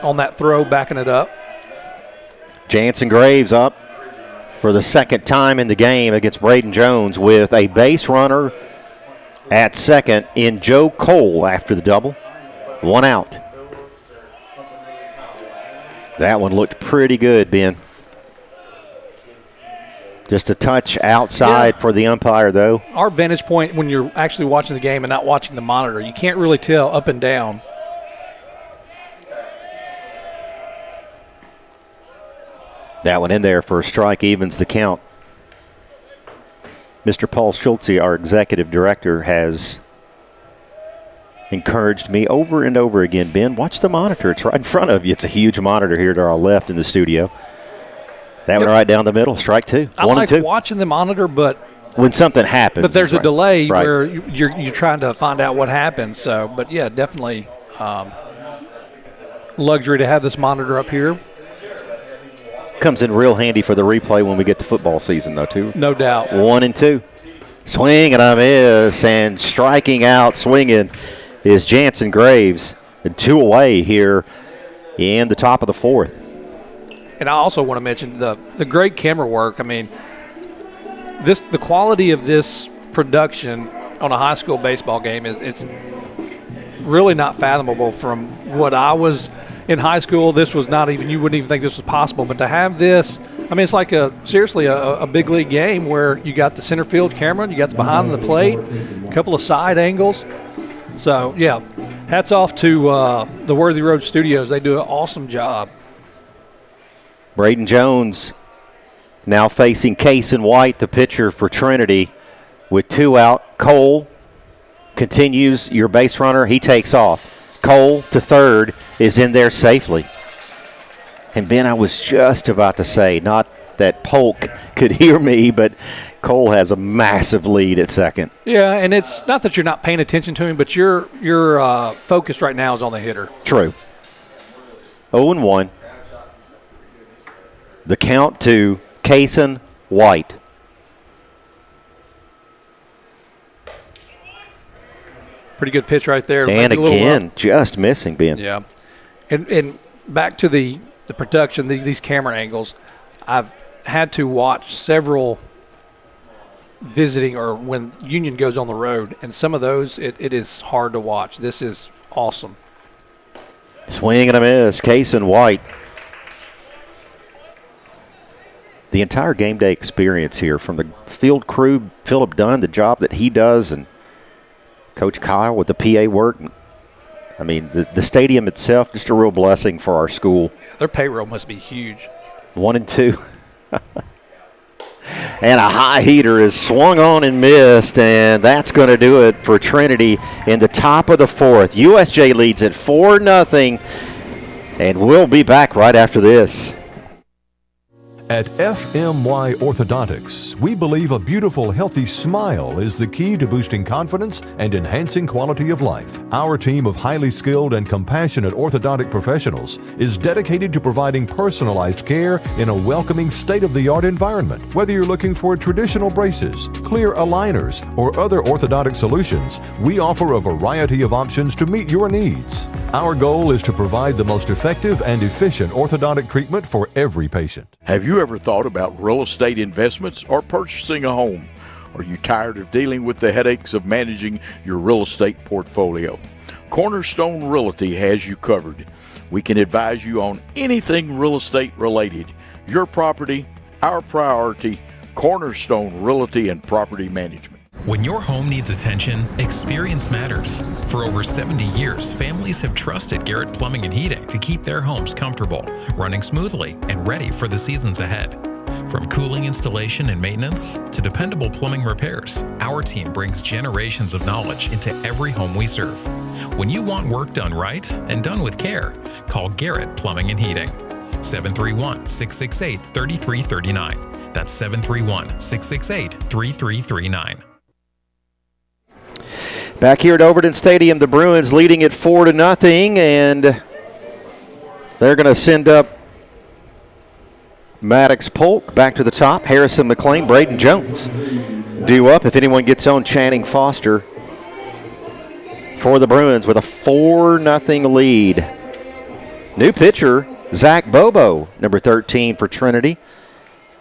on that throw, backing it up. Jansen Graves up for the second time in the game against Braden Jones with a base runner at second in Joe Cole after the double. 1 out. That one looked pretty good, Ben. Just a touch outside for the umpire, though. Our vantage point when you're actually watching the game and not watching the monitor, you can't really tell up and down. That one in there for a strike, evens the count. Mr. Paul Schultze, our executive director, has encouraged me over and over again, Ben, watch the monitor. It's right in front of you. It's a huge monitor here to our left in the studio. That one right down the middle, strike two. I One like and two. watching the monitor, but when something happens. But there's a delay right. where you're trying to find out what happens. So, but yeah, definitely luxury to have this monitor up here. Comes in real handy for the replay when we get to football season, though, too. No doubt. 1 and 2. Swing and a miss, and striking out, swinging is Jansen Graves. And 2 away here in the top of the 4th. And I also want to mention the great camera work. I mean, the quality of this production on a high school baseball game it's really not fathomable from what I was in high school. This was not even, you wouldn't even think this was possible. But to have this, I mean, it's like seriously a big league game where you got the center field camera, you got the behind the plate, a couple of side angles. So, yeah, hats off to the Worthy Road Studios. They do an awesome job. Braden Jones now facing Kason White, the pitcher for Trinity, with 2 out. Cole continues, your base runner. He takes off. Cole to third is in there safely. And, Ben, I was just about to say, not that Polk could hear me, but Cole has a massive lead at second. Yeah, and it's not that you're not paying attention to him, but your focus right now is on the hitter. True. 0-1. The count to Kason White. Pretty good pitch right there. And again, just missing, Ben. Yeah. And back to the production, these camera angles, I've had to watch several visiting or when Union goes on the road, and some of those, it is hard to watch. This is awesome. Swing and a miss, Kason White. The entire game day experience here from the field crew, Philip Dunn, the job that he does, and Coach Kyle with the PA work. I mean, the stadium itself, just a real blessing for our school. Their payroll must be huge. 1 and 2. And a high heater is swung on and missed, and that's going to do it for Trinity in the top of the 4th. USJ leads at 4-0, and we'll be back right after this. At FMY Orthodontics, we believe a beautiful, healthy smile is the key to boosting confidence and enhancing quality of life. Our team of highly skilled and compassionate orthodontic professionals is dedicated to providing personalized care in a welcoming, state-of-the-art environment. Whether you're looking for traditional braces, clear aligners, or other orthodontic solutions, we offer a variety of options to meet your needs. Our goal is to provide the most effective and efficient orthodontic treatment for every patient. Have you ever thought about real estate investments or purchasing a home? Are you tired of dealing with the headaches of managing your real estate portfolio? Cornerstone Realty has you covered. We can advise you on anything real estate related. Your property, our priority. Cornerstone Realty and Property Management. When your home needs attention, experience matters. For over 70 years, families have trusted Garrett Plumbing and Heating to keep their homes comfortable, running smoothly, and ready for the seasons ahead. From cooling installation and maintenance to dependable plumbing repairs, our team brings generations of knowledge into every home we serve. When you want work done right and done with care, call Garrett Plumbing and Heating. 731-668-3339. That's 731-668-3339. Back here at Overton Stadium, the Bruins leading it 4-0, and they're going to send up Maddox Polk back to the top. Harrison McLean, Braden Jones due up. If anyone gets on, Channing Foster for the Bruins with a 4-0 lead. New pitcher, Zach Bobo, number 13 for Trinity.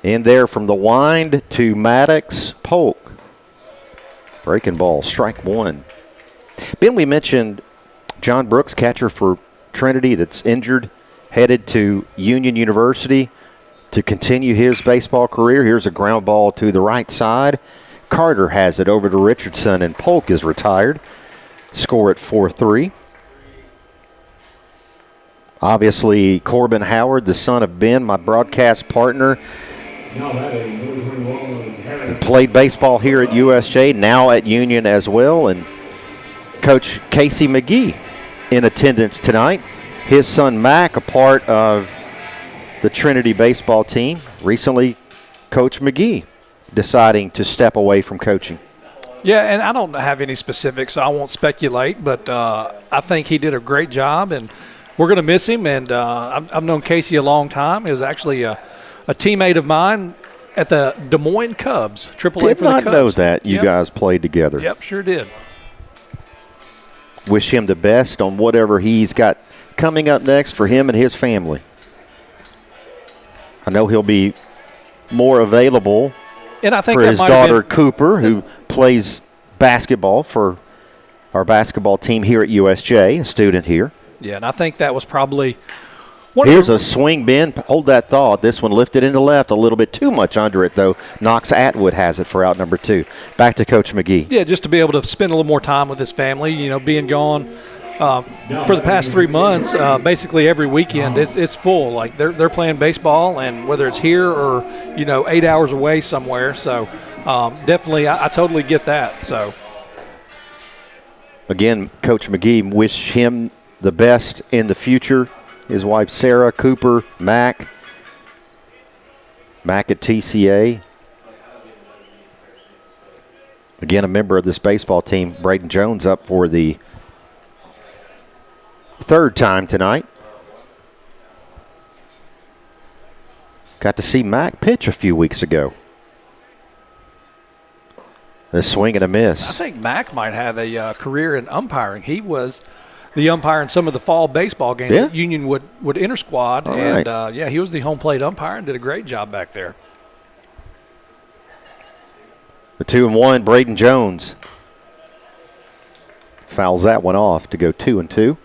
In there from the wind to Maddox Polk. Breaking ball, strike one. Ben, we mentioned John Brooks, catcher for Trinity that's injured, headed to Union University to continue his baseball career. Here's a ground ball to the right side. Carter has it over to Richardson, and Polk is retired. Score at 4-3. Obviously, Corbin Howard, the son of Ben, my broadcast partner, played baseball here at USJ, now at Union as well, and Coach Casey McGee in attendance tonight. His son Mac, a part of the Trinity baseball team. Recently, Coach McGee deciding to step away from coaching. Yeah, and I don't have any specifics, so I won't speculate, but I think he did a great job, and we're going to miss him. And I've known Casey a long time. He was actually a teammate of mine at the Des Moines Cubs, AAA for the Cubs. Did not know that you guys played together. Yep, sure did. Wish him the best on whatever he's got coming up next for him and his family. I know he'll be more available and I think for his daughter Cooper, who plays basketball for our basketball team here at USJ, a student here. Yeah, and I think that was probably Here's a swing, Ben. Hold that thought. This one lifted into left, a little bit too much under it, though. Knox Atwood has it for out number 2. Back to Coach McGee. Yeah, just to be able to spend a little more time with his family, being gone for the past 3 months, basically every weekend it's full. Like they're playing baseball, and whether it's here or 8 hours away somewhere. So definitely, I totally get that. So again, Coach McGee, wish him the best in the future. His wife Sarah, Cooper, Mac at TCA. Again, a member of this baseball team, Braden Jones, up for the 3rd time tonight. Got to see Mac pitch a few weeks ago. The swing and a miss. I think Mac might have a career in umpiring. He was the umpire in some of the fall baseball games that Union would inter-squad. All and, right. he was the home plate umpire and did a great job back there. The 2-1, Braden Jones fouls that one off to go 2-2.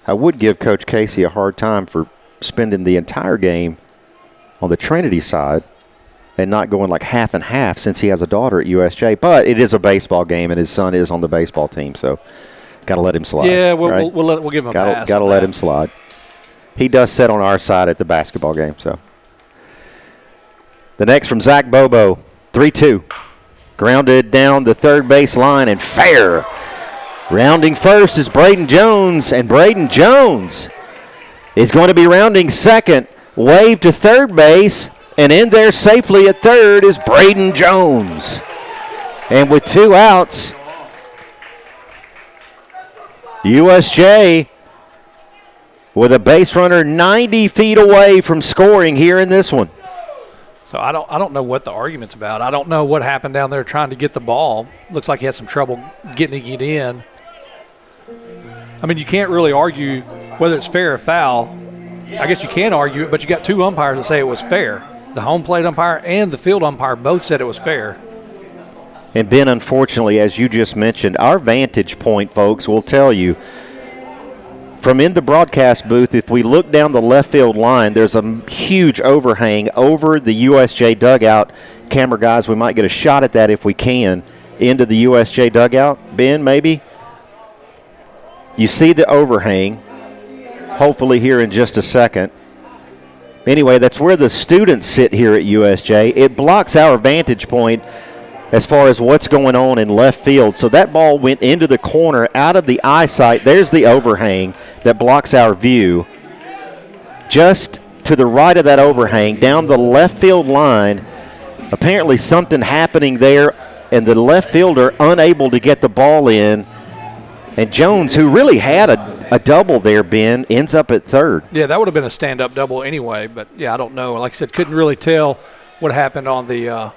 I would give Coach Casey a hard time for spending the entire game on the Trinity side and not going like half and half since he has a daughter at USJ. But it is a baseball game, and his son is on the baseball team, so got to let him slide. Yeah, we'll give him a pass. Got to let him slide. He does sit on our side at the basketball game. So the next from Zach Bobo, 3-2. Grounded down the third base line and fair. Rounding first is Braden Jones, and Braden Jones is going to be rounding second. Wave to third base. And in there safely at third is Braden Jones. And with 2 outs, USJ with a base runner 90 feet away from scoring here in this one. So I don't know what the argument's about. I don't know what happened down there trying to get the ball. Looks like he had some trouble getting it in. I mean, you can't really argue whether it's fair or foul. I guess you can argue it, but you got 2 umpires that say it was fair. The home plate umpire and the field umpire both said it was fair. And Ben, unfortunately, as you just mentioned, our vantage point, folks, will tell you from in the broadcast booth, if we look down the left field line, there's a huge overhang over the USJ dugout. Camera guys, we might get a shot at that if we can, into the USJ dugout. Ben, maybe? You see the overhang, hopefully here in just a second. Anyway, that's where the students sit here at USJ. It blocks our vantage point as far as what's going on in left field. So that ball went into the corner, out of the eyesight. There's the overhang that blocks our view. Just to the right of that overhang, down the left field line, apparently something happening there, and the left fielder unable to get the ball in. And Jones, who really had a double there, Ben, ends up at third. Yeah, that would have been a stand-up double anyway. But, yeah, I don't know. Like I said, couldn't really tell what happened on the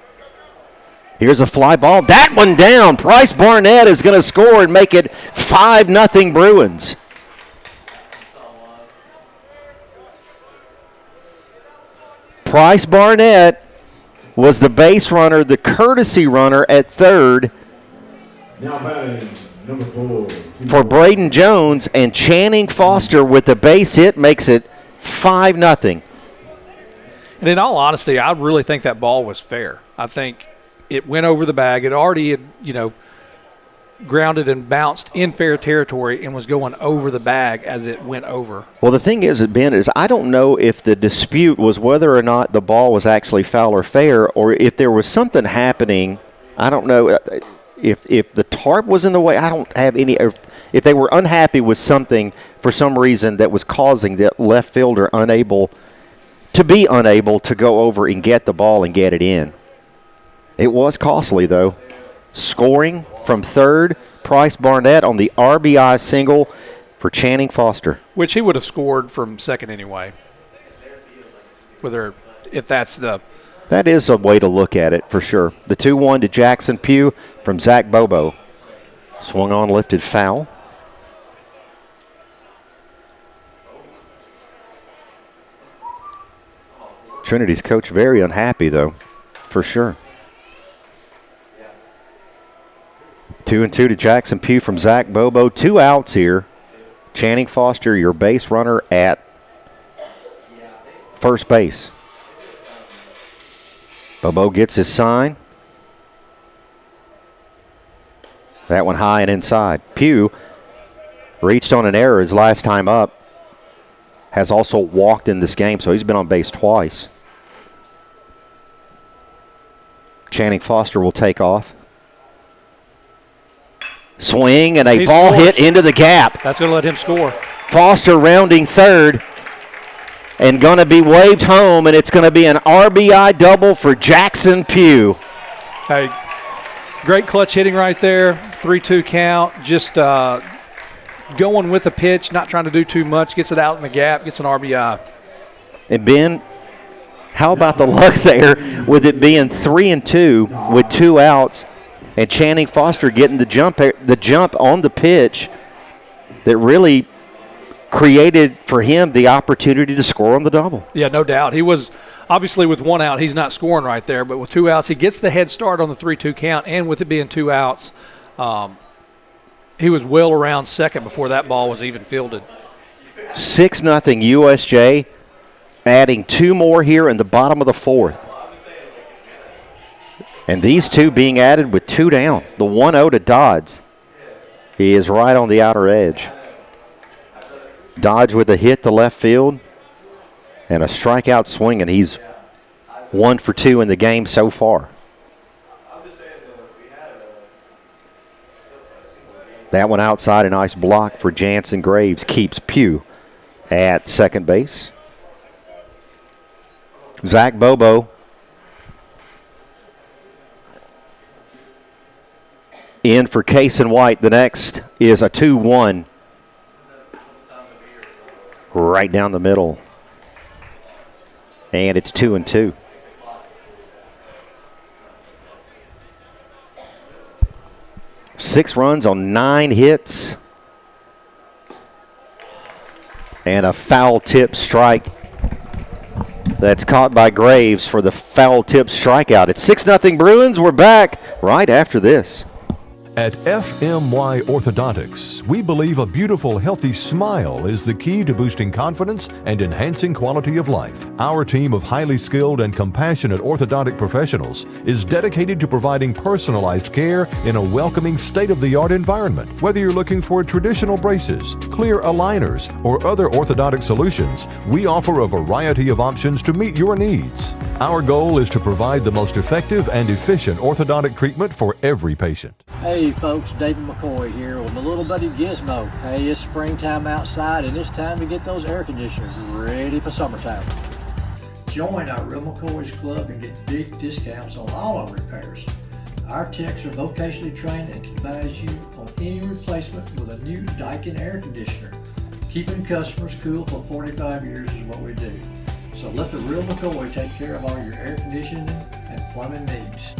Here's a fly ball. That one down. Bryce Barnett is going to score and make it 5-0 Bruins. Bryce Barnett was the base runner, the courtesy runner at third. Now batting, number 4. For Braden Jones, and Channing Foster with the base hit makes it 5-0. And in all honesty, I really think that ball was fair. I think it went over the bag. It already had, grounded and bounced in fair territory and was going over the bag as it went over. Well, the thing is, Ben, is I don't know if the dispute was whether or not the ball was actually foul or fair, or if there was something happening. I don't know if the tarp was in the way. I don't have any. If they were unhappy with something for some reason that was causing that left fielder unable to go over and get the ball and get it in. It was costly, though. Scoring from third, Price Barnett on the RBI single for Channing Foster. Which he would have scored from second anyway. If that's the... That is a way to look at it, for sure. The 2-1 to Jackson Pugh from Zach Bobo. Swung on, lifted foul. Trinity's coach very unhappy, though, for sure. 2-2 to Jackson Pugh from Zach Bobo. 2 outs here. Channing Foster, your base runner at first base. Bobo gets his sign. That one high and inside. Pugh reached on an error his last time up. Has also walked in this game, so he's been on base twice. Channing Foster will take off. Swing and a ball hit into the gap. That's going to let him score. Foster rounding third and going to be waved home, and it's going to be an RBI double for Jackson Pugh. Hey, great clutch hitting right there. 3-2 count. Just going with the pitch, not trying to do too much. Gets it out in the gap, gets an RBI. And Ben, how about the luck there with it being 3-2 with 2 outs? And Channing Foster getting the jump on the pitch that really created for him the opportunity to score on the double. Yeah, no doubt. He was obviously with 1 out, he's not scoring right there, but with 2 outs, he gets the head start on the 3-2 count, and with it being 2 outs, he was well around second before that ball was even fielded. 6-0 USJ, adding 2 more here in the bottom of the 4th. And these 2 being added with 2 down. The 1-0 to Dodds. He is right on the outer edge. Dodge with a hit to left field and a strikeout swing, and he's 1 for 2 in the game so far. That one outside, a nice block for Jansen Graves. Keeps Pugh at second base. Zach Bobo in for Cason White. The next is a 2-1 right down the middle. And it's 2-2. Six runs on 9 hits. And a foul tip strike that's caught by Graves for the foul tip strikeout. It's 6-0 Bruins. We're back right after this. At FMY Orthodontics, we believe a beautiful, healthy smile is the key to boosting confidence and enhancing quality of life. Our team of highly skilled and compassionate orthodontic professionals is dedicated to providing personalized care in a welcoming, state-of-the-art environment. Whether you're looking for traditional braces, clear aligners, or other orthodontic solutions, we offer a variety of options to meet your needs. Our goal is to provide the most effective and efficient orthodontic treatment for every patient. Hey folks, David McCoy here with my little buddy Gizmo. Hey, it's springtime outside and it's time to get those air conditioners ready for summertime. Join our Real McCoy's Club and get big discounts on all our repairs. Our techs are vocationally trained and can advise you on any replacement with a new Daikin air conditioner. Keeping customers cool for 45 years is what we do. So let the Real McCoy take care of all your air conditioning and plumbing needs.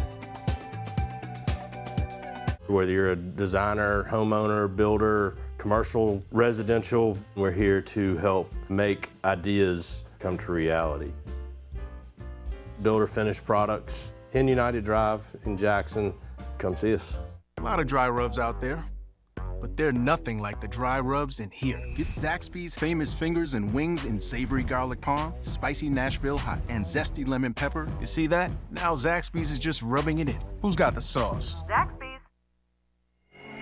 Whether you're a designer, homeowner, builder, commercial, residential, we're here to help make ideas come to reality. Builder finished products, 10 United Drive in Jackson. Come see us. A lot of dry rubs out there, but they're nothing like the dry rubs in here. Get Zaxby's famous fingers and wings in savory garlic parm, spicy Nashville hot, and zesty lemon pepper. You see that? Now Zaxby's is just rubbing it in. Who's got the sauce? Zaxby's.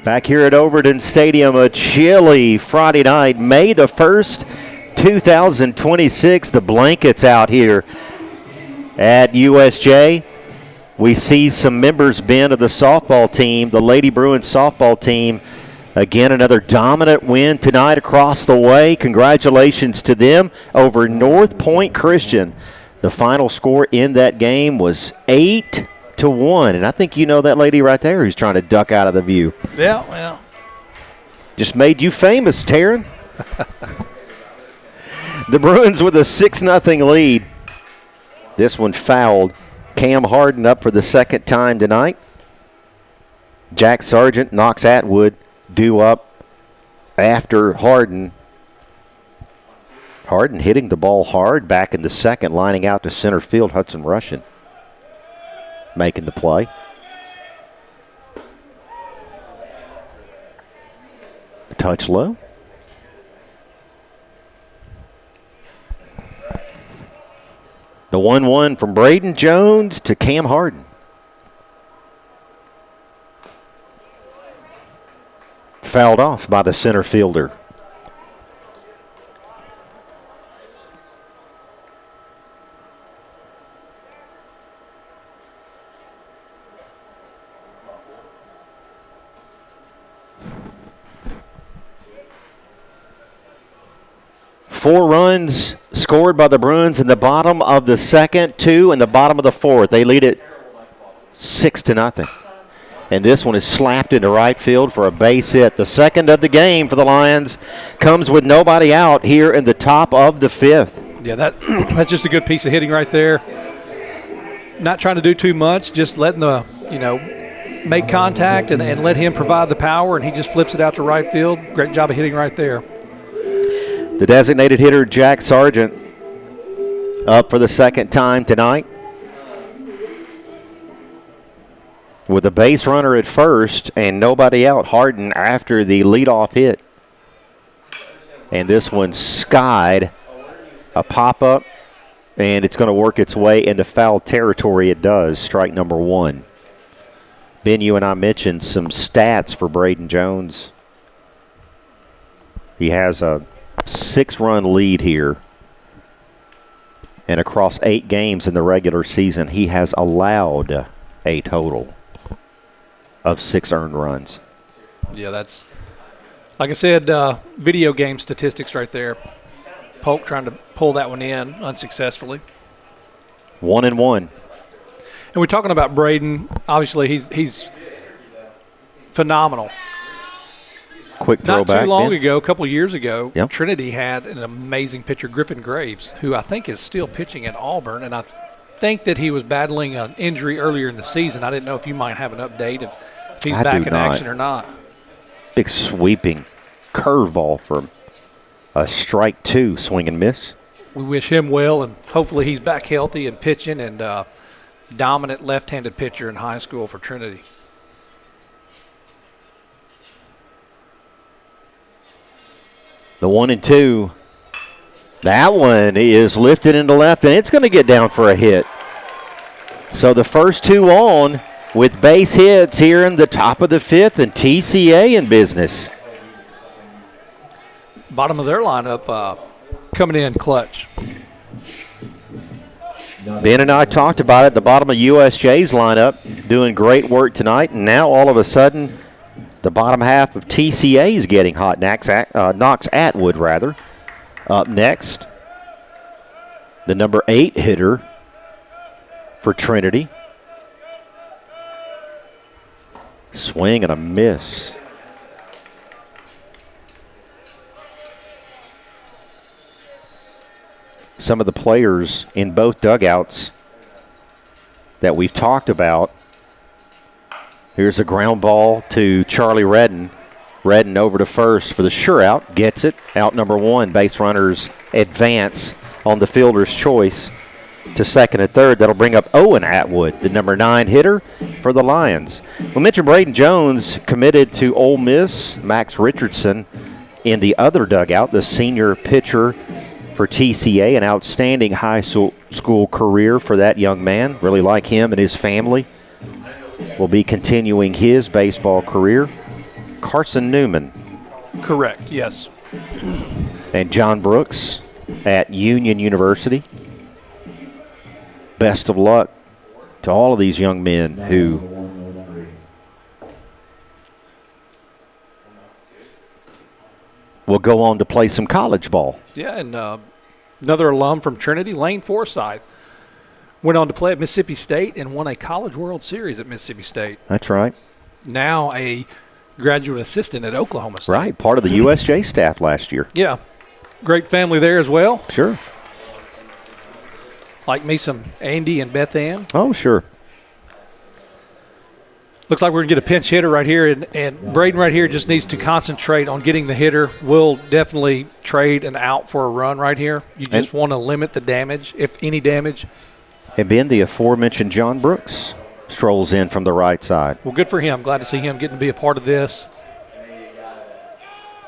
Back here at Overton Stadium, a chilly Friday night, May the 1st, 2026. The blankets out here at USJ. We see some members, Ben, of the softball team, the Lady Bruins softball team. Again, another dominant win tonight across the way. Congratulations to them over North Point Christian. The final score in that game was 8-1. And I think you know that lady right there who's trying to duck out of the view. Yeah, well. Just made you famous, Taryn. The Bruins with a 6-0 lead. This one fouled. Cam Harden up for the second time tonight. Jack Sargent knocks Atwood due up after Harden. Harden hitting the ball hard back in the second, lining out to center field. Hudson Russian making the play. Touch low. The 1-1 from Braden Jones to Cam Harden. Fouled off by the center fielder. Four runs scored by the Bruins in the bottom of the second, 2 in the bottom of the fourth. They lead it 6-0. And this one is slapped into right field for a base hit. The second of the game for the Lions comes with nobody out here in the top of the fifth. Yeah, that's just a good piece of hitting right there. Not trying to do too much, just letting the, make contact and let him provide the power, and he just flips it out to right field. Great job of hitting right there. The designated hitter, Jack Sargent, up for the second time tonight. With a base runner at first and nobody out. Harden after the leadoff hit. And this one skied a pop-up, and it's going to work its way into foul territory. It does. Strike number 1. Ben, you and I mentioned some stats for Braden Jones. He has a 6-run lead here. And across 8 games in the regular season, he has allowed a total of 6 earned runs. Yeah, that's, like I said, video game statistics right there. Polk trying to pull that one in unsuccessfully. 1-1. And we're talking about Braden. Obviously, he's phenomenal. Quick throwback. Not too long ago, a couple of years ago, yep. Trinity had an amazing pitcher, Griffin Graves, who I think is still pitching at Auburn, and I think that he was battling an injury earlier in the season. I didn't know if you might have an update if he's back in action or not. Big sweeping curveball from a strike 2, swing and miss. We wish him well, and hopefully he's back healthy and pitching, and dominant left-handed pitcher in high school for Trinity. The 1-2. That one is lifted into left, and it's going to get down for a hit. So the first 2 on with base hits here in the top of the 5th, and TCA in business. Bottom of their lineup coming in clutch. Ben and I talked about it. The bottom of USJ's lineup doing great work tonight, and now all of a sudden the bottom half of TCA is getting hot. Knox Atwood, rather. Up next, the number 8 hitter for Trinity. Swing and a miss. Some of the players in both dugouts that we've talked about. Here's a ground ball to Charlie Redden. Redden over to first for the sure out. Gets it. Out number 1. Base runners advance on the fielder's choice to second and third. That'll bring up Owen Atwood, the number 9 hitter for the Lions. We mentioned Braden Jones committed to Ole Miss. Max Richardson in the other dugout, the senior pitcher for TCA. An outstanding high school career for that young man. Really like him and his family. Will be continuing his baseball career. Carson Newman. Correct, yes. And John Brooks at Union University. Best of luck to all of these young men who will go on to play some college ball. Yeah, and another alum from Trinity, Lane Forsythe, went on to play at Mississippi State and won a College World Series at Mississippi State. That's right. Now a graduate assistant at Oklahoma State. Right, part of the USJ staff last year. Yeah, great family there as well. Sure. Like me some Andy and Beth Ann. Oh, sure. Looks like we're going to get a pinch hitter right here, and Braden right here just needs to concentrate on getting the hitter. We'll definitely trade an out for a run right here. You just want to limit the damage, if any damage. And Ben, the aforementioned John Brooks strolls in from the right side. Well, good for him. Glad to see him getting to be a part of this.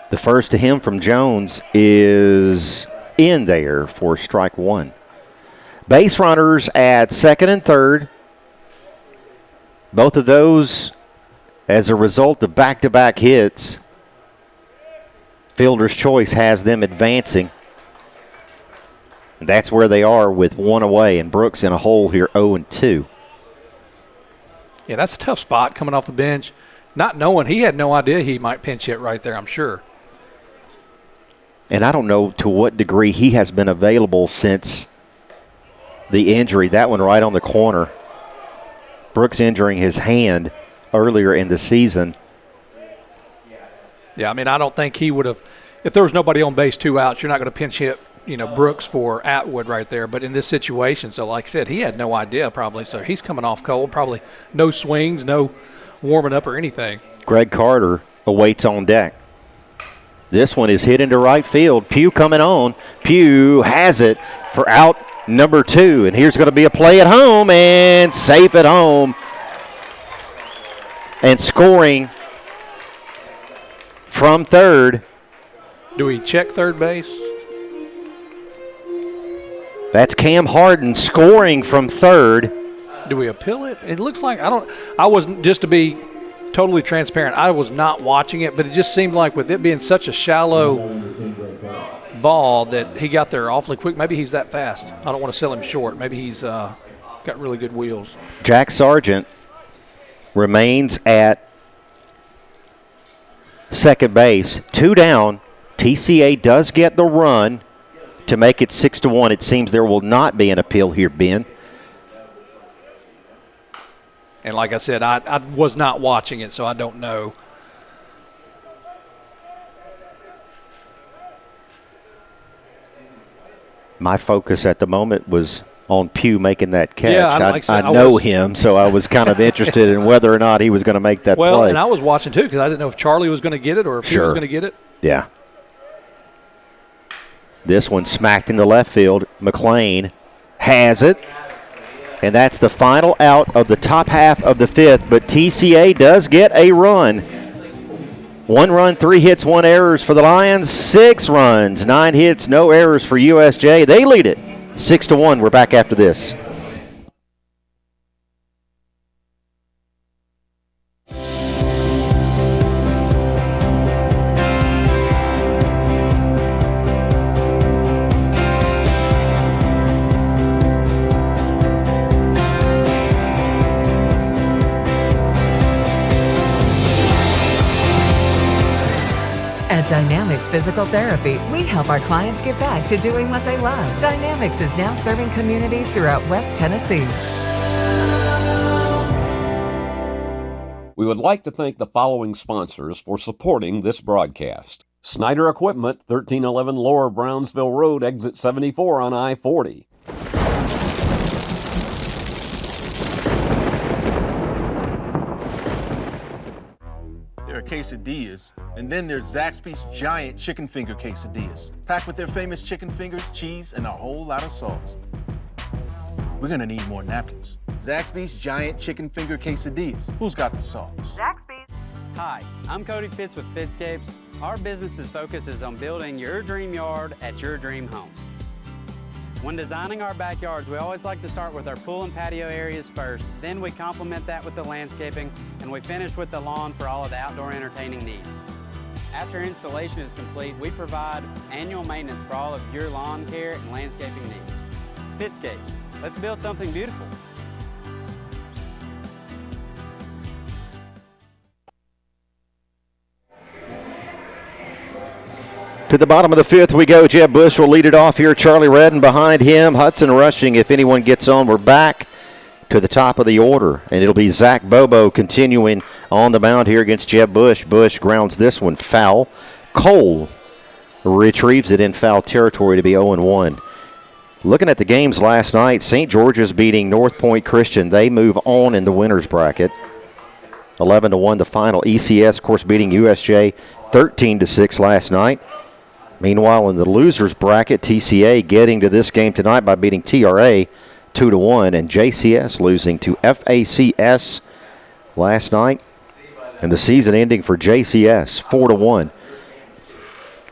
The first to him from Jones is in there for strike one. Base runners at second and third. Both of those as a result of back-to-back hits. Fielder's choice has them advancing. And that's where they are with one away, and Brooks in a hole here 0-2. Yeah, that's a tough spot coming off the bench. Not knowing, he had no idea he might pinch hit right there, I'm sure. And I don't know to what degree he has been available since the injury. That one right on the corner. Brooks injuring his hand earlier in the season. Yeah, I mean, I don't think he would have – if there was nobody on base, 2 outs, you're not going to pinch hit, Brooks for Atwood right there. But in this situation, so like I said, he had no idea probably. So he's coming off cold, probably no swings, no warming up or anything. Greg Carter awaits on deck. This one is hit into right field. Pugh coming on. Pugh has it for out number 2. And here's going to be a play at home and safe at home. And scoring from third. Do we check third base? That's Cam Harden scoring from third. Do we appeal it? It looks like I wasn't, just to be totally transparent, I was not watching it, but it just seemed like with it being such a shallow ball that he got there awfully quick. Maybe he's that fast. I don't want to sell him short. Maybe he's got really good wheels. Jack Sargent remains at second base. 2 down. TCA does get the run to make it 6-1. It seems there will not be an appeal here, Ben. And like I said, I was not watching it, so I don't know. My focus at the moment was on Pugh making that catch. Yeah, I know him, so I was kind of interested in whether or not he was going to make that play. Well, and I was watching too because I didn't know if Charlie was going to get it or if he was going to get it. Yeah. This one smacked into left field. McLean has it. And that's the final out of the top half of the 5th. But TCA does get a run. 1 run, 3 hits, 1 errors for the Lions. 6 runs, 9 hits, no errors for USJ. They lead it 6-1. We're back after this. At Dynamics Physical Therapy, we help our clients get back to doing what they love. Dynamics is now serving communities throughout West Tennessee. We would like to thank the following sponsors for supporting this broadcast. Snyder Equipment, 1311 Lower Brownsville Road, exit 74 on I-40. There are quesadillas, and then there's Zaxby's giant chicken finger quesadillas, packed with their famous chicken fingers, cheese, and a whole lot of sauce. We're gonna need more napkins. Zaxby's giant chicken finger quesadillas. Who's got the sauce? Zaxby's. Hi, I'm Cody Fitz with Fitzscapes. Our business's focus is on building your dream yard at your dream home. When designing our backyards, we always like to start with our pool and patio areas first. Then we complement that with the landscaping, and we finish with the lawn for all of the outdoor entertaining needs. After installation is complete, we provide annual maintenance for all of your lawn care and landscaping needs. Fitscapes, let's build something beautiful. To the bottom of the fifth we go. Jeb Bush will lead it off here. Charlie Redden behind him. Hudson rushing. If anyone gets on, we're back to the top of the order. And it'll be Zach Bobo continuing on the mound here against Jeb Bush. Bush grounds this one foul. Cole retrieves it in foul territory to be 0-1. Looking at the games last night, St. George's beating North Point Christian. They move on in the winner's bracket. 11-1 the final. ECS, of course, beating USJ 13-6 last night. Meanwhile, in the losers bracket, TCA getting to this game tonight by beating TRA 2-1, and JCS losing to FACS last night. And the season ending for JCS 4-1.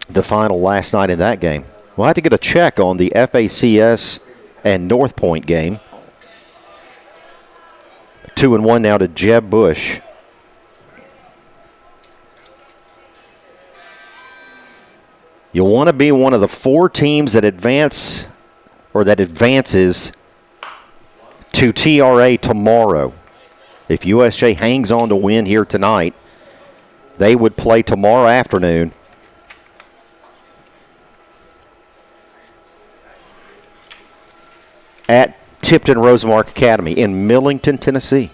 The final last night in that game. We'll have to get a check on the FACS and North Point game. 2-1 now to Jeb Bush. You'll want to be one of the 4 teams that advances to TRA tomorrow. If USJ hangs on to win here tonight, they would play tomorrow afternoon at Tipton Rosemark Academy in Millington, Tennessee.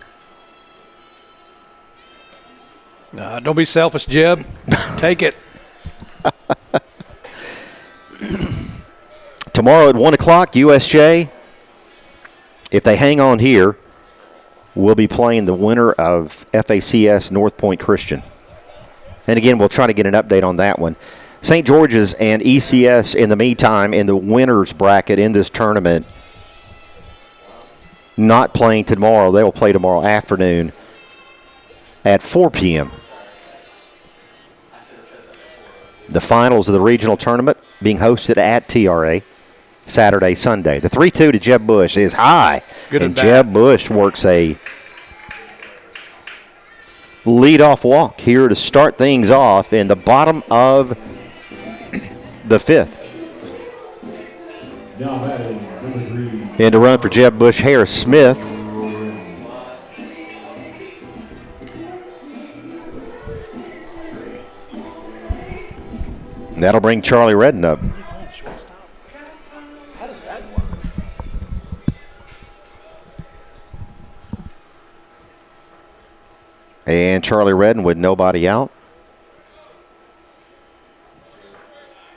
Don't be selfish, Jeb. Take it. Tomorrow at 1 o'clock, USJ, if they hang on here, will be playing the winner of FACS North Point Christian. And again, we'll try to get an update on that one. St. George's and ECS, in the meantime, in the winner's bracket in this tournament, not playing tomorrow. They will play tomorrow afternoon at 4 p.m. The finals of the regional tournament being hosted at TRA Saturday, Sunday. The 3-2 to Jeb Bush is high. Good and Jeb Bush works a leadoff walk here to start things off in the bottom of the fifth. Now batting, number 3. And to run for Jeb Bush, Harris Smith. And that'll bring Charlie Redden up. And Charlie Redden with nobody out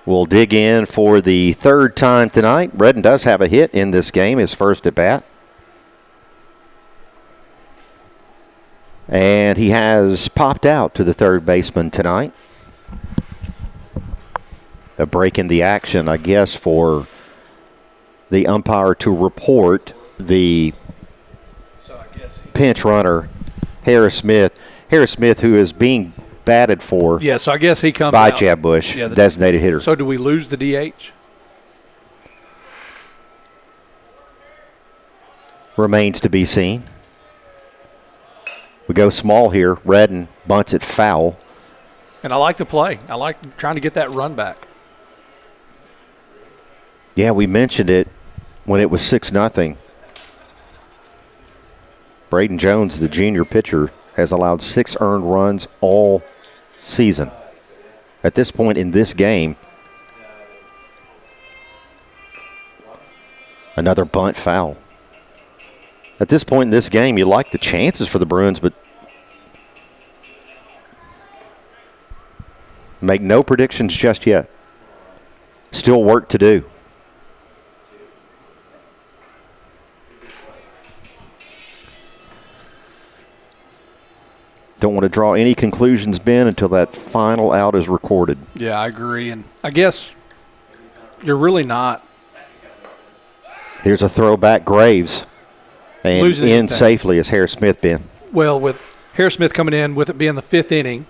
will dig in for the third time tonight. Redden does have a hit in this game, his first at bat. And he has popped out to the third baseman tonight. A break in the action, I guess, for the umpire to report the pinch runner, Harris Smith. Harris Smith, who is being batted for so I guess he comes by out. Jeb Bush, designated hitter. So do we lose the DH? Remains to be seen. We go small here. Redden bunts it foul. And I like the play. I like trying to get that run back. Yeah, we mentioned it when it was 6-0. Braden Jones, the junior pitcher, has allowed 6 earned runs all season. At this point in this game, another bunt foul. At this point in this game, you like the chances for the Bruins, but make no predictions just yet. Still work to do. Don't want to draw any conclusions, Ben, until that final out is recorded. Yeah, I agree. And I guess you're really not. Here's a throwback, Graves. And Losing in safely as Harris Smith, Ben. Well, with Harris Smith coming in, with it being the 5th inning,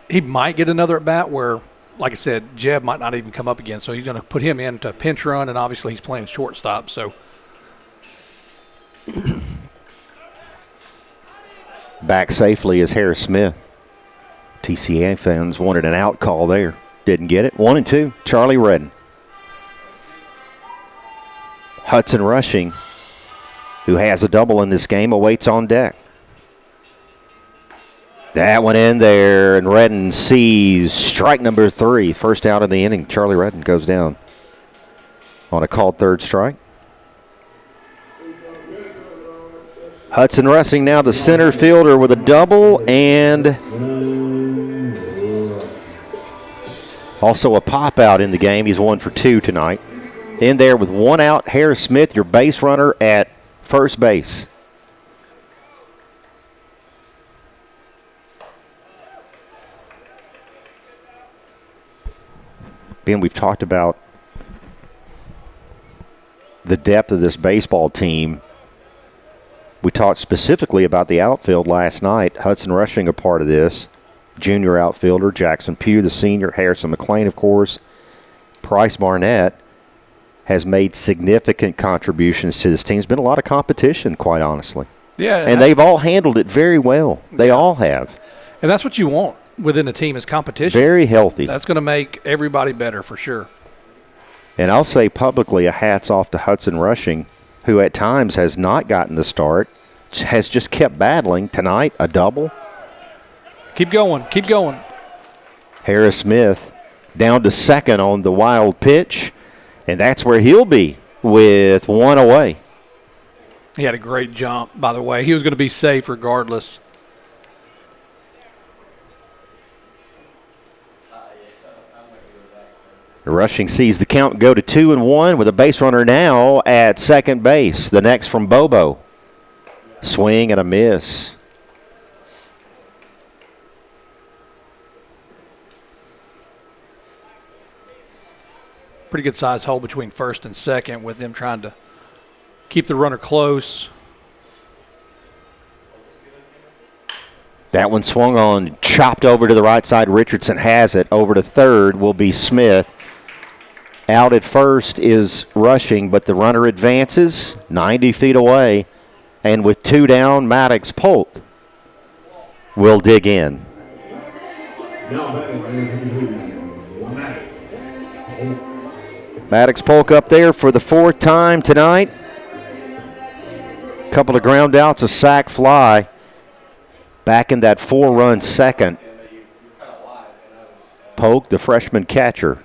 he might get another at bat where like I said, Jeb might not even come up again, so he's going to put him into pinch run, and obviously he's playing shortstop. So back safely is Harris Smith. TCA fans wanted an out call there. Didn't get it. 1-2, Charlie Redden. Hudson Rushing, who has a double in this game, awaits on deck. That one in there, and Redden sees strike number 3. First out of the inning. Charlie Redden goes down on a called third strike. Hudson Rushing now the center fielder with a double, and also a pop out in the game. He's 1 for 2 tonight. In there with 1 out, Harris Smith, your base runner at first base. Ben, we've talked about the depth of this baseball team. We talked specifically about the outfield last night. Hudson Rushing a part of this. Junior outfielder, Jackson Pugh, the senior, Harrison McLean, of course. Price Barnett has made significant contributions to this team. There's been a lot of competition, quite honestly. Yeah. And they've all handled it very well. They all have. And that's what you want within a team is competition. Very healthy. That's going to make everybody better for sure. And I'll say publicly a hats off to Hudson Rushing, who at times has not gotten the start, has just kept battling. Tonight, a double. Keep going. Keep going. Harris Smith down to second on the wild pitch, and that's where he'll be with 1 away. He had a great jump, by the way. He was going to be safe regardless. Rushing sees the count go to 2-1 with a base runner now at second base. The next from Bobo. Swing and a miss. Pretty good size hole between first and second with them trying to keep the runner close. That one swung on, chopped over to the right side. Richardson has it. Over to third will be Smith. Out at first is Rushing, but the runner advances 90 feet away. And with 2 down, Maddox Polk will dig in. Maddox Polk up there for the 4th time tonight. Couple of ground outs, a sac fly. Back in that 4-run second. Polk, the freshman catcher.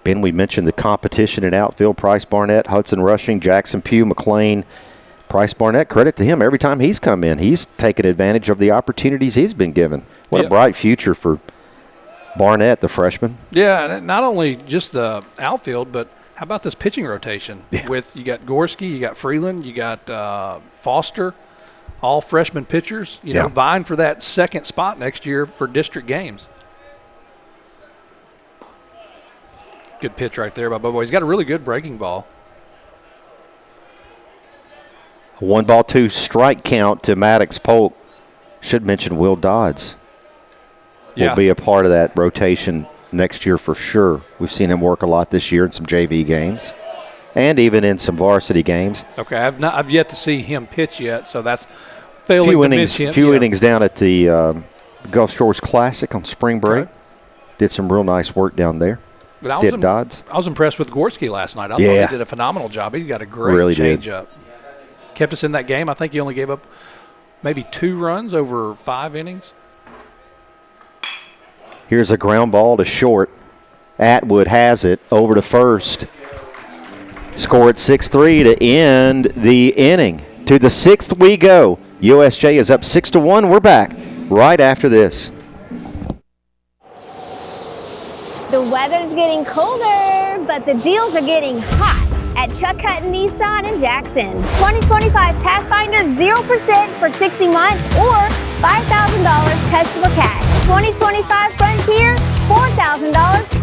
Ben, we mentioned the competition in outfield. Price Barnett, Hudson Rushing, Jackson Pugh, McLean. Price Barnett, credit to him. Every time he's come in, he's taken advantage of the opportunities he's been given. What a bright future for Barnett, the freshman. Yeah, and not only just the outfield, but how about this pitching rotation? Yeah. With you got Gorski, you got Freeland, you got Foster, all freshman pitchers, you know, vying for that second spot next year for district games. Good pitch right there by Bobo. He's got a really good breaking ball. 1-2 strike count to Maddox Polk. Should mention Will Dodds will be a part of that rotation next year for sure. We've seen him work a lot this year in some JV games and even in some varsity games. Okay, I've yet to see him pitch yet, so that's failing to miss him. Few innings down at the Gulf Shores Classic on spring break. Okay. Did some real nice work down there. But Dodds. I was impressed with Gorski last night. I thought he did a phenomenal job. He got a great change-up. Kept us in that game. I think he only gave up maybe 2 runs over 5 innings. Here's a ground ball to short. Atwood has it over to first. Score at 6-3 to end the inning. To the 6th we go. USJ is up 6-1. We're back right after this. The weather's getting colder, but the deals are getting hot at Chuck Hutton Nissan in Jackson. 2025 Pathfinder 0% for 60 months or $5,000 customer cash. 2025 Frontier, $4,000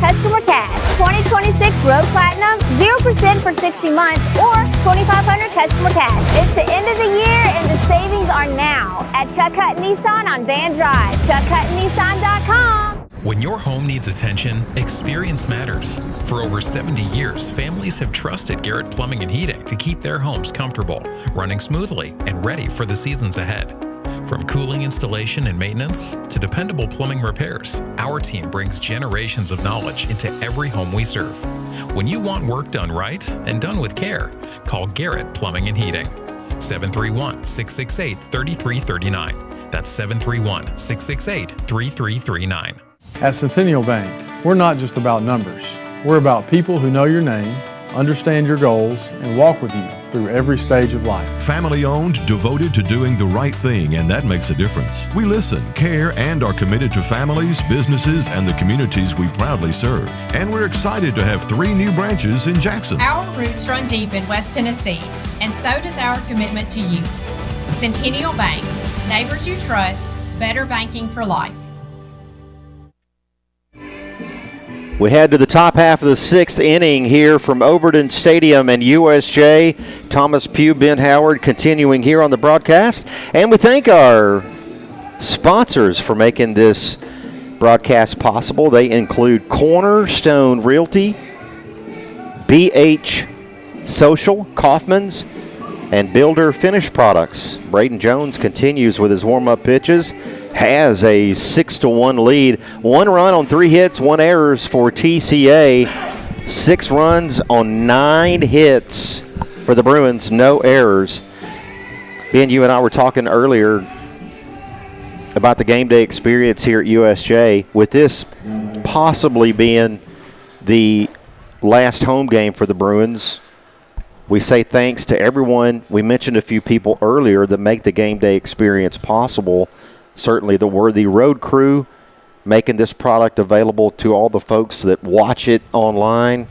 customer cash. 2026 Road Platinum, 0% for 60 months or $2,500 customer cash. It's the end of the year and the savings are now at Chuck Hutton Nissan on Van Drive. ChuckHuttonNissan.com. When your home needs attention, experience matters. For over 70 years, families have trusted Garrett Plumbing and Heating to keep their homes comfortable, running smoothly, and ready for the seasons ahead. From cooling installation and maintenance to dependable plumbing repairs, our team brings generations of knowledge into every home we serve. When you want work done right and done with care, call Garrett Plumbing and Heating. 731-668-3339. That's 731-668-3339. At Centennial Bank, we're not just about numbers. We're about people who know your name, understand your goals, and walk with you through every stage of life. Family owned, devoted to doing the right thing, and that makes a difference. We listen, care, and are committed to families, businesses, and the communities we proudly serve. And we're excited to have 3 new branches in Jackson. Our roots run deep in West Tennessee, and so does our commitment to you. Centennial Bank, neighbors you trust, better banking for life. We head to the top half of the 6th inning here from Overton Stadium and USJ. Thomas Pugh, Ben Howard continuing here on the broadcast. And we thank our sponsors for making this broadcast possible. They include Cornerstone Realty, BH Social, Kaufman's, and Builder Finish Products. Braden Jones continues with his warm-up pitches. Has a 6-1 lead. 1 run on 3 hits, 1 errors for TCA. 6 runs on 9 hits for the Bruins, no errors. Ben, you and I were talking earlier about the game day experience here at USJ. With this possibly being the last home game for the Bruins, we say thanks to everyone. We mentioned a few people earlier that make the game day experience possible. Certainly the Worthy Road crew making this product available to all the folks that watch it online.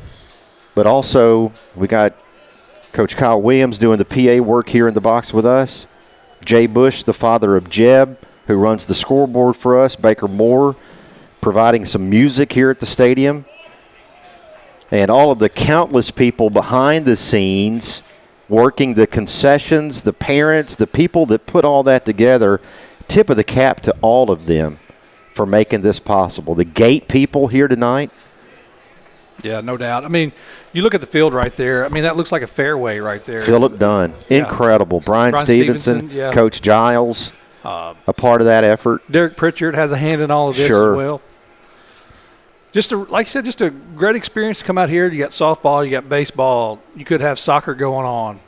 But also we got Coach Kyle Williams doing the PA work here in the box with us. Jay Bush, the father of Jeb, who runs the scoreboard for us. Baker Moore providing some music here at the stadium. And all of the countless people behind the scenes working the concessions, the parents, the people that put all that together. Tip of the cap to all of them for making this possible. The gate people here tonight. Yeah, no doubt. I mean, you look at the field right there. I mean, that looks like a fairway right there. Philip Dunn, incredible. Brian Stevenson, yeah. Coach Giles, a part of that effort. Derek Pritchard has a hand in all of this as well. Just like I said, just a great experience to come out here. You got softball, you got baseball. You could have soccer going on.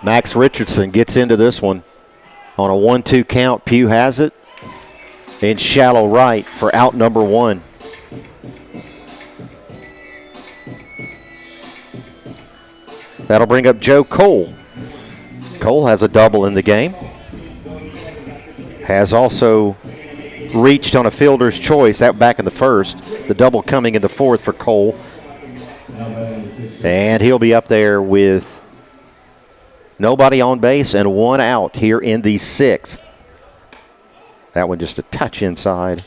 Max Richardson gets into this one. On a 1-2 count, Pugh has it in shallow right for out number 1. That'll bring up Joe Cole. Cole has a double in the game. Has also reached on a fielder's choice out back in the first. The double coming in the 4th for Cole. And he'll be up there with nobody on base and 1 out here in the 6th. That one just a touch inside.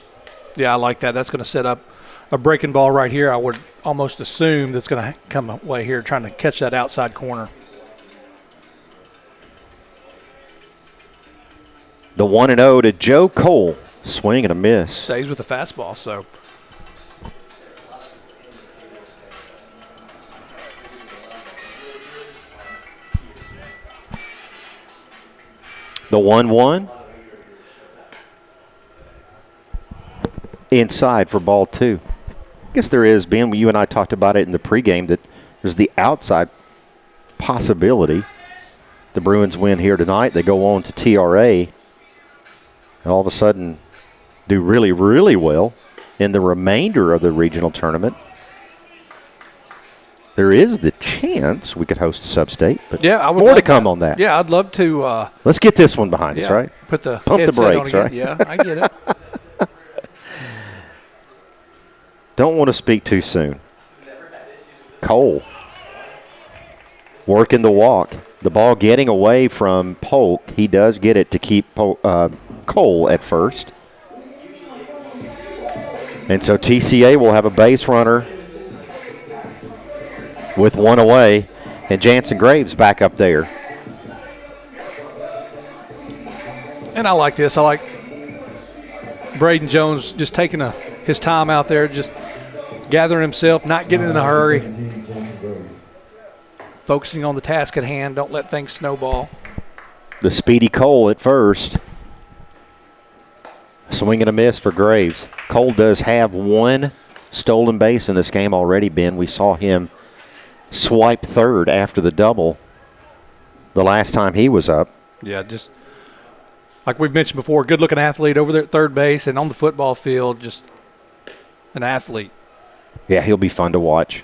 Yeah, I like that. That's going to set up a breaking ball right here. I would almost assume that's going to come away here trying to catch that outside corner. The 1-0 to Joe Cole. Swing and a miss. Stays with the fastball, so. The 1-1. Inside for ball 2. I guess there is, Ben, you and I talked about it in the pregame, that there's the outside possibility. The Bruins win here tonight. They go on to TRA. And all of a sudden do really, really well in the remainder of the regional tournament. There is the chance we could host a sub-state, but yeah, I would more like to come that. on that. Yeah, I'd love to. Let's get this one behind us, right? Put the pump the headset brakes, on right? again. Yeah, I get it. Don't want to speak too soon. Cole working the walk. The ball getting away from Polk. He does get it to keep Cole at first. And so TCA will have a base runner with 1 away, and Jansen Graves back up there. And I like this. I like Braden Jones just taking his time out there, just gathering himself, not getting in a hurry, focusing on the task at hand. Don't let things snowball. The speedy Cole at first. Swing and a miss for Graves. Cole does have one stolen base in this game already, Ben. We saw him swipe third after the double the last time he was up. Yeah, just like we've mentioned before, good-looking athlete over there at third base and on the football field, just an athlete. Yeah, he'll be fun to watch.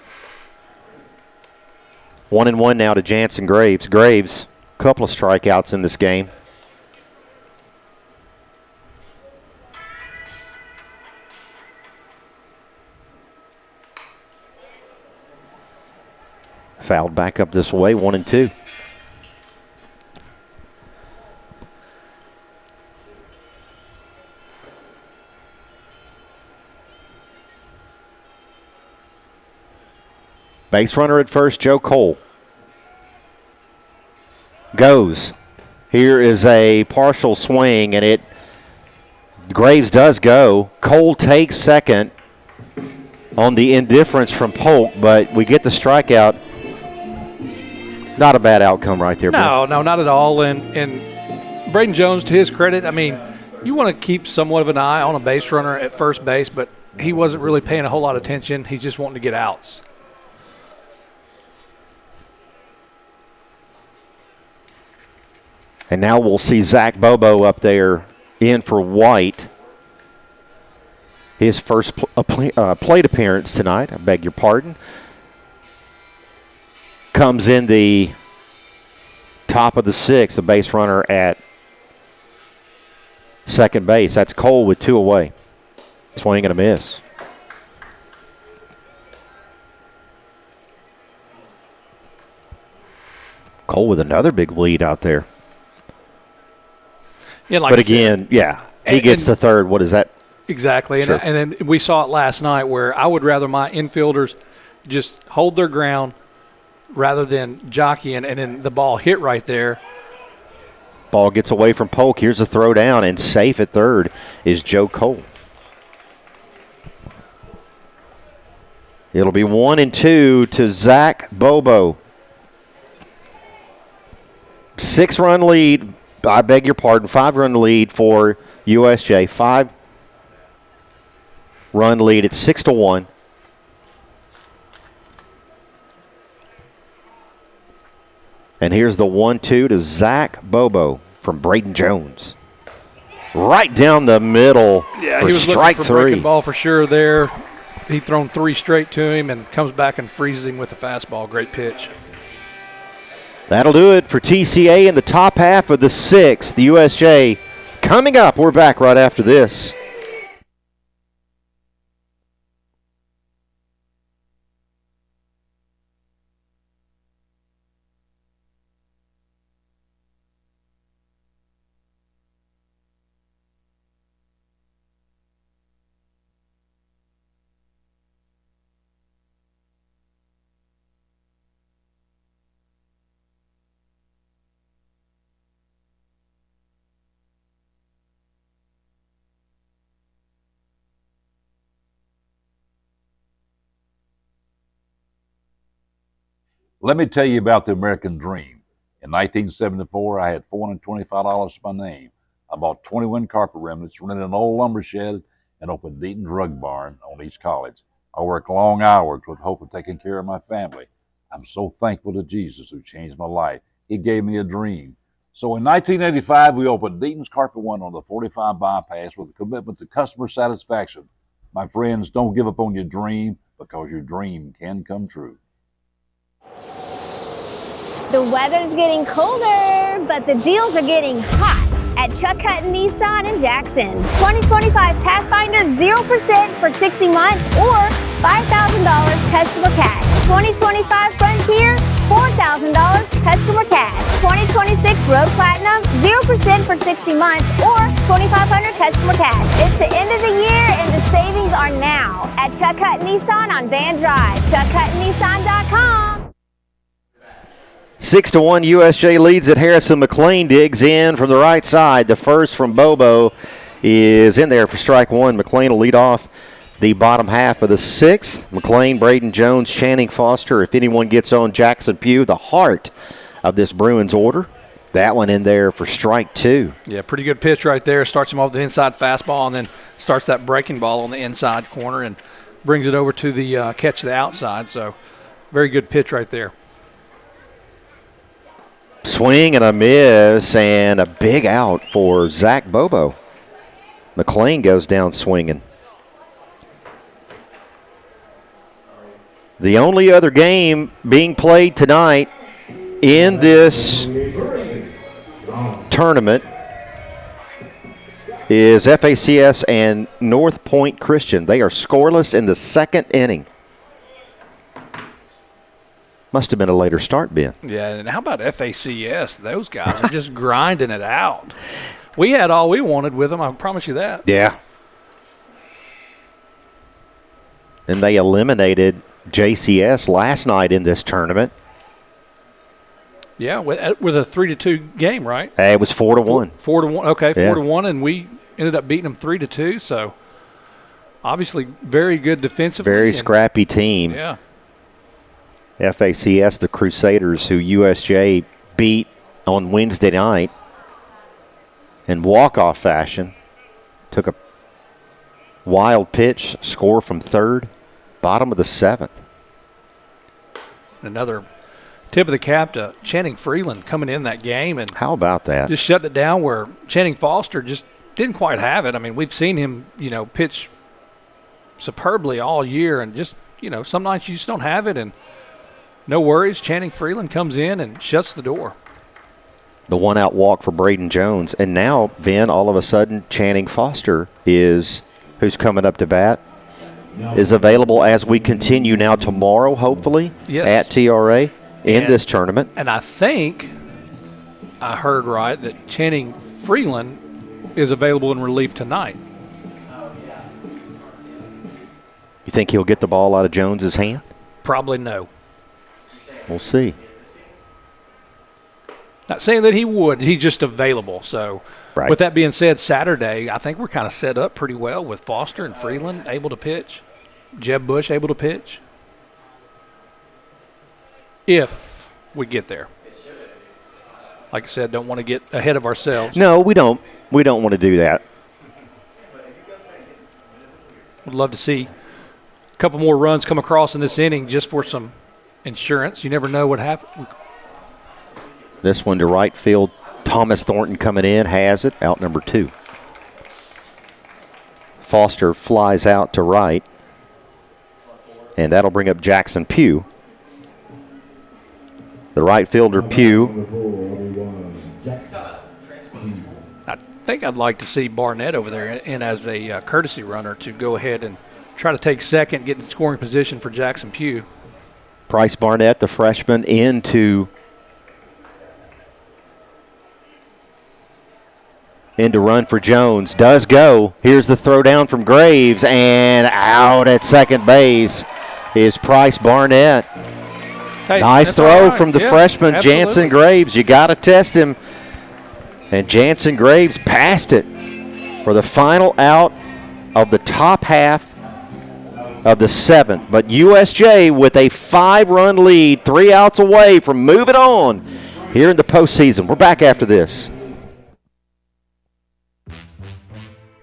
1-1 now to Jansen Graves. Graves, a couple of strikeouts in this game. Fouled back up this way, 1-2. Base runner at first, Joe Cole. Goes. Here is a partial swing, and Graves does go. Cole takes second on the indifference from Polk, but we get the strikeout. Not a bad outcome right there. No, not at all. And Braden Jones, to his credit, I mean, you want to keep somewhat of an eye on a base runner at first base, but he wasn't really paying a whole lot of attention. He's just wanting to get outs. And now we'll see Zach Bobo up there in for White. His first plate appearance tonight, I beg your pardon. Comes in the top of the sixth, a base runner at second base. That's Cole with two away. Swing and a miss. Cole with another big lead out there. Yeah, like but again, he gets to third. What is that? Exactly. Sure. And then we saw it last night where I would rather my infielders just hold their ground rather than jockeying, and then the ball hit right there. Ball gets away from Polk. Here's a throw down, and safe at third is Joe Cole. It'll be 1-2 to Zach Bobo. 6-run lead. I beg your pardon, 5-run lead for USJ. 5-run lead. It's 6-1. And here's the 1-2 to Zach Bobo from Braden Jones. Right down the middle for he was strike looking for three. Breaking ball for sure there. He'd thrown three straight to him and comes back and freezes him with a fastball. Great pitch. That'll do it for TCA in the top half of the sixth. The USJ coming up. We're back right after this. Let me tell you about the American dream. In 1974, I had $425 to my name. I bought 21 carpet remnants, rented an old lumber shed, and opened Deaton's Rug Barn on East College. I worked long hours with hope of taking care of my family. I'm so thankful to Jesus who changed my life. He gave me a dream. So in 1985, we opened Deaton's Carpet One on the 45 bypass with a commitment to customer satisfaction. My friends, don't give up on your dream, because your dream can come true. The weather's getting colder, but the deals are getting hot at Chuck Hutton Nissan in Jackson. 2025 Pathfinder 0% for 60 months or $5,000 customer cash. 2025 Frontier, $4,000 customer cash. 2026 Road Platinum 0% for 60 months or $2,500 customer cash. It's the end of the year and the savings are now at Chuck Hutton Nissan on Van Drive. ChuckHuttonNissan.com. 6-1, USJ leads at Harrison. McLean digs in from the right side. The first from Bobo is in there for strike one. McLean will lead off the bottom half of the sixth. McLean, Braden Jones, Channing Foster. If anyone gets on, Jackson Pugh, the heart of this Bruins order. That one in there for strike two. Yeah, pretty good pitch right there. Starts him off the inside fastball and then starts that breaking ball on the inside corner and brings it over to the catch to the outside. So very good pitch right there. Swing and a miss and a big out for Zach Bobo. McLean goes down swinging. The only other game being played tonight in this tournament is FACS and North Point Christian. They are scoreless in the second inning. Must have been a later start, Ben. Yeah, and how about FACS? Those guys are just grinding it out. We had all we wanted with them, I promise you that. Yeah. And they eliminated JCS last night in this tournament. Yeah, with a 3-2 game, right? It was 4-1. 4-1. Okay, 4-1, Yeah. and we ended up beating them 3-2. So obviously, very good defensively. Very scrappy team. Yeah. FACS, the Crusaders, who USJ beat on Wednesday night in walk-off fashion, took a wild pitch, score from third, bottom of the seventh. Another tip of the cap to Channing Freeland coming in that game. And how about that? Just shut it down where Channing Foster just didn't quite have it. I mean, we've seen him, pitch superbly all year. And just, some nights you just don't have it. And no worries. Channing Freeland comes in and shuts the door. The one-out walk for Braden Jones. And now, Ben, all of a sudden, Channing Foster who's coming up to bat, is available as we continue now tomorrow, hopefully, at TRA in this tournament. And I think I heard right that Channing Freeland is available in relief tonight. You think he'll get the ball out of Jones's hand? Probably no. We'll see. Not saying that he would. He's just available. So with that being said, Saturday, I think we're kind of set up pretty well with Foster and Freeland able to pitch. Jeb Bush able to pitch. If we get there. Like I said, don't want to get ahead of ourselves. No, we don't. We don't want to do that. Would love to see a couple more runs come across in this inning just for some insurance. You never know what happens. This one to right field. Thomas Thornton coming in, has it, out number 2. Foster flies out to right, and that'll bring up Jackson Pugh. The right fielder, Pugh. I think I'd like to see Barnett over there in as a courtesy runner to go ahead and try to take second, get in scoring position for Jackson Pugh. Bryce Barnett, the freshman, into run for Jones. Does go. Here's the throw down from Graves, and out at second base is Bryce Barnett. Hey, nice throw right. from the freshman, absolutely. Jansen Graves. You got to test him. And Jansen Graves passed it for the final out of the top half of the 7th. But USJ with a 5-run lead, 3 outs away from moving on here in the postseason. We're back after this.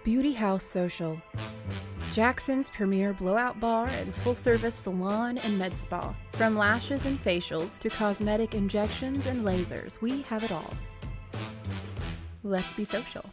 Beauty House Social, Jackson's premier blowout bar and full-service salon and med spa. From lashes and facials to cosmetic injections and lasers, we have it all. Let's be social.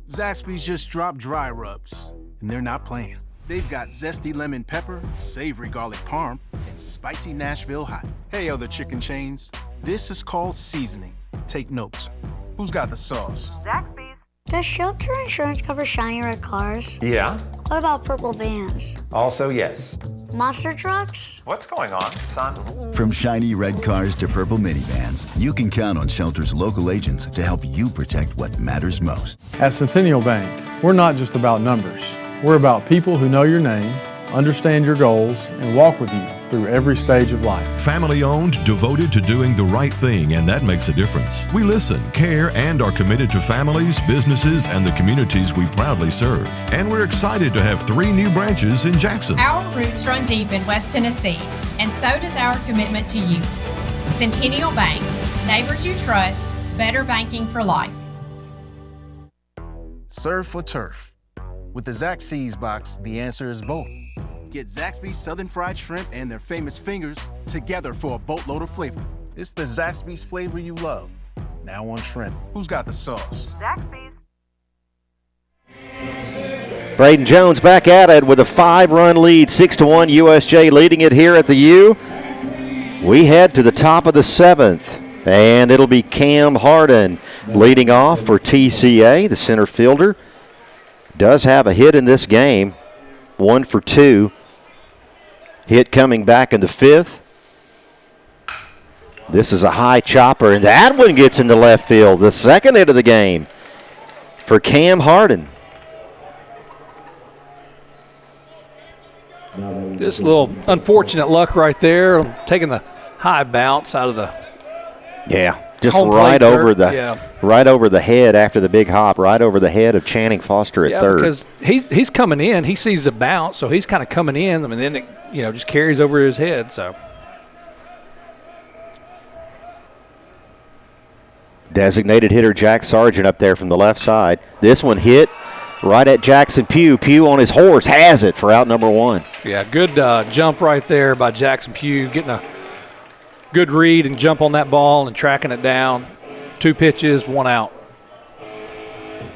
Zaxby's just dropped dry rubs, and they're not playing. They've got zesty lemon pepper, savory garlic parm, and spicy Nashville hot. Hey, other chicken chains, this is called seasoning. Take notes. Who's got the sauce? Zaxby's. Does shelter insurance cover shiny red cars? Yeah. What about purple vans? Also, yes. Monster trucks? What's going on, son? From shiny red cars to purple minivans, you can count on Shelter's local agents to help you protect what matters most. At Centennial Bank, we're not just about numbers. We're about people who know your name, understand your goals, and walk with you through every stage of life. Family owned, devoted to doing the right thing, and that makes a difference. We listen, care, and are committed to families, businesses, and the communities we proudly serve. And we're excited to have 3 new branches in Jackson. Our roots run deep in West Tennessee, and so does our commitment to you. Centennial Bank, neighbors you trust, better banking for life. Serve for turf. With the Zaxby's box, the answer is both. Get Zaxby's Southern Fried Shrimp and their famous fingers together for a boatload of flavor. It's the Zaxby's flavor you love. Now on shrimp. Who's got the sauce? Zaxby's. Braden Jones back at it with a 5-run lead, 6-1 USJ leading it here at the U. We head to the top of the 7th, and it'll be Cam Harden leading off for TCA. The center fielder does have a hit in this game, 1 for 2. Hit coming back in the 5th. This is a high chopper, and that one gets into left field. The second hit of the game for Cam Harden. Just a little unfortunate luck right there, taking the high bounce out of the just home right plate over dirt. right over the head after the big hop, right over the head of Channing Foster at third. Because he's coming in, he sees the bounce, so he's kind of coming in, and then it just carries over his head. So designated hitter Jack Sargent up there from the left side. This one hit right at Jackson Pugh. Pugh on his horse has it for out number 1. yeah, good jump right there by Jackson Pugh, getting a good read and jump on that ball and tracking it down. 2 pitches, 1 out.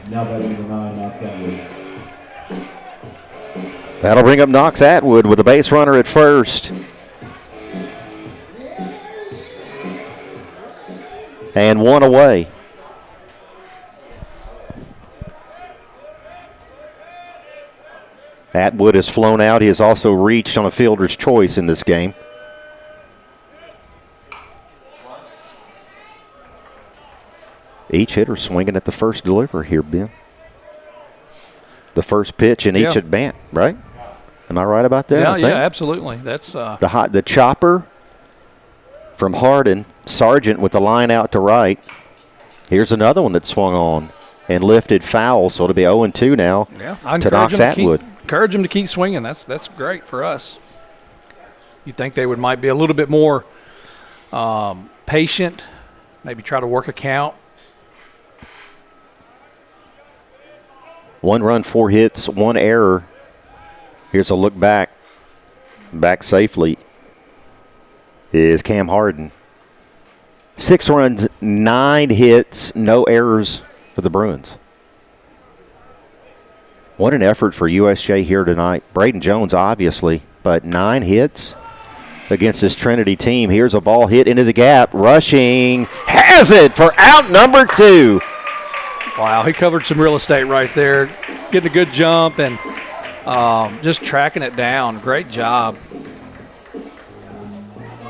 Now batting number 9, Knox Atwood. That'll bring up Knox Atwood with a base runner at first. And 1 away. Atwood has flown out. He has also reached on a fielder's choice in this game. Each hitter swinging at the first delivery here, Ben. The first pitch in each at bat, right? Am I right about that? Yeah, absolutely. That's the chopper from Harden. Sargent with the line out to right. Here's another one that swung on and lifted foul, so it'll be 0-2 now to Knox Atwood. Encourage them to keep swinging. That's great for us. You think they might be a little bit more patient, maybe try to work a count. 1 run, 4 hits, 1 error. Here's a look back. Back safely is Cam Harden. 6 runs, 9 hits, no errors for the Bruins. What an effort for USJ here tonight. Braden Jones, obviously, but 9 hits against this Trinity team. Here's a ball hit into the gap. Rushing, has it for out number 2. Wow, he covered some real estate right there, getting a good jump and just tracking it down. Great job.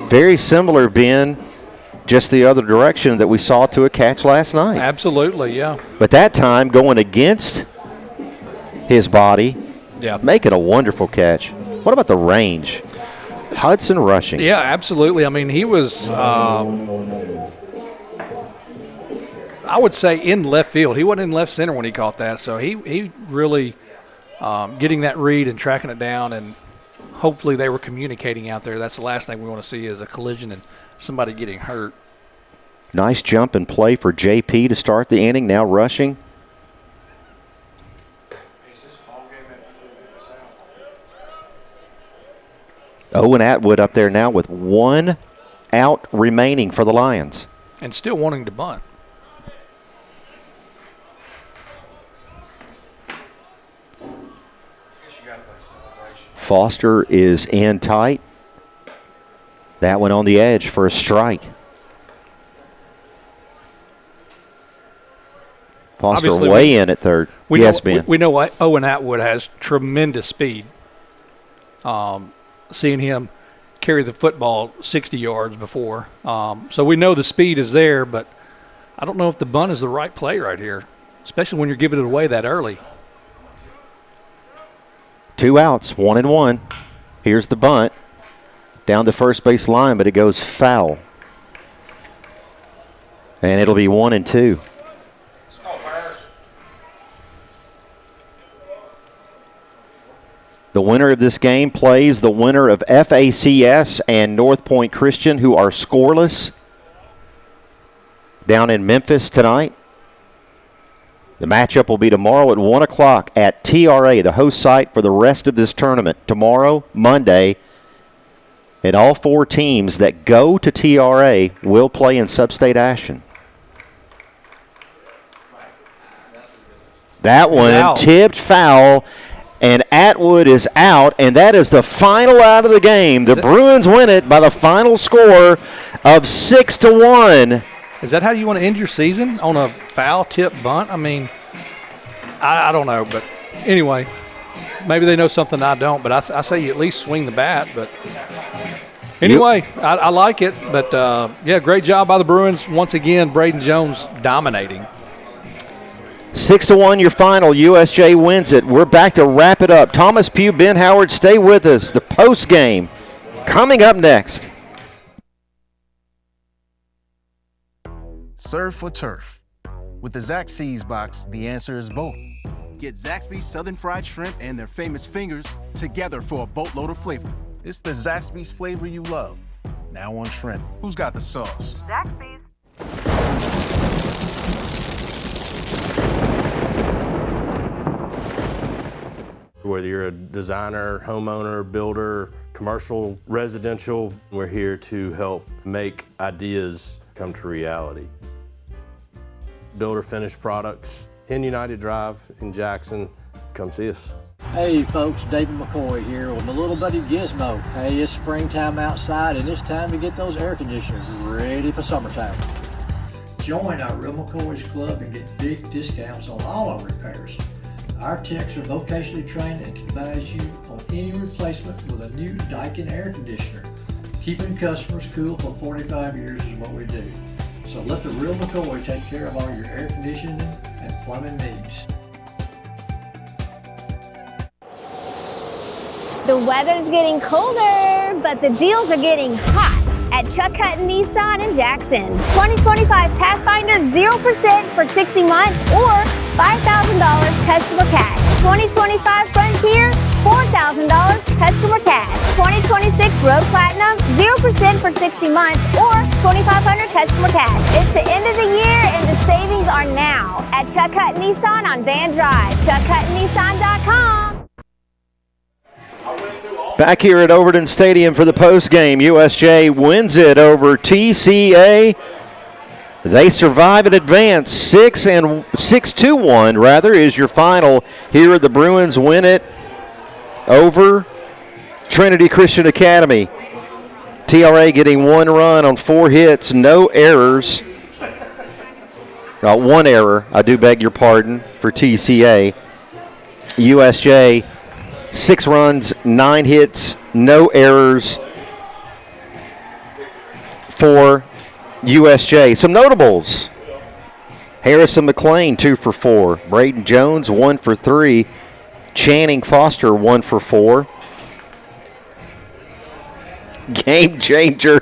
Very similar, Ben, just the other direction that we saw to a catch last night. Absolutely, yeah. But that time going against his body, making a wonderful catch. What about the range? Hudson rushing. Yeah, absolutely. I mean, he was, I would say, in left field. He wasn't in left center when he caught that, so he really getting that read and tracking it down, and hopefully they were communicating out there. That's the last thing we want to see is a collision and somebody getting hurt. Nice jump and play for JP to start the inning, now rushing. Owen Atwood up there now with 1 out remaining for the Lions. And still wanting to bunt. Foster is in tight. That one on the edge for a strike. Foster Obviously, way in at third. Yes, Ben. We know Owen Atwood has tremendous speed. Seeing him carry the football 60 yards before. So we know the speed is there, but I don't know if the bunt is the right play right here, especially when you're giving it away that early. 2 outs, 1-1. Here's the bunt. down the first base line, but it goes foul. And it'll be 1-2. The winner of this game plays the winner of FACS and North Point Christian, who are scoreless, down in Memphis tonight. The matchup will be tomorrow at 1 o'clock at TRA, the host site for the rest of this tournament. Tomorrow, Monday, and all 4 teams that go to TRA will play in sub-state action. That one tipped foul, and Atwood is out, and that is the final out of the game. The Bruins win it by the final score of 6-1. Is that how you want to end your season, on a foul tip bunt? I mean, I don't know, but anyway, maybe they know something I don't, but I say you at least swing the bat. But anyway, I like it. But, yeah, great job by the Bruins. Once again, Braden Jones dominating. 6-1 your final. USJ wins it. We're back to wrap it up. Thomas Pugh, Ben Howard, stay with us. The post game coming up next. Surf for turf. With the Zaxby's box, the answer is both. Get Zaxby's Southern Fried Shrimp and their famous fingers together for a boatload of flavor. It's the Zaxby's flavor you love. Now on shrimp. Who's got the sauce? Zaxby's. Whether you're a designer, homeowner, builder, commercial, residential, we're here to help make ideas come to reality. Builder finished products, 10 United Drive in Jackson. Come see us. Hey folks, David McCoy here with my little buddy Gizmo. Hey, it's springtime outside and it's time to get those air conditioners ready for summertime. Join our Real McCoy's Club and get big discounts on all our repairs. Our techs are vocationally trained and can advise you on any replacement with a new Daikin air conditioner. Keeping customers cool for 45 years is what we do. So let the Real McCoy take care of all your air conditioning and plumbing needs. The weather's getting colder, but the deals are getting hot at Chuck Hutton Nissan in Jackson. 2025 Pathfinder 0% for 60 months or $5,000 customer cash. 2025 Frontier, $4,000 customer cash. 2026 Road Platinum, 0% for 60 months or $2,500 customer cash. It's the end of the year and the savings are now at Chuck Hutton Nissan on Van Drive. ChuckHuttonNissan.com. Back here at Overton Stadium for the postgame. USJ wins it over TCA. They survive and advance. 6-1 rather is your final. Here the Bruins win it over Trinity Christian Academy. TRA getting 1 run on 4 hits, no errors. 1 error, I do beg your pardon, for TCA. USJ 6 runs, 9 hits, no errors for USJ. Some notables. Harrison McLean, 2 for 4. Braden Jones, 1 for 3. Channing Foster, 1 for 4. Game changer.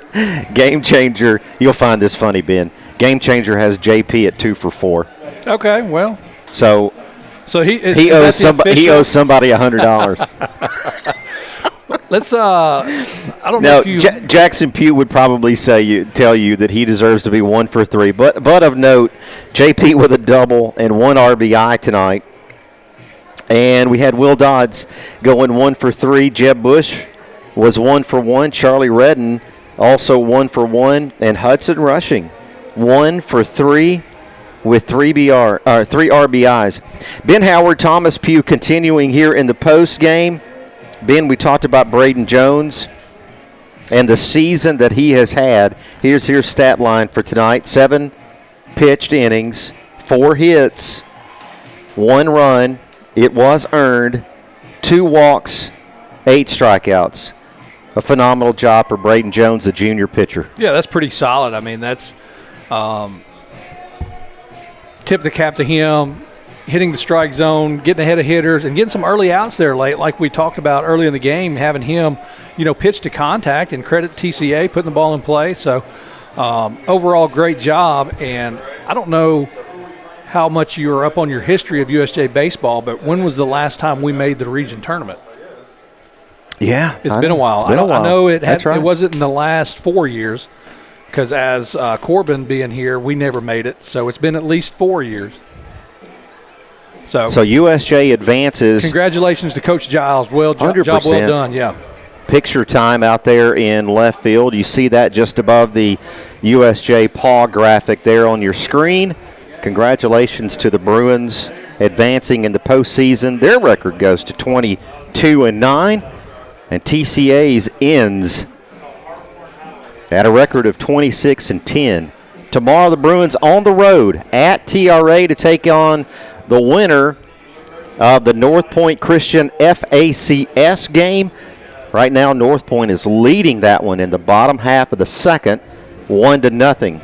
You'll find this funny, Ben. Game changer has JP at 2 for 4. Okay, well. So he owes somebody $100. Let's. I don't know if you. Jackson Pugh would probably tell you that he deserves to be 1 for 3. But of note, JP with a double and 1 RBI tonight. And we had Will Dodds going 1 for 3. Jeb Bush was 1 for 1. Charlie Redden also 1 for 1. And Hudson Rushing 1 for 3 with 3 RBIs. Ben Howard, Thomas Pugh continuing here in the post game. Ben, we talked about Braden Jones and the season that he has had. Here's your stat line for tonight. 7 pitched innings, 4 hits, 1 run. It was earned, 2 walks, 8 strikeouts. A phenomenal job for Braden Jones, the junior pitcher. Yeah, that's pretty solid. I mean, that's tip the cap to him. hitting the strike zone, getting ahead of hitters, and getting some early outs there late, like we talked about early in the game, having him, pitch to contact, and credit TCA putting the ball in play. So overall, great job. And I don't know how much you are up on your history of USJ baseball, but when was the last time we made the region tournament? Yeah. It's been a while. I know it wasn't in the last 4 years, because as Corbin being here, we never made it. So it's been at least 4 years. So USJ advances. Congratulations to Coach Giles. Well, job well done, yeah. Picture time out there in left field. You see that just above the USJ paw graphic there on your screen. Congratulations to the Bruins advancing in the postseason. Their record goes to 22-9, and TCA's ends at a record of 26-10. Tomorrow, the Bruins on the road at TRA to take on the winner of the North Point Christian FACS game. Right now, North Point is leading that one in the bottom half of the second, 1-0.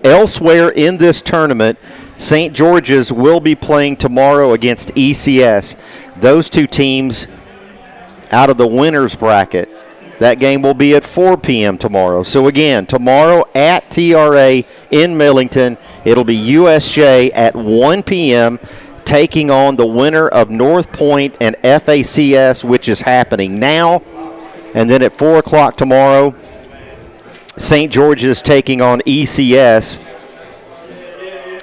Elsewhere in this tournament, St. George's will be playing tomorrow against ECS. Those two teams out of the winner's bracket. That game will be at 4 p.m. tomorrow. So again, tomorrow at TRA in Millington, it'll be USJ at 1 p.m. taking on the winner of North Point and FACS, which is happening now. And then at 4 o'clock tomorrow, St. George's taking on ECS.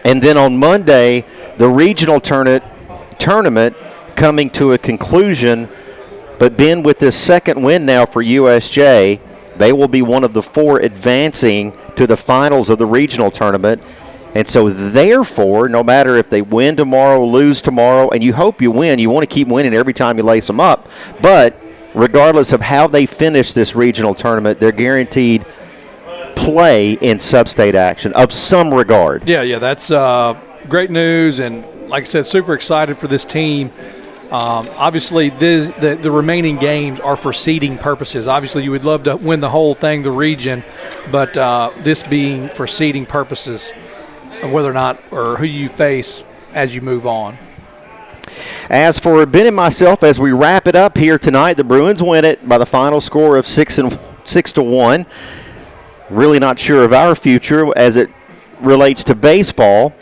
And then on Monday, the regional tournament coming to a conclusion. But Ben, with this second win now for USJ, they will be one of the 4 advancing to the finals of the regional tournament. And so therefore, no matter if they win tomorrow, lose tomorrow, and you hope you win, you want to keep winning every time you lace them up. But regardless of how they finish this regional tournament, they're guaranteed play in sub-state action of some regard. Yeah, that's great news. And like I said, super excited for this team. Obviously, the remaining games are for seeding purposes. Obviously, you would love to win the whole thing, the region, but this being for seeding purposes of whether or not or who you face as you move on. As for Ben and myself, as we wrap it up here tonight, the Bruins win it by the final score of 6-1. Really not sure of our future as it relates to baseball.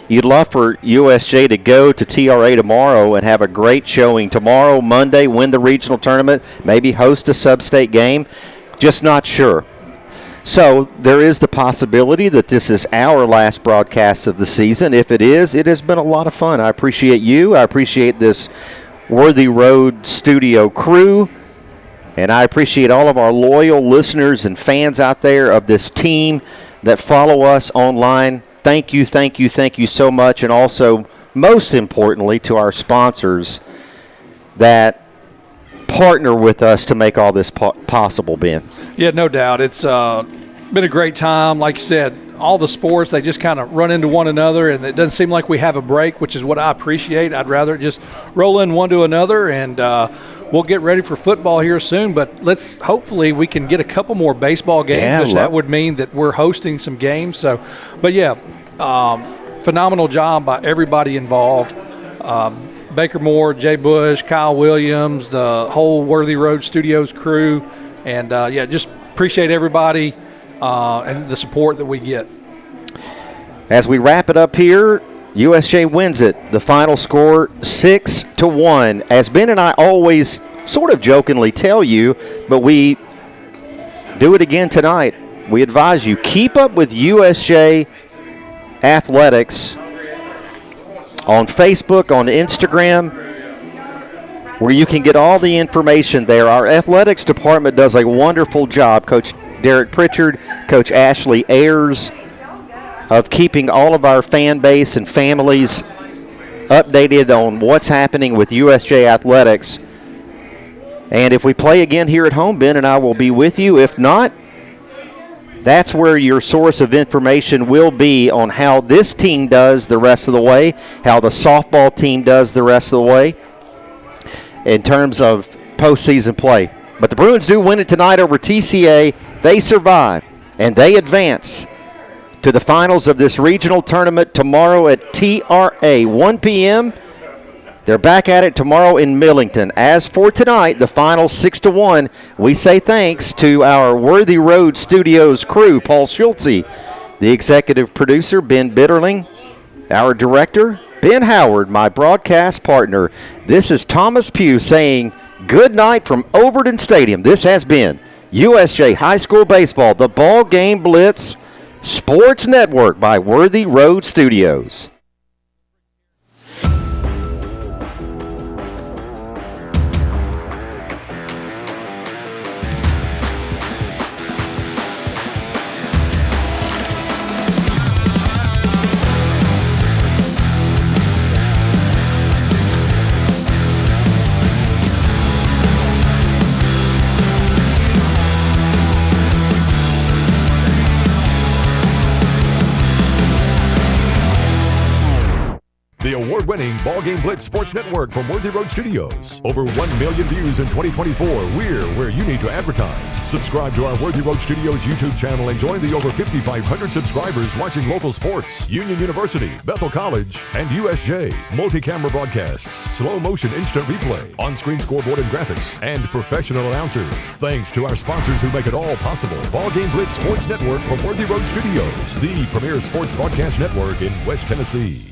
You'd love for USJ to go to TRA tomorrow and have a great showing tomorrow, Monday, win the regional tournament, maybe host a sub-state game. Just not sure. So there is the possibility that this is our last broadcast of the season. If it is, it has been a lot of fun. I appreciate you. I appreciate this Worthy Road studio crew. And I appreciate all of our loyal listeners and fans out there of this team that follow us online. Thank you so much. And also, most importantly, to our sponsors that partner with us to make all this possible, Ben. Yeah, no doubt. It's been a great time. Like you said, all the sports, they just kind of run into one another, and it doesn't seem like we have a break, which is what I appreciate. I'd rather just roll in one to another, and we'll get ready for football here soon, but hopefully we can get a couple more baseball games, which that would mean that we're hosting some games. So, but yeah, phenomenal job by everybody involved. Baker Moore, Jay Bush, Kyle Williams, the whole Worthy Road Studios crew, and just appreciate everybody and the support that we get. As we wrap it up here, USJ wins it. The final score 6-1. As Ben and I always sort of jokingly tell you, but we do it again tonight. We advise you, keep up with USJ Athletics on Facebook, on Instagram, where you can get all the information there. Our athletics department does a wonderful job. Coach Derek Pritchard, Coach Ashley Ayers, of keeping all of our fan base and families updated on what's happening with USJ Athletics. And if we play again here at home, Ben and I will be with you. If not, that's where your source of information will be on how this team does the rest of the way, how the softball team does the rest of the way in terms of postseason play. But the Bruins do win it tonight over TCA. They survive, and they advance to the finals of this regional tournament tomorrow at TRA, 1 p.m. They're back at it tomorrow in Millington. As for tonight, the final 6-1, we say thanks to our Worthy Road Studios crew, Paul Schultze, the executive producer, Ben Bitterling, our director, Ben Howard, my broadcast partner. This is Thomas Pugh saying good night from Overton Stadium. This has been USJ High School Baseball, the Ball Game Blitz Sports Network by Worthy Road Studios. The award-winning Ballgame Blitz Sports Network from Worthy Road Studios. Over 1 million views in 2024. We're where you need to advertise. Subscribe to our Worthy Road Studios YouTube channel and join the over 5,500 subscribers watching local sports, Union University, Bethel College, and USJ. Multi-camera broadcasts, slow motion instant replay, on-screen scoreboard and graphics, and professional announcers. Thanks to our sponsors who make it all possible. Ballgame Blitz Sports Network from Worthy Road Studios, the premier sports broadcast network in West Tennessee.